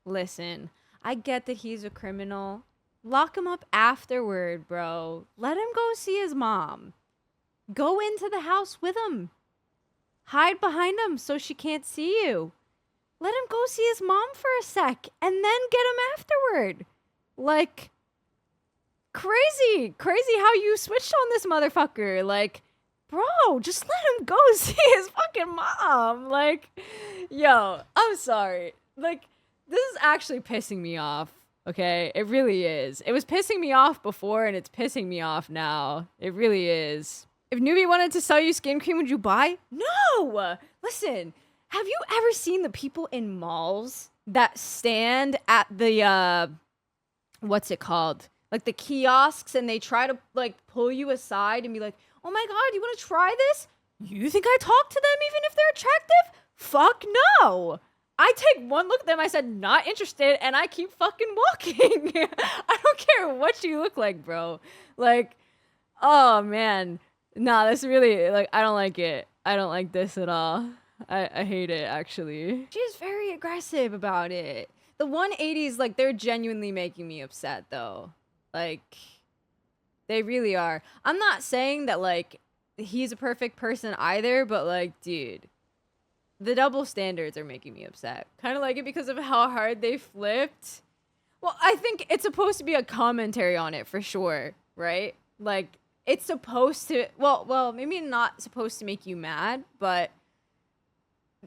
Listen, I get that he's a criminal. Lock him up afterward, bro. Let him go see his mom. Go into the house with him. Hide behind him so she can't see you. Let him go see his mom for a sec and then get him afterward. Like, crazy how you switched on this motherfucker. Like, bro, just let him go see his fucking mom. Like, yo, I'm sorry. Like, this is actually pissing me off. Okay, it really is. It was pissing me off before and it's pissing me off now. It really is. If Newbie wanted to sell you skin cream, would you buy? No! Listen, have you ever seen the people in malls that stand at the, what's it called? Like the kiosks, and they try to like pull you aside and be like, oh my god, you want to try this? You think I talk to them even if they're attractive? Fuck no! I take one look at them, I said, not interested, and I keep fucking walking. I don't care what you look like, bro. Like, oh man. Nah, this really, like, I don't like it. I don't like this at all. I hate it, actually. She's very aggressive about it. The 180s, like, they're genuinely making me upset, though. Like, they really are. I'm not saying that, like, he's a perfect person either, but, like, dude, the double standards are making me upset. Kind of like it because of how hard they flipped. Well, I think it's supposed to be a commentary on it for sure, right? Like, it's supposed to, well, maybe not supposed to make you mad, but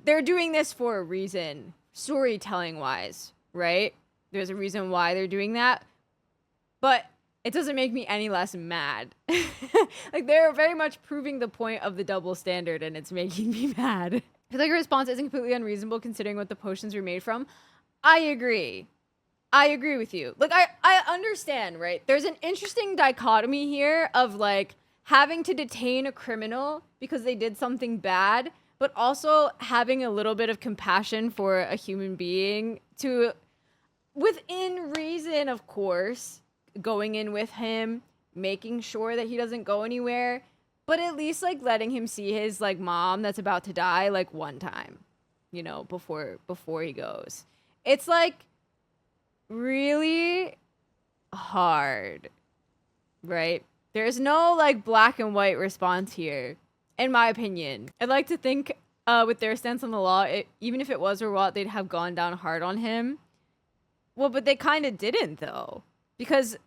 they're doing this for a reason, storytelling-wise, right? There's a reason why they're doing that, but it doesn't make me any less mad. Like, they're very much proving the point of the double standard, and it's making me mad. I feel like her response isn't completely unreasonable considering what the potions were made from. I agree with you. Like, I understand, right? There's an interesting dichotomy here of, like, having to detain a criminal because they did something bad, but also having a little bit of compassion for a human being to, within reason, of course, going in with him, making sure that he doesn't go anywhere, but at least, like, letting him see his, like, mom that's about to die, like, one time, you know, before he goes. It's, like, really hard, right? There's no, like, black and white response here, in my opinion. I'd like to think, with their stance on the law, even if it was Rawat, they'd have gone down hard on him. Well, but they kind of didn't, though, because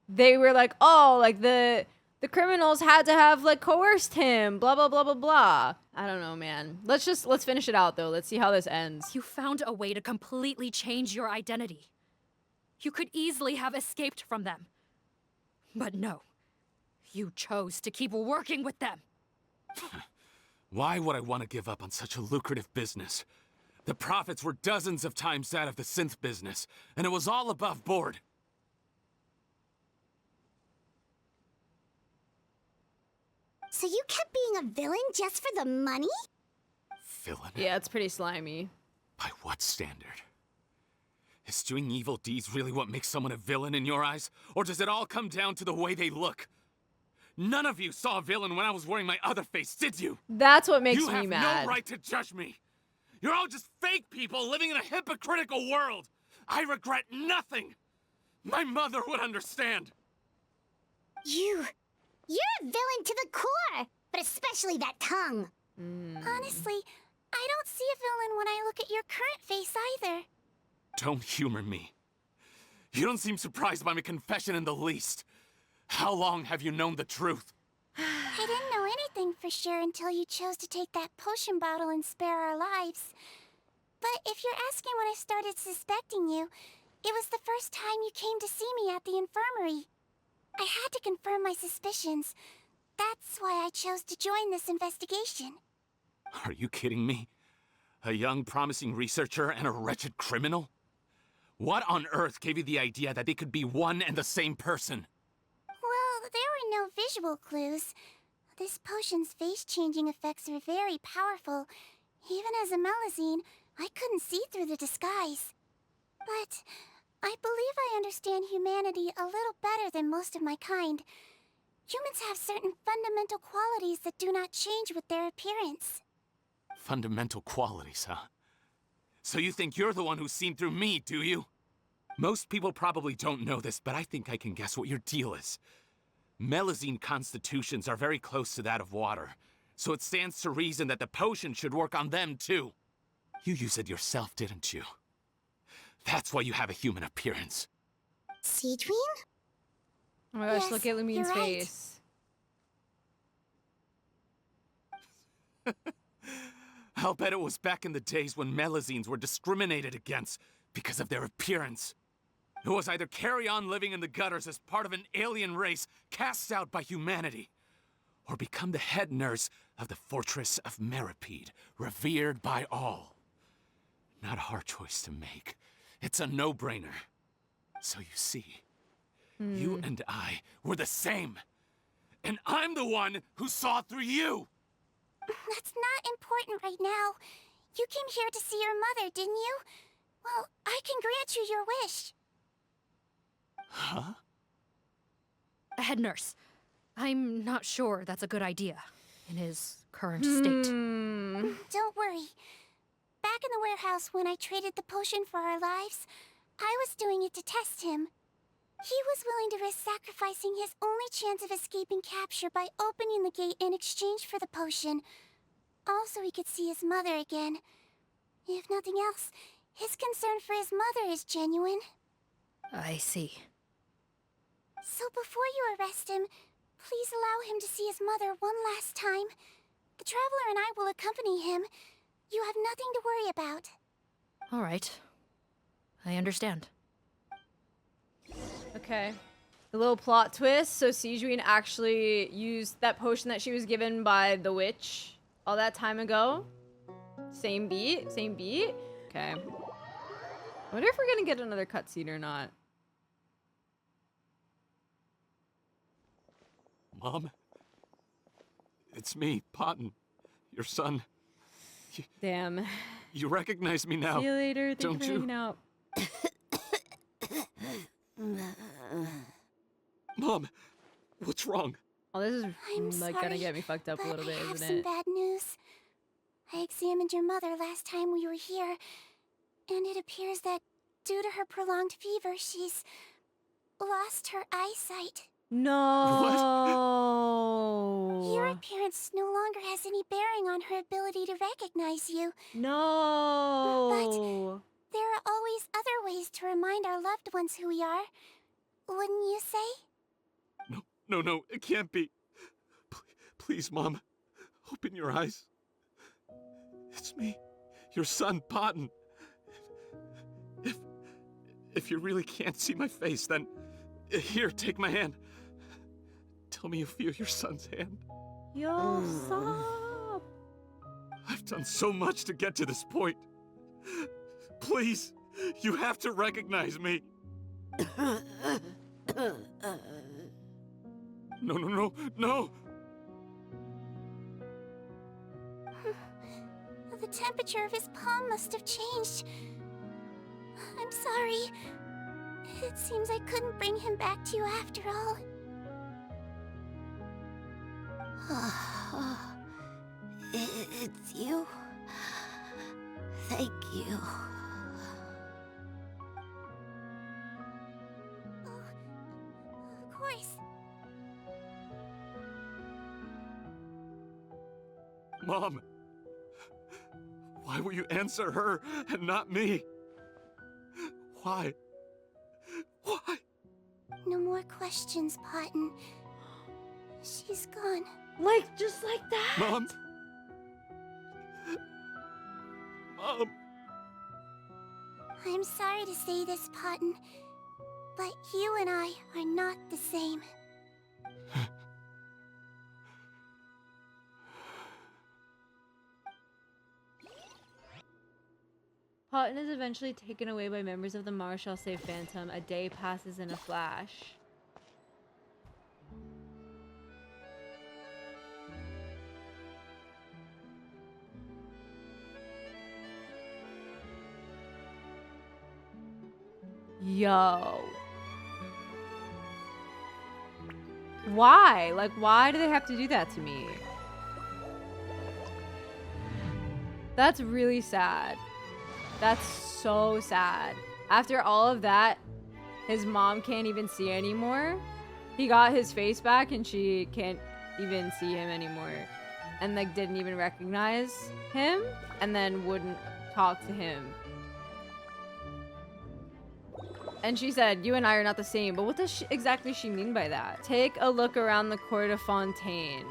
they were like, oh, like, the criminals had to have, like, coerced him, blah, blah, blah, blah, blah. I don't know, man. Let's finish it out, though. Let's see how this ends. You found a way to completely change your identity. You could easily have escaped from them. But no. You chose to keep working with them. Why would I want to give up on such a lucrative business? The profits were dozens of times that of the synth business, and it was all above board. So you kept being a villain just for the money? Villain? Yeah, it's pretty slimy. By what standard? Is doing evil deeds really what makes someone a villain in your eyes? Or does it all come down to the way they look? None of you saw a villain when I was wearing my other face, did you? That's what makes me mad. You have no right to judge me. You're all just fake people living in a hypocritical world. I regret nothing! My mother would understand! You're a villain to the core, but especially that tongue. Honestly, I don't see a villain when I look at your current face either. Don't humor me. You don't seem surprised by my confession in the least. How long have you known the truth? I didn't know anything for sure until you chose to take that potion bottle and spare our lives. But if you're asking when I started suspecting you, it was the first time you came to see me at the infirmary. I had to confirm my suspicions. That's why I chose to join this investigation. Are you kidding me? A young, promising researcher and a wretched criminal? What on earth gave you the idea that they could be one and the same person? Well, there were no visual clues. This potion's face-changing effects are very powerful. Even as a Melazine, I couldn't see through the disguise. But I believe I understand humanity a little better than most of my kind. Humans have certain fundamental qualities that do not change with their appearance. Fundamental qualities, huh? So you think you're the one who's seen through me, do you? Most people probably don't know this, but I think I can guess what your deal is. Melazine constitutions are very close to that of water, so it stands to reason that the potion should work on them too. You used it yourself, didn't you? That's why you have a human appearance. Sigewinne? Oh my gosh, Yes, look at Lumine's you're right. face. I'll bet it was back in the days when Melazines were discriminated against because of their appearance. It was either carry on living in the gutters as part of an alien race cast out by humanity, or become the head nurse of the fortress of Meripede, revered by all. Not a hard choice to make. It's a no-brainer. So you see, you and I were the same. And I'm the one who saw through you! That's not important right now. You came here to see your mother, didn't you? Well, I can grant you your wish. Huh? Head nurse, I'm not sure that's a good idea in his current state. Don't worry. Back in the warehouse when I traded the potion for our lives, I was doing it to test him. He was willing to risk sacrificing his only chance of escaping capture by opening the gate in exchange for the potion. Also, he could see his mother again. If nothing else, his concern for his mother is genuine. I see. So before you arrest him, please allow him to see his mother one last time. The Traveler and I will accompany him. You have nothing to worry about. All right. I understand. Okay. The little plot twist. So Sigewinne actually used that potion that she was given by the witch all that time ago. Same beat. Same beat. Okay. I wonder if we're gonna get another cutscene or not. Mom? It's me, Potton. Your son. Damn. You recognize me now. See you later. Thank don't you for hanging out. Mom, what's wrong? Oh, this is I'm like sorry, gonna get me fucked up a little bit, I have isn't some it? bad news. I examined your mother last time we were here, and it appears that due to her prolonged fever, she's lost her eyesight. No. Your appearance no longer has any bearing on her ability to recognize you. No. But there are always other ways to remind our loved ones who we are. Wouldn't you say? No, it can't be. Please, Mom, open your eyes. It's me, your son, Potton. If you really can't see my face, then here, take my hand. Tell me you feel your son's hand. Yo, stop. I've done so much to get to this point. Please, you have to recognize me. No. The temperature of his palm must have changed. I'm sorry. It seems I couldn't bring him back to you after all. It's you. Thank you. course. Mom! Why will you answer her and not me? Why? Why? No more questions, Potton. She's gone. Like, just like that? Mom? Mom? I'm sorry to say this, Potton, but you and I are not the same. Potton is eventually taken away by members of the Marshall Say Phantom. A day passes in a flash. Yo. Why? Like, why do they have to do that to me? That's really sad. That's so sad. After all of that, his mom can't even see anymore. He got his face back and she can't even see him anymore. And like didn't even recognize him and then wouldn't talk to him. And she said, you and I are not the same. But what does exactly she mean by that? Take a look around the court of Fontaine.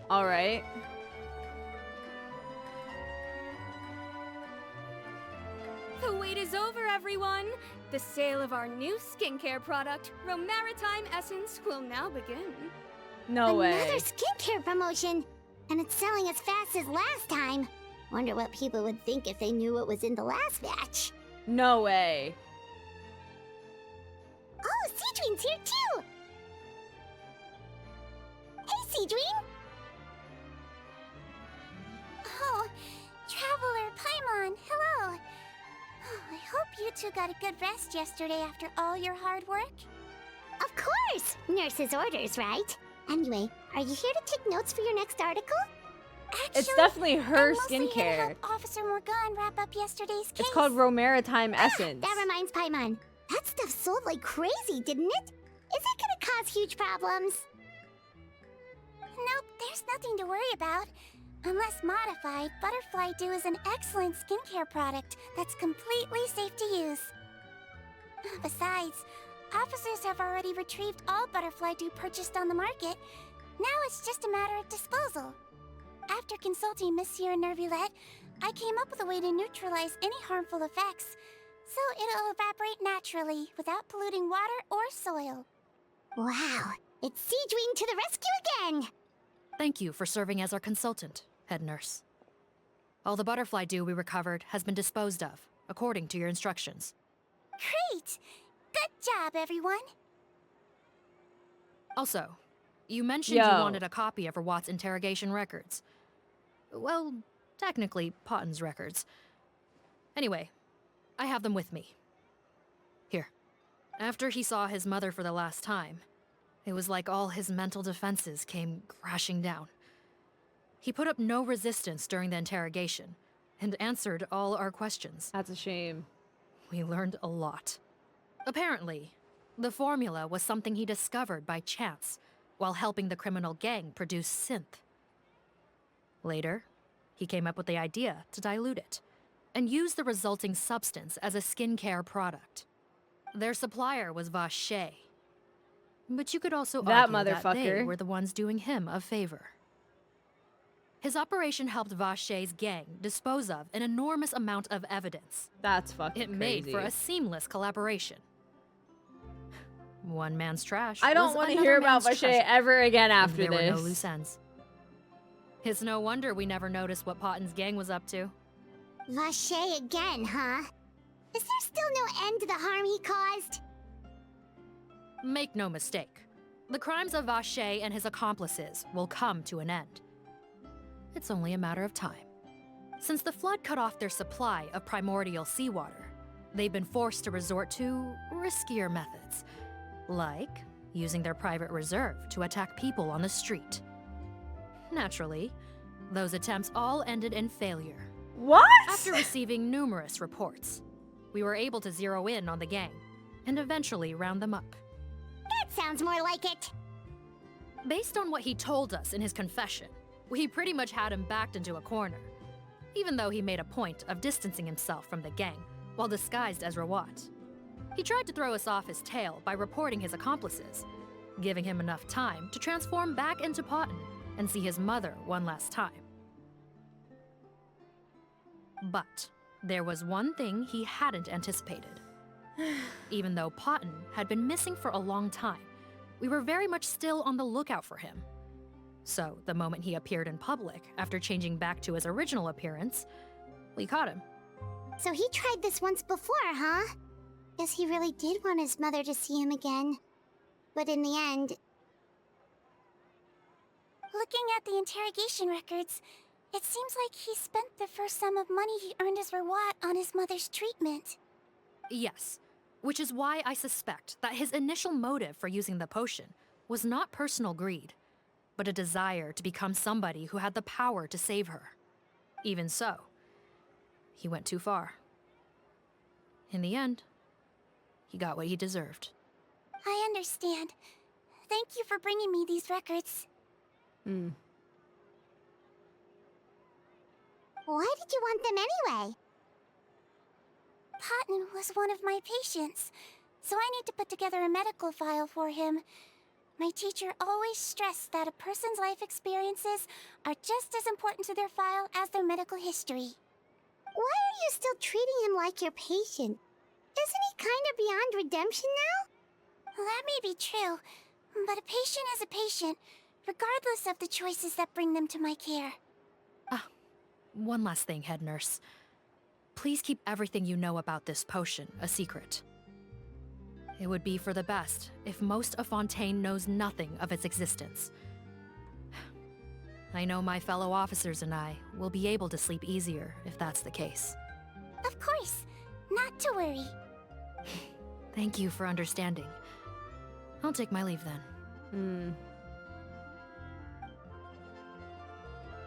Alright. The wait is over, everyone! The sale of our new skincare product, Romaritime Essence, will now begin. No way. Another skincare promotion! And it's selling as fast as last time. Wonder what people would think if they knew what was in the last batch. No way. Oh, Sigewinne's here too! Hey, Sigewinne! Oh, Traveler Paimon, hello! Oh, I hope you two got a good rest yesterday after all your hard work. Of course! Nurse's orders, right? Anyway, are you here to take notes for your next article? Actually, It's definitely her I'm mostly here to skincare. help Officer Morgan wrap up yesterday's case. It's called Romaritime Essence. That reminds Paimon. That stuff sold like crazy, didn't it? Is it gonna cause huge problems? Nope, there's nothing to worry about. Unless modified, Butterfly Dew is an excellent skincare product that's completely safe to use. Besides, officers have already retrieved all Butterfly Dew purchased on the market. Now it's just a matter of disposal. After consulting Monsieur Nervulette, I came up with a way to neutralize any harmful effects, so it'll evaporate naturally without polluting water or soil. Wow, it's Sigewinne to the rescue again! Thank you for serving as our consultant, head nurse. All the butterfly dew we recovered has been disposed of, according to your instructions. Great! Good job, everyone! Also, you mentioned you wanted a copy of Rawat's interrogation records. Well, technically, Potton's records. Anyway, I have them with me. Here. After he saw his mother for the last time, it was like all his mental defenses came crashing down. He put up no resistance during the interrogation, and answered all our questions. That's a shame. We learned a lot. Apparently, the formula was something he discovered by chance, while helping the criminal gang produce synth. Later, he came up with the idea to dilute it, and use the resulting substance as a skincare product. Their supplier was Vache. But you could also That argue that they motherfucker. were the ones doing him a favor. His operation helped Vache's gang dispose of an enormous amount of evidence. That's fucking It made for crazy. a seamless collaboration. One man's trash. I don't was want to another hear about man's Vache treasure, ever again and after there were no this. loose ends. It's no wonder we never noticed what Potton's gang was up to. Vache again, huh? Is there still no end to the harm he caused? Make no mistake, the crimes of Vache and his accomplices will come to an end. It's only a matter of time. Since the flood cut off their supply of primordial seawater, they've been forced to resort to riskier methods, like using their private reserve to attack people on the street. Naturally, those attempts all ended in failure. What? After receiving numerous reports, we were able to zero in on the gang and eventually round them up. That sounds more like it. Based on what he told us in his confession, we pretty much had him backed into a corner, even though he made a point of distancing himself from the gang while disguised as Rawat. He tried to throw us off his tail by reporting his accomplices, giving him enough time to transform back into Potton and see his mother one last time. But there was one thing he hadn't anticipated. Even though Potton had been missing for a long time, we were very much still on the lookout for him. So the moment he appeared in public after changing back to his original appearance, we caught him. So he tried this once before, huh? Guess he really did want his mother to see him again. But in the end... Looking at the interrogation records, it seems like he spent the first sum of money he earned as Rawat on his mother's treatment. Yes, which is why I suspect that his initial motive for using the potion was not personal greed, but a desire to become somebody who had the power to save her. Even so, he went too far. In the end, he got what he deserved. I understand. Thank you for bringing me these records. Why did you want them anyway? Potton was one of my patients, so I need to put together a medical file for him. My teacher always stressed that a person's life experiences are just as important to their file as their medical history. Why are you still treating him like your patient? Isn't he kind of beyond redemption now? That may be true, but a patient is a patient, regardless of the choices that bring them to my care. One last thing, head nurse. Please keep everything you know about this potion a secret. It would be for the best if most of Fontaine knows nothing of its existence. I know my fellow officers and I will be able to sleep easier if that's the case. Of course, not to worry. Thank you for understanding. I'll take my leave then.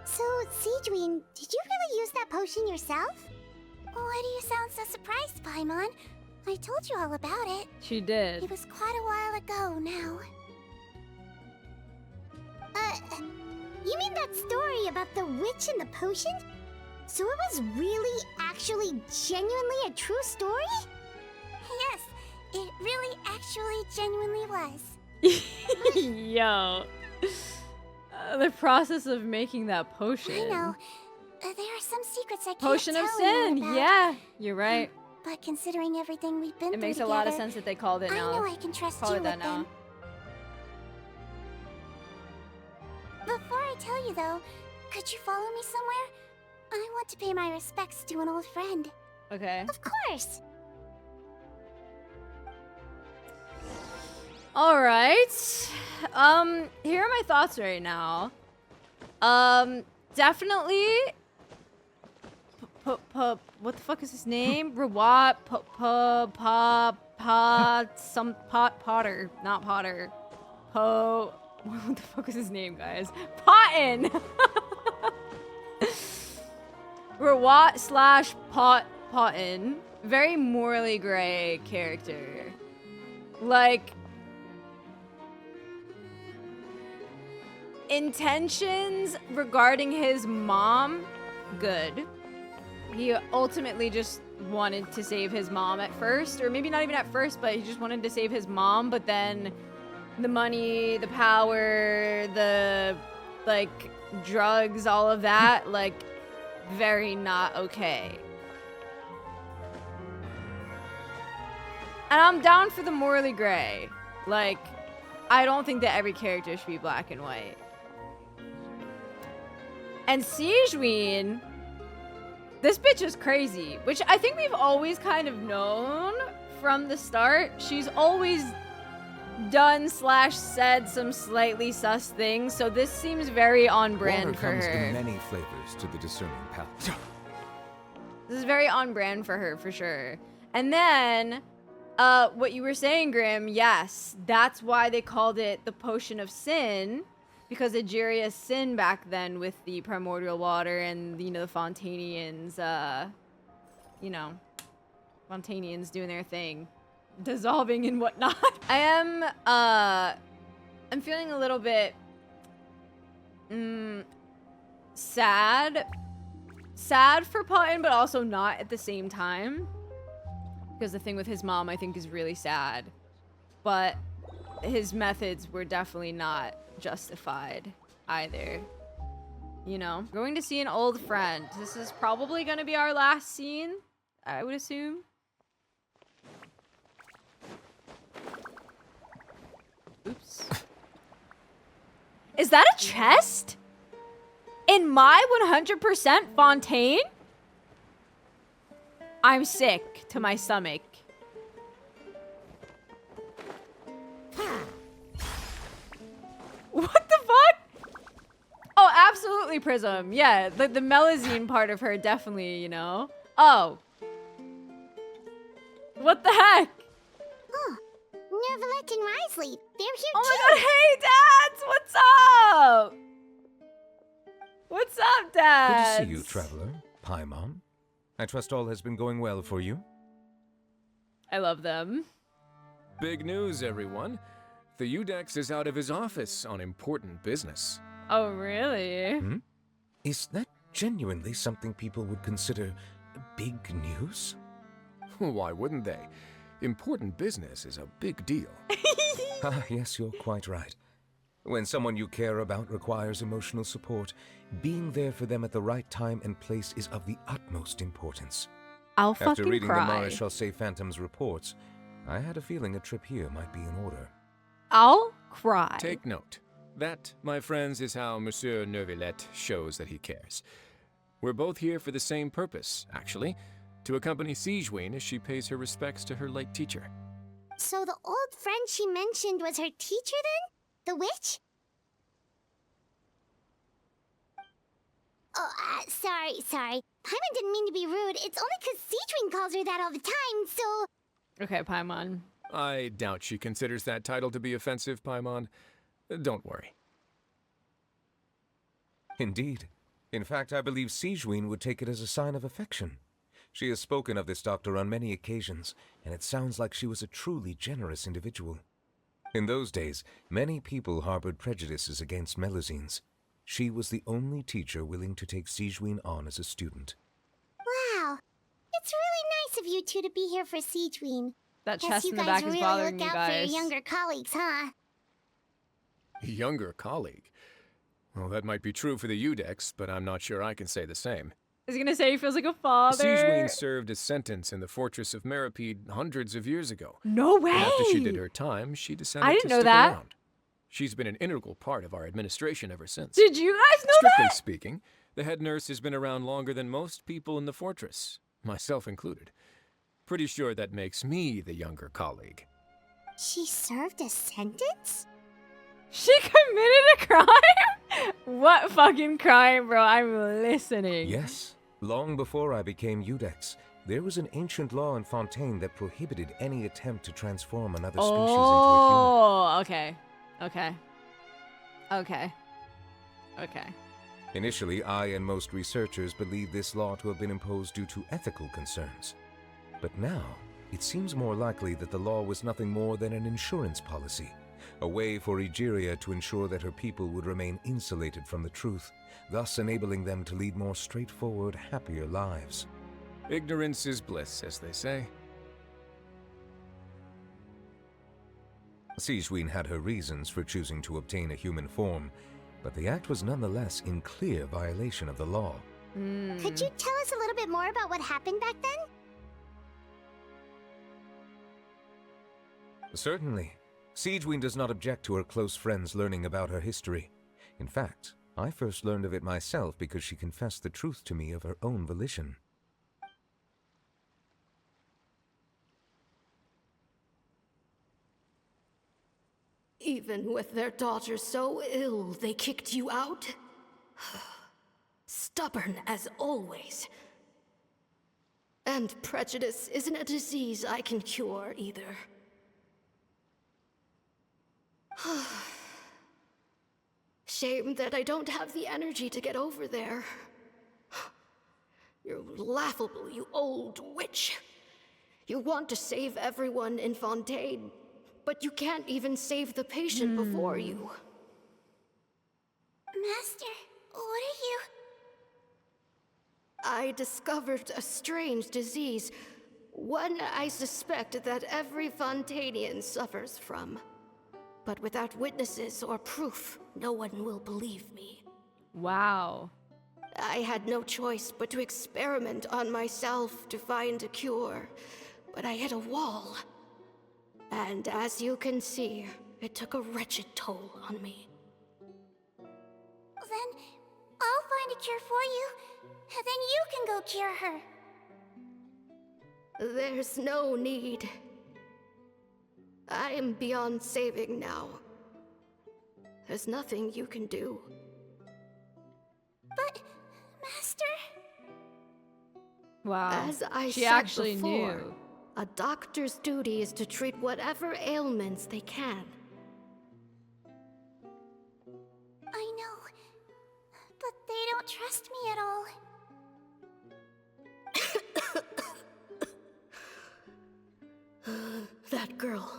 So, Sigewinne, did you really use that potion yourself? Why do you sound so surprised, Paimon? I told you all about it. She did. It was quite a while ago now. You mean that story about the witch and the potion? So it was really, actually, genuinely a true story? Yes, it really, actually, genuinely was. Yo. The process of making that potion. I know. There are some secrets I can't Potion of tell sin. you about. Yeah, you're right. But considering everything we've been It through makes together, a lot of sense that they called it now. I know I can trust Call you it that with now. them. Before I tell you though, could you follow me somewhere? I want to pay my respects to an old friend. Okay. Of course. All right. Here are my thoughts right now. Definitely. What the fuck is his name? Rawat. Potter. Not Potter. What the fuck is his name, guys? Potton. Rawat / Potton. Very morally gray character. Like, intentions regarding his mom, good. He ultimately just wanted to save his mom at first, or maybe not even at first, but he just wanted to save his mom, but then the money, the power, the, like, drugs, all of that, like, very not okay. And I'm down for the morally gray. Like, I don't think that every character should be black and white. And Sigewinne, this bitch is crazy, which I think we've always kind of known from the start. She's always done / said some slightly sus things, so this seems very on brand for Water comes her. in many flavors to the discerning palate. This is very on brand for her, for sure. And then, what you were saying, Grim, yes, that's why they called it the Potion of Sin, because Egeria's sin back then with the primordial water and, you know, the Fontanians, you know, Fontanians doing their thing. dissolving and whatnot. I'm feeling a little bit sad for Putton, but also not at the same time, because the thing with his mom I think is really sad, but his methods were definitely not justified either, you know. Going to see an old friend. This is probably gonna be our last scene, I would assume. Oops. Is that a chest? In my 100% Fontaine? I'm sick to my stomach. What the fuck? Oh, absolutely Prism. Yeah, the Melazine part of her definitely, you know. Oh. What the heck? Oh, Nervalette and Risley, they're here oh too. Oh my god, hey dads! What's up? What's up, dads? Good to see you, traveler. Paimon. I trust all has been going well for you. I love them. Big news, everyone. The Udex is out of his office on important business. Oh, really? Hmm? Is that genuinely something people would consider big news? Why wouldn't they? Important business is a big deal. Ah, yes, you're quite right. When someone you care about requires emotional support, being there for them at the right time and place is of the utmost importance. I'll After fucking reading cry. the Maréchal Say Phantom's reports, I had a feeling a trip here might be in order. I'll cry. Take note. That, my friends, is how Monsieur Nervalette shows that he cares. We're both here for the same purpose, actually. To accompany Sigewinne as she pays her respects to her late teacher. So the old friend she mentioned was her teacher then? The witch? Oh, sorry. Paimon didn't mean to be rude. It's only because Sigewinne calls her that all the time, so... Okay, Paimon. I doubt she considers that title to be offensive, Paimon. Don't worry. Indeed. In fact, I believe Sigewinne would take it as a sign of affection. She has spoken of this doctor on many occasions, and it sounds like she was a truly generous individual. In those days, many people harbored prejudices against Melazines. She was the only teacher willing to take Sigewinne on as a student. Wow. It's really nice of you two to be here for Sigewinne. That Guess chest you in the guys back is really bothering look you out for your guys. younger colleagues, huh? Younger colleague? Well, that might be true for the Udex, but I'm not sure I can say the same. I was gonna say he feels like a father. Sigewinne served a sentence in the fortress of Meripede hundreds of years ago. No way! And after she did her time, she decided I to didn't know stick that. around. She's been an integral part of our administration ever since. Did you guys know Strictly that? speaking, the head nurse has been around longer than most people in the fortress, myself included. Pretty sure that makes me the younger colleague. She served a sentence? She committed a crime? What fucking crime, bro? I'm listening. Yes. Long before I became Udex, there was an ancient law in Fontaine that prohibited any attempt to transform another species into a human. Okay. Initially, I and most researchers believed this law to have been imposed due to ethical concerns. But now, it seems more likely that the law was nothing more than an insurance policy, a way for Egeria to ensure that her people would remain insulated from the truth, thus enabling them to lead more straightforward, happier lives. Ignorance is bliss, as they say. Sigewinne had her reasons for choosing to obtain a human form, but the act was nonetheless in clear violation of the law. Could you tell us a little bit more about what happened back then? Certainly. Sigewinne does not object to her close friends learning about her history. In fact, I first learned of it myself because she confessed the truth to me of her own volition. Even with their daughter so ill, they kicked you out? Stubborn as always. And prejudice isn't a disease I can cure either. Shame that I don't have the energy to get over there. You're laughable, you old witch. You want to save everyone in Fontaine, but you can't even save the patient before you. Master, what are you... I discovered a strange disease, one I suspect that every Fontainian suffers from. But without witnesses or proof, no one will believe me. Wow. I had no choice but to experiment on myself to find a cure, but I hit a wall. And as you can see, it took a wretched toll on me. Then I'll find a cure for you, and then you can go cure her. There's no need. I am beyond saving now. There's nothing you can do. But, Master... Wow. As I she said actually before, knew. A doctor's duty is to treat whatever ailments they can. I know, but they don't trust me at all. That girl.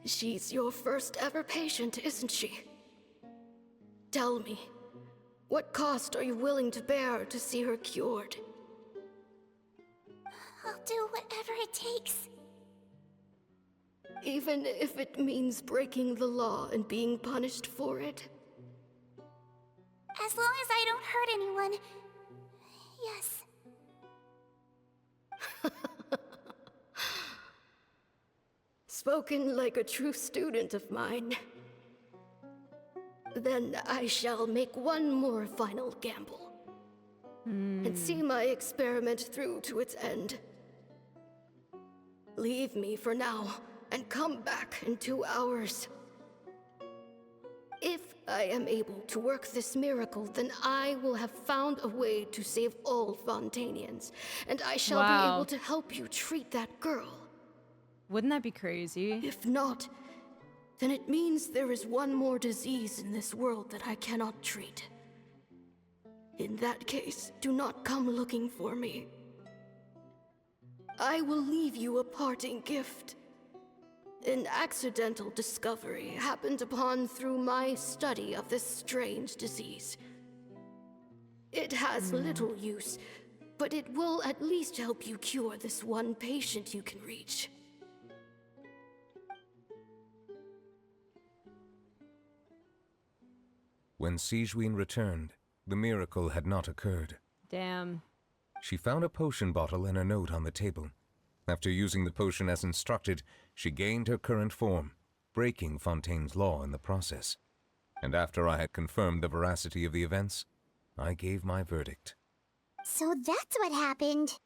She's your first ever patient, isn't she? Tell me, what cost are you willing to bear to see her cured? I'll do whatever it takes. Even if it means breaking the law and being punished for it? As long as I don't hurt anyone. Yes. Spoken like a true student of mine. Then I shall make one more final gamble. And see my experiment through to its end. Leave me for now, and come back in 2 hours. If I am able to work this miracle, then I will have found a way to save all Fontainians, and I shall be able to help you treat that girl. Wouldn't that be crazy? If not, then it means there is one more disease in this world that I cannot treat. In that case, do not come looking for me. I will leave you a parting gift. An accidental discovery happened upon through my study of this strange disease. It has little use, but it will at least help you cure this one patient you can reach. When Sigewinne returned, the miracle had not occurred. Damn. She found a potion bottle and a note on the table. After using the potion as instructed, she gained her current form, breaking Fontaine's law in the process. And after I had confirmed the veracity of the events, I gave my verdict. So that's what happened.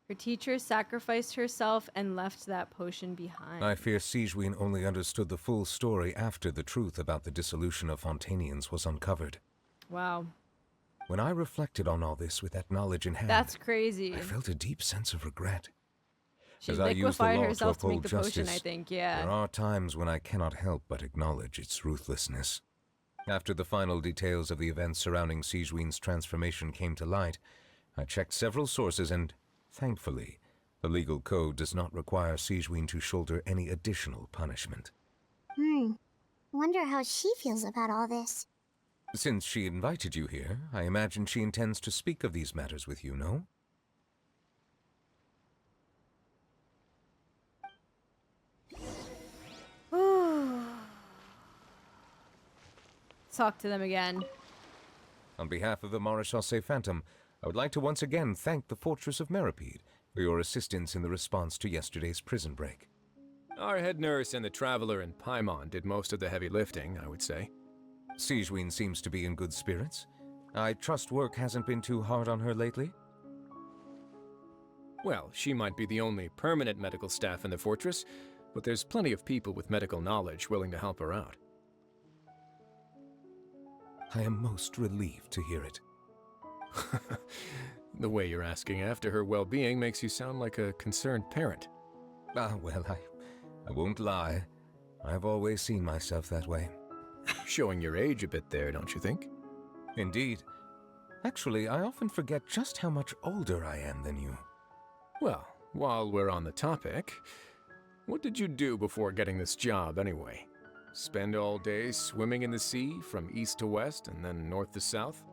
Her teacher sacrificed herself and left that potion behind. I fear Sigewinne only understood the full story after the truth about the dissolution of Fontainians was uncovered. Wow. When I reflected on all this with that knowledge in hand, That's crazy. I felt a deep sense of regret. She As I use the liquefied law herself to make uphold the justice, potion, I think, yeah. there are times when I cannot help but acknowledge its ruthlessness. After the final details of the events surrounding Sigewinne's transformation came to light, I checked several sources and, thankfully, the legal code does not require Sigewinne to shoulder any additional punishment. Wonder how she feels about all this. Since she invited you here, I imagine she intends to speak of these matters with you, no? Talk to them again. On behalf of the Marechaussee Phantom, I would like to once again thank the Fortress of Meripede for your assistance in the response to yesterday's prison break. Our head nurse and the traveler in Paimon did most of the heavy lifting, I would say. Sigewinne seems to be in good spirits. I trust work hasn't been too hard on her lately? Well, she might be the only permanent medical staff in the fortress, but there's plenty of people with medical knowledge willing to help her out. I am most relieved to hear it. The way you're asking after her well-being makes you sound like a concerned parent. Well, I won't lie. I've always seen myself that way. Showing your age a bit there, don't you think? Indeed. Actually, I often forget just how much older I am than you. Well, while we're on the topic, what did you do before getting this job anyway? Spend all day swimming in the sea from east to west and then north to south?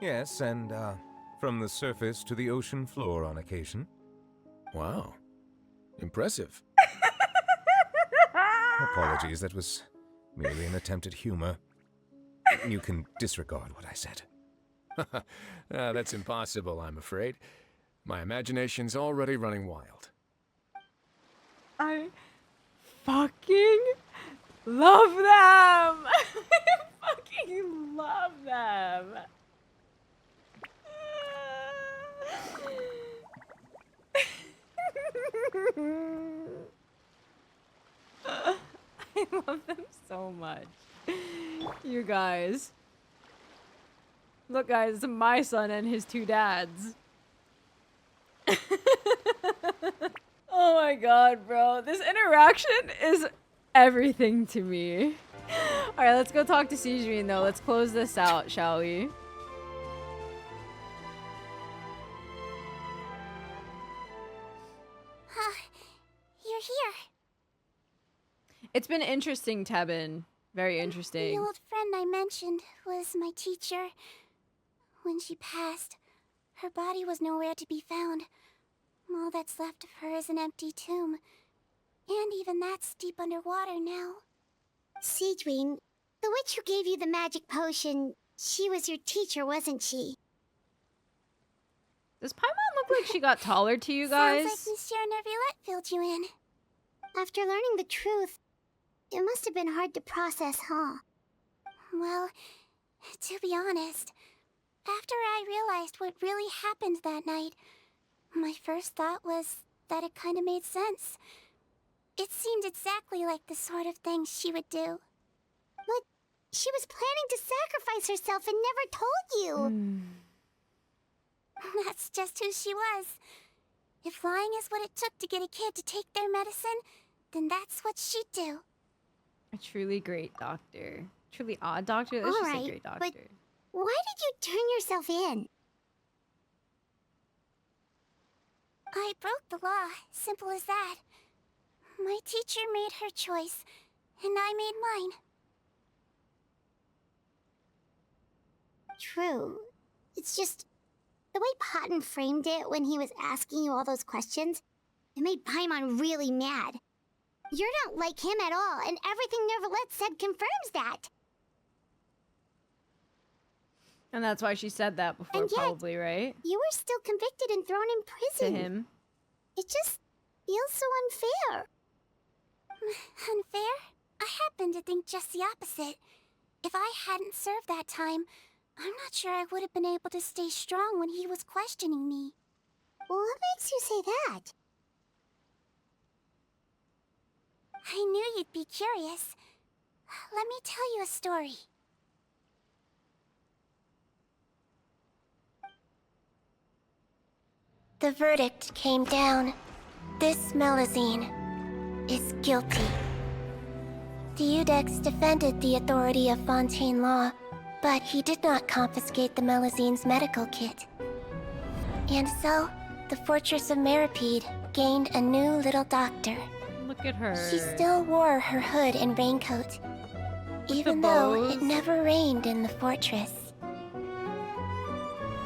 Yes, and from the surface to the ocean floor on occasion. Wow. Impressive. Apologies, that was merely an attempt at humor. You can disregard what I said. That's impossible, I'm afraid. My imagination's already running wild. I fucking love them! I fucking love them! I love them so much. You guys. Look, guys, it's my son and his two dads. Oh my god, bro. This interaction is everything to me. Alright, let's go talk to Sigewinne, though. Let's close this out, shall we? You're here. It's been interesting, Tebin. Very The interesting. old friend I mentioned was my teacher. When she passed, her body was nowhere to be found. All that's left of her is an empty tomb. And even that's deep underwater now. Sigewinne, the witch who gave you the magic potion, she was your teacher, wasn't she? Does Paimon look like she got taller to you guys? Sounds like Monsieur Neuvillette filled you in. After learning the truth, it must have been hard to process, huh? Well, to be honest, after I realized what really happened that night, my first thought was that it kind of made sense. It seemed exactly like the sort of thing she would do. But she was planning to sacrifice herself and never told you. That's just who she was. If lying is what it took to get a kid to take their medicine, then that's what she'd do. A truly great doctor. Truly odd doctor? That's just a great doctor. But why did you turn yourself in? I broke the law, simple as that. My teacher made her choice, and I made mine. True. It's just the way Potton framed it when he was asking you all those questions, it made Paimon really mad. You're not like him at all, and everything Neuvillette said confirms that. And that's why she said that before, And yet, probably, right? You were still convicted and thrown in prison. To him. It just feels so unfair. Unfair? I happen to think just the opposite. If I hadn't served that time, I'm not sure I would have been able to stay strong when he was questioning me. What makes you say that? I knew you'd be curious. Let me tell you a story. The verdict came down. This Melusine is guilty. The Iudex defended the authority of Fontaine law, but he did not confiscate the Melusine's medical kit. And so, the Fortress of Meripede gained a new little doctor. Look at her. She still wore her hood and raincoat, even though it never rained in the fortress.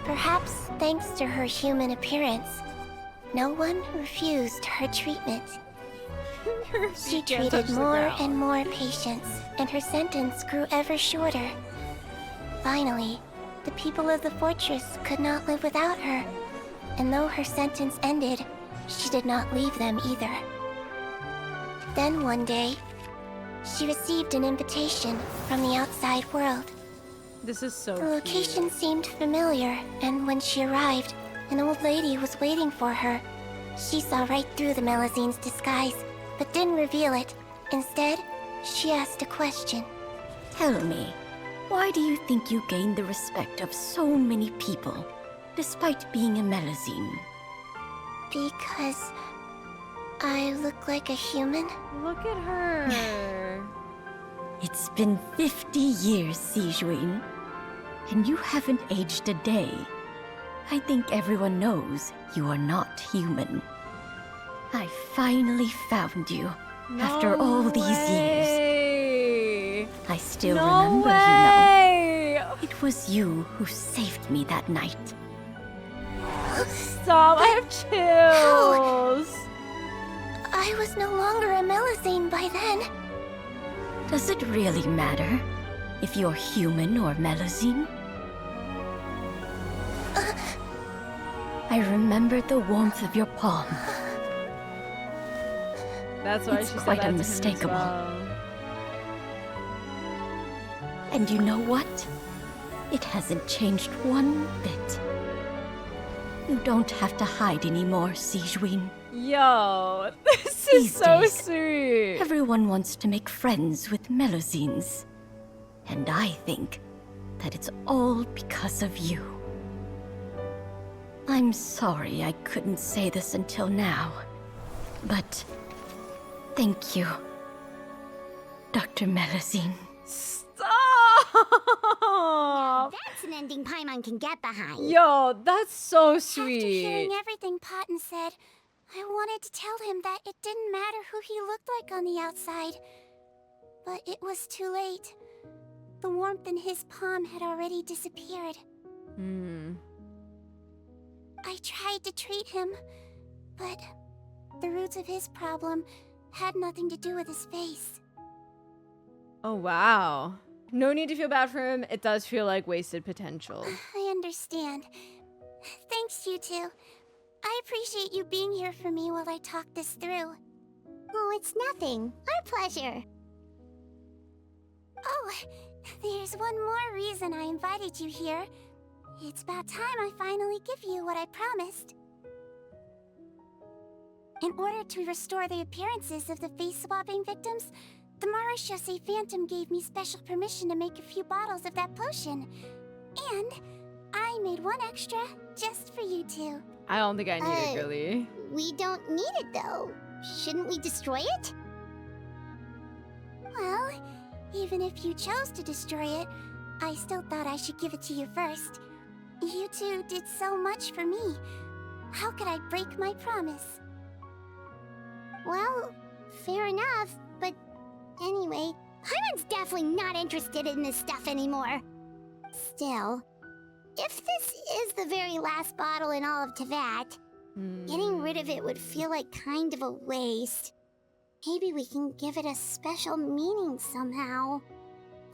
Perhaps thanks to her human appearance, no one refused her treatment. She treated more and more patients, and her sentence grew ever shorter. Finally, the people of the fortress could not live without her, and though her sentence ended, she did not leave them either. Then one day, she received an invitation from the outside world. This is so The location seemed familiar, and when she arrived, an old lady was waiting for her. She saw right through the Melusine's disguise, but didn't reveal it. Instead, she asked a question. Tell me, why do you think you gained the respect of so many people, despite being a Melusine? Because I look like a human? Look at her. It's been 50 years, Sigewinne, and you haven't aged a day. I think everyone knows you are not human. I finally found you after all these years. I still remember, you know. It was you who saved me that night. Stop, I have chills. I was no longer a Melusine by then. Does it really matter if you're human or Melusine? I remembered the warmth of your palm. That's why it's she quite said that unmistakable. to him as well. And you know what? It hasn't changed one bit. You don't have to hide anymore, Sigewinne. Yo, this is so days, sweet. Everyone wants to make friends with Melusines. And I think that it's all because of you. I'm sorry I couldn't say this until now, but thank you, Dr. Melusine. Stop! That's an ending Paimon can get behind. Yo, that's so sweet. After hearing everything Potten said, I wanted to tell him that it didn't matter who he looked like on the outside. But it was too late. The warmth in his palm had already disappeared. I tried to treat him, but the roots of his problem had nothing to do with his face. Oh, wow. No need to feel bad for him. It does feel like wasted potential. I understand. Thanks, you two. I appreciate you being here for me while I talk this through. Oh, it's nothing. Our pleasure. Oh, there's one more reason I invited you here. It's about time I finally give you what I promised. In order to restore the appearances of the face-swapping victims, the Marashose Phantom gave me special permission to make a few bottles of that potion. And I made one extra just for you two. I don't think I need it, girly. We don't need it, though. Shouldn't we destroy it? Well, even if you chose to destroy it, I still thought I should give it to you first. You two did so much for me. How could I break my promise? Well, fair enough, but anyway, Paimon's definitely not interested in this stuff anymore. Still, if this is the very last bottle in all of Teyvat, getting rid of it would feel like kind of a waste. Maybe we can give it a special meaning somehow.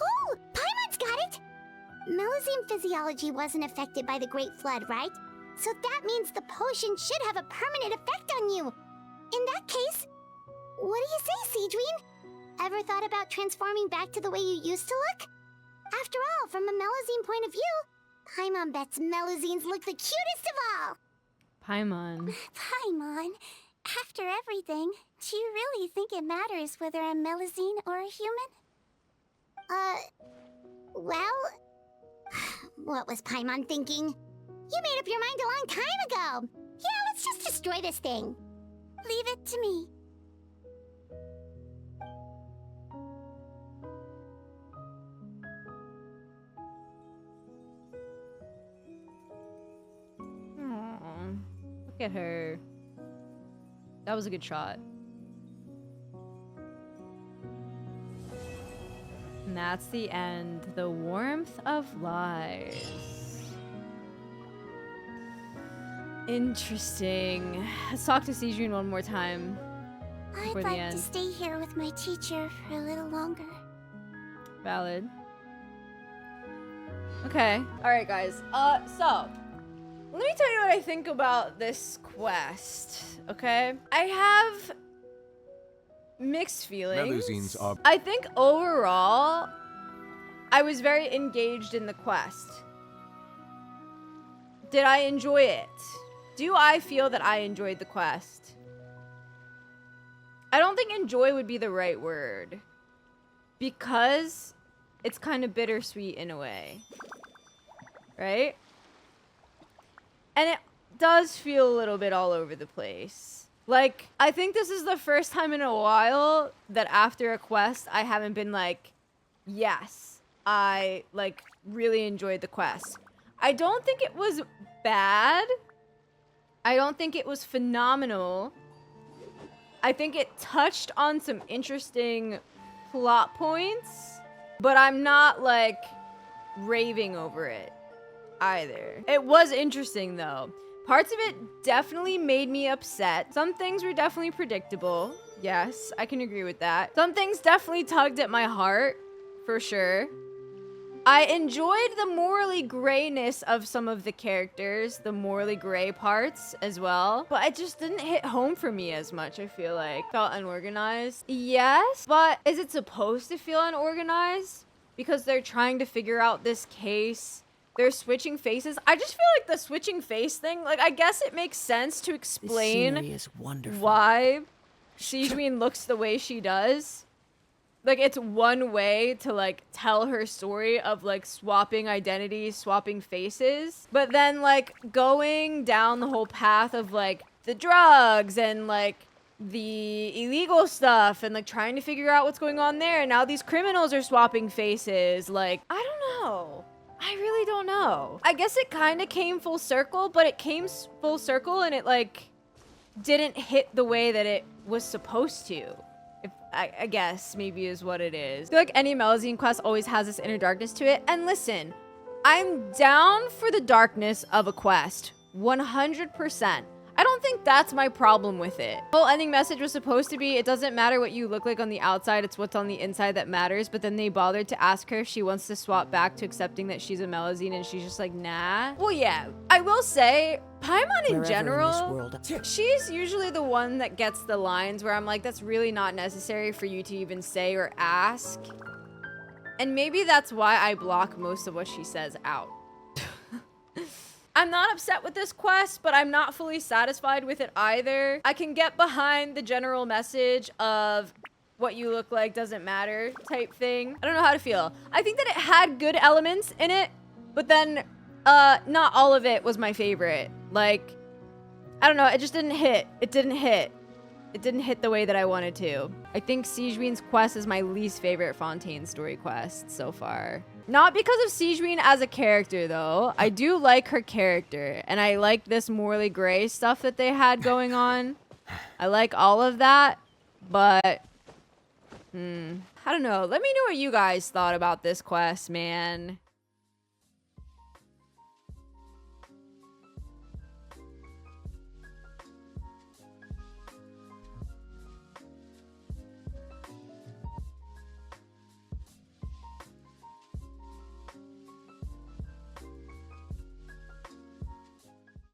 Oh, Paimon's got it! Melusine physiology wasn't affected by the Great Flood, right? So that means the potion should have a permanent effect on you. In that case, what do you say, Sigewinne? Ever thought about transforming back to the way you used to look? After all, from a Melusine point of view, Paimon bets Melusines look the cutest of all. Paimon. Paimon, after everything, do you really think it matters whether I'm Melusine or a human? Well, what was Paimon thinking? You made up your mind a long time ago. Yeah, let's just destroy this thing. Leave it to me. Aww. Look at her. That was a good shot. And that's the end. The warmth of lies. Interesting. Let's talk to Sigewinne one more time I'd before the like end. to stay here with my teacher for a little longer. Valid. Okay. Alright, guys. So let me tell you what I think about this quest, okay? I have mixed feelings. Melusines are... I think overall, I was very engaged in the quest. Did I enjoy it? Do I feel that I enjoyed the quest? I don't think enjoy would be the right word. Because it's kind of bittersweet in a way. Right? And it does feel a little bit all over the place. Like, I think this is the first time in a while that after a quest, I haven't been like, yes, I, like, really enjoyed the quest. I don't think it was bad. I don't think it was phenomenal. I think it touched on some interesting plot points, but I'm not like raving over it either. It was interesting though. Parts of it definitely made me upset. Some things were definitely predictable. Yes, I can agree with that. Some things definitely tugged at my heart, for sure. I enjoyed the morally grayness of some of the characters, the morally gray parts as well, but it just didn't hit home for me as much, I feel like. Felt unorganized. Yes, but is it supposed to feel unorganized? Because they're trying to figure out this case. They're switching faces. I just feel like the switching face thing, like, I guess it makes sense to explain is wonderful. why Sigewinne looks the way she does. Like, it's one way to, like, tell her story of, like, swapping identities, swapping faces. But then, like, going down the whole path of, like, the drugs and, like, the illegal stuff and, like, trying to figure out what's going on there. And now these criminals are swapping faces. Like, I don't know. I really don't know. I guess it kind of came full circle, but it came full circle and it, like, didn't hit the way that it was supposed to. I guess maybe is what it is. I feel like any Melusine quest always has this inner darkness to it. And listen, I'm down for the darkness of a quest. 100%. I don't think that's my problem with it. The whole ending message was supposed to be, it doesn't matter what you look like on the outside, it's what's on the inside that matters. But then they bothered to ask her if she wants to swap back to accepting that she's a Melusine, and she's just like, nah. Well, yeah, I will say, Paimon in general, she's usually the one that gets the lines where I'm like, that's really not necessary for you to even say or ask. And maybe that's why I block most of what she says out. I'm not upset with this quest, but I'm not fully satisfied with it either. I can get behind the general message of what you look like doesn't matter type thing. I don't know how to feel. I think that it had good elements in it, but then not all of it was my favorite. Like, I don't know, it just didn't hit. It didn't hit. It didn't hit the way that I wanted to. I think Sigewinne's quest is my least favorite Fontaine story quest so far. Not because of Sigewinne as a character, though. I do like her character, and I like this morally gray stuff that they had going on. I like all of that, but I don't know. Let me know what you guys thought about this quest, man.